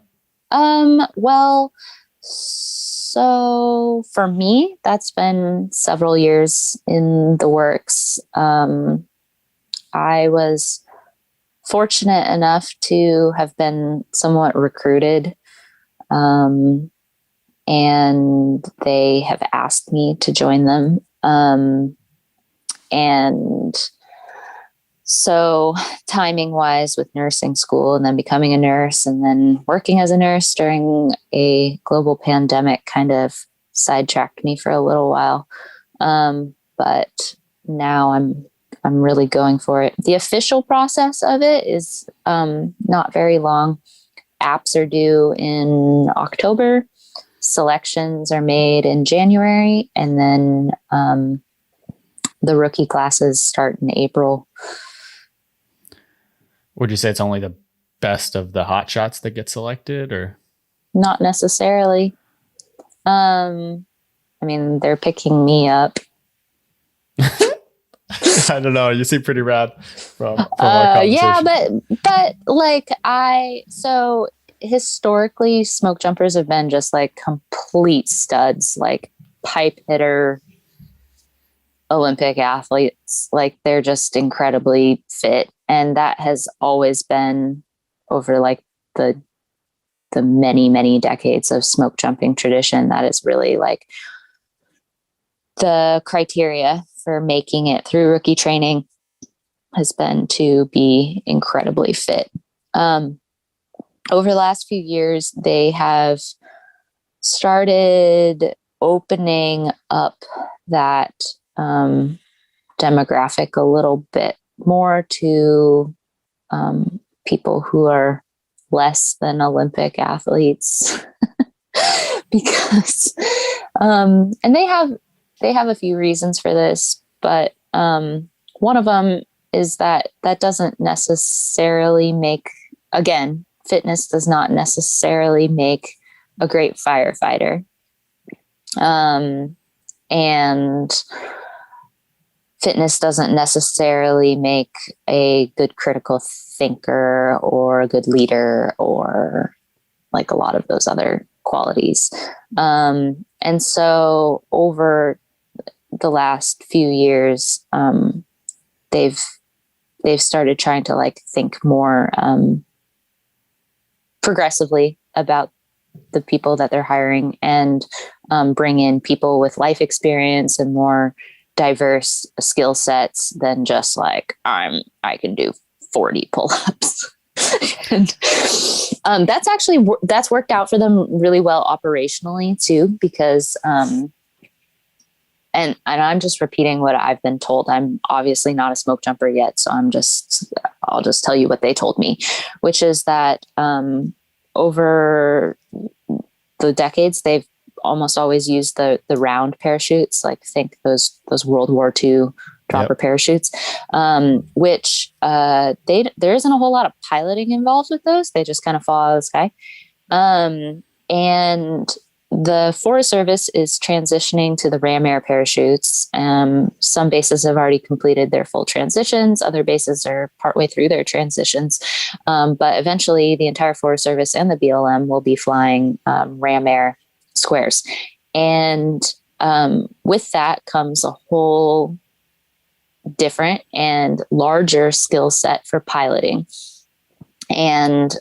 Well, so for me, that's been several years in the works. I was fortunate enough to have been somewhat recruited. And they have asked me to join them. And so timing wise, with nursing school and then becoming a nurse and then working as a nurse during a global pandemic kind of sidetracked me for a little while. But now I'm really going for it. The official process of it is not very long. Apps are due in October. Selections are made in January, and then the rookie classes start in April. Would you say it's only the best of the hotshots that get selected, or? Not necessarily. I mean, they're picking me up. I don't know. You seem pretty rad from our conversation. Yeah, but like so historically, smoke jumpers have been just like complete studs, like pipe hitter Olympic athletes. Like they're just incredibly fit, and that has always been over like the many decades of smoke jumping tradition. That is really like the criteria for making it through rookie training has been to be incredibly fit. Over the last few years, they have started opening up that demographic a little bit more to people who are less than Olympic athletes because and they have a few reasons for this, but one of them is that doesn't necessarily make, again, fitness does not necessarily make a great firefighter. And fitness doesn't necessarily make a good critical thinker or a good leader or like a lot of those other qualities. And so over the last few years, they've started trying to like think more progressively about the people that they're hiring and bring in people with life experience and more diverse skill sets than just like I can do 40 pull-ups. And that's worked out for them really well operationally too, because and I'm just repeating what I've been told. I'm obviously not a smoke jumper yet, so I'll just tell you what they told me, which is that over the decades, they've almost always used the round parachutes, like think those World War II dropper parachutes, which there isn't a whole lot of piloting involved with those. They just kind of fall out of the sky. And the Forest Service is transitioning to the ram air parachutes. Some bases have already completed their full transitions. Other bases are partway through their transitions. But eventually the entire Forest Service and the BLM will be flying ram air squares. And with that comes a whole different and larger skill set for piloting. And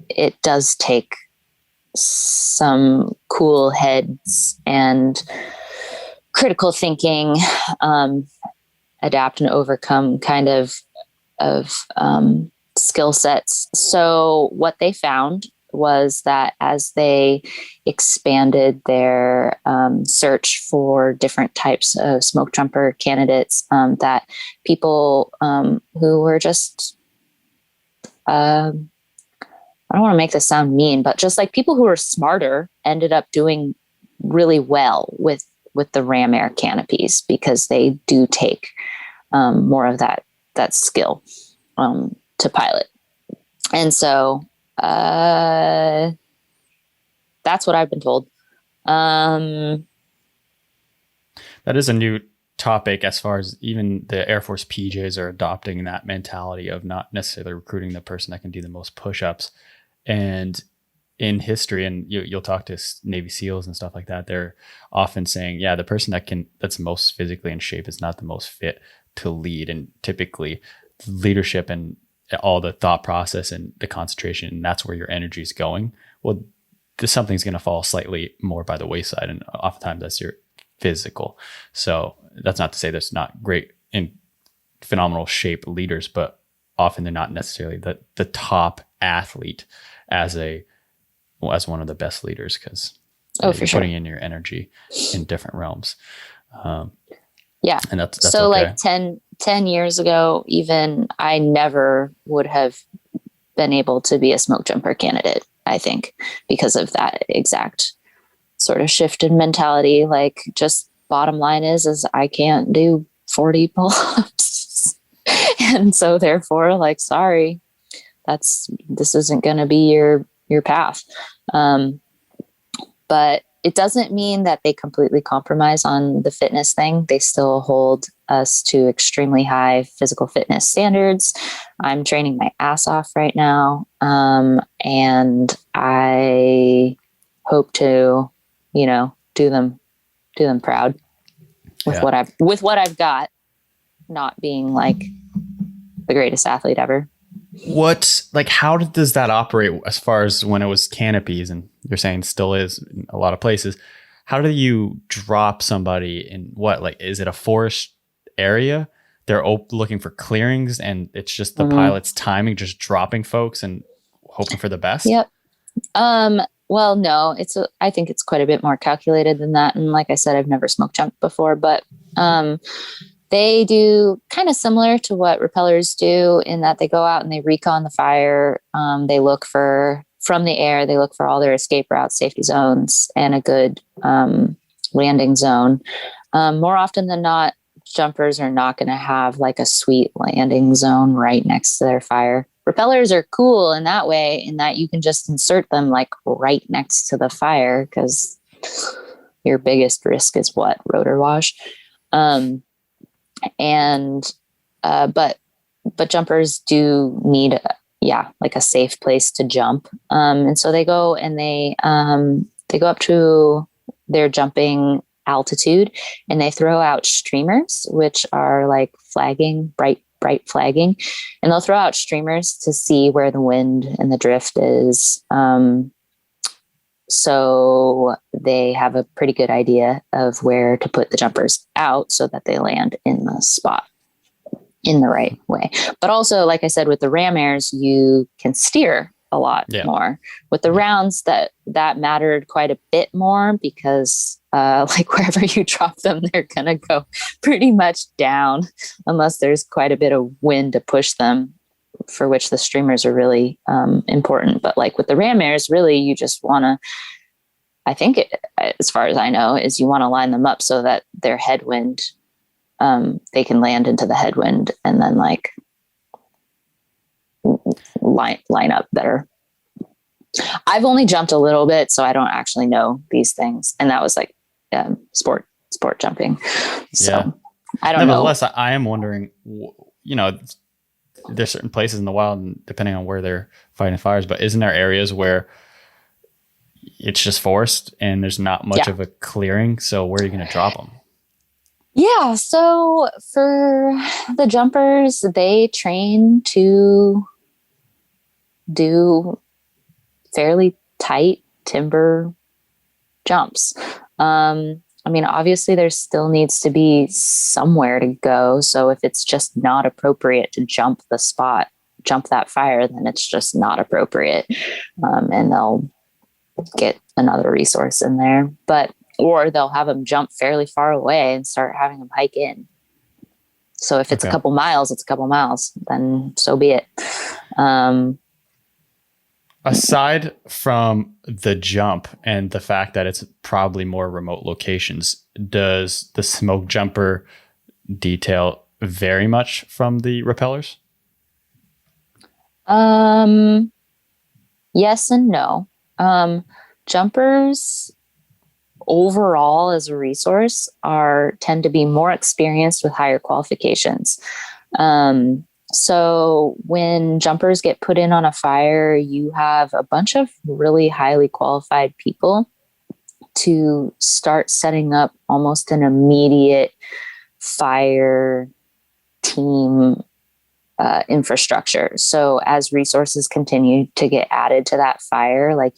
it does take some cool heads and critical thinking, adapt and overcome kind of skill sets. So what they found was that as they expanded their search for different types of smoke jumper candidates, that people who were just I don't want to make this sound mean, but just like people who are smarter ended up doing really well with the ram air canopies, because they do take more of that skill to pilot. And so that's what I've been told. That is a new topic, as far as even the Air Force PJs are adopting that mentality of not necessarily recruiting the person that can do the most push-ups. And in history, and you'll talk to Navy SEALs and stuff like that, they're often saying, yeah, the person that's most physically in shape is not the most fit to lead. And typically leadership and all the thought process and the concentration, and that's where your energy is going. Well, something's going to fall slightly more by the wayside. And oftentimes that's your physical. So that's not to say there's not great and phenomenal shape leaders, but often they're not necessarily the top athlete as one of the best leaders, because you're putting in your energy in different realms. Yeah. And that's so okay. Like 10 years ago, even I never would have been able to be a smoke jumper candidate, I think, because of that exact sort of shift in mentality. Like, just bottom line is I can't do 40 pull-ups. And so therefore, like, sorry, this isn't going to be your path. But it doesn't mean that they completely compromise on the fitness thing. They still hold us to extremely high physical fitness standards. I'm training my ass off right now. And I hope to, do them proud with what I've got, not being like the greatest athlete ever. How does that operate as far as when it was canopies, and you're saying still is in a lot of places? How do you drop somebody in is it a forest area? They're looking for clearings, and it's just the pilot's timing, just dropping folks and hoping for the best? Yep. Well, no, I think it's quite a bit more calculated than that. And like I said, I've never smoke jumped before, but, they do kind of similar to what repellers do in that they go out and they recon the fire. They look from the air, they look for all their escape routes, safety zones, and a good landing zone. More often than not, jumpers are not going to have like a sweet landing zone right next to their fire. Repellers are cool in that way, in that you can just insert them like right next to the fire, because your biggest risk is what? Rotor wash. But jumpers do need, like a safe place to jump. And so they go and they go up to their jumping altitude, and they throw out streamers, which are like flagging, bright flagging. And they'll throw out streamers to see where the wind and the drift is. So they have a pretty good idea of where to put the jumpers out so that they land in the spot in the right way. But also, like I said, with the ram airs, you can steer a lot more. With the rounds, that mattered quite a bit more, because wherever you drop them, they're going to go pretty much down unless there's quite a bit of wind to push them, for which the streamers are really important. But like with the ram airs, really you just want to, I think as far as I know, is you want to line them up so that their headwind, they can land into the headwind and then like line up better. I've only jumped a little bit, so I don't actually know these things. And that was like sport jumping. So I don't know. Nevertheless, I am wondering, there's certain places in the wild, and depending on where they're fighting fires, but isn't there areas where it's just forest and there's not much of a clearing? So where are you going to drop them? Yeah. So for the jumpers, they train to do fairly tight timber jumps. Obviously there still needs to be somewhere to go. So if it's just not appropriate to jump that fire, then it's just not appropriate. And they'll get another resource in there, or they'll have them jump fairly far away and start having them hike in. So if it's a couple miles, it's a couple miles, then so be it. Aside from the jump and the fact that it's probably more remote locations, does the smoke jumper detail vary much from the repellers? Yes and no. Jumpers overall as a resource tend to be more experienced with higher qualifications. So when jumpers get put in on a fire, you have a bunch of really highly qualified people to start setting up almost an immediate fire team infrastructure. So as resources continue to get added to that fire, like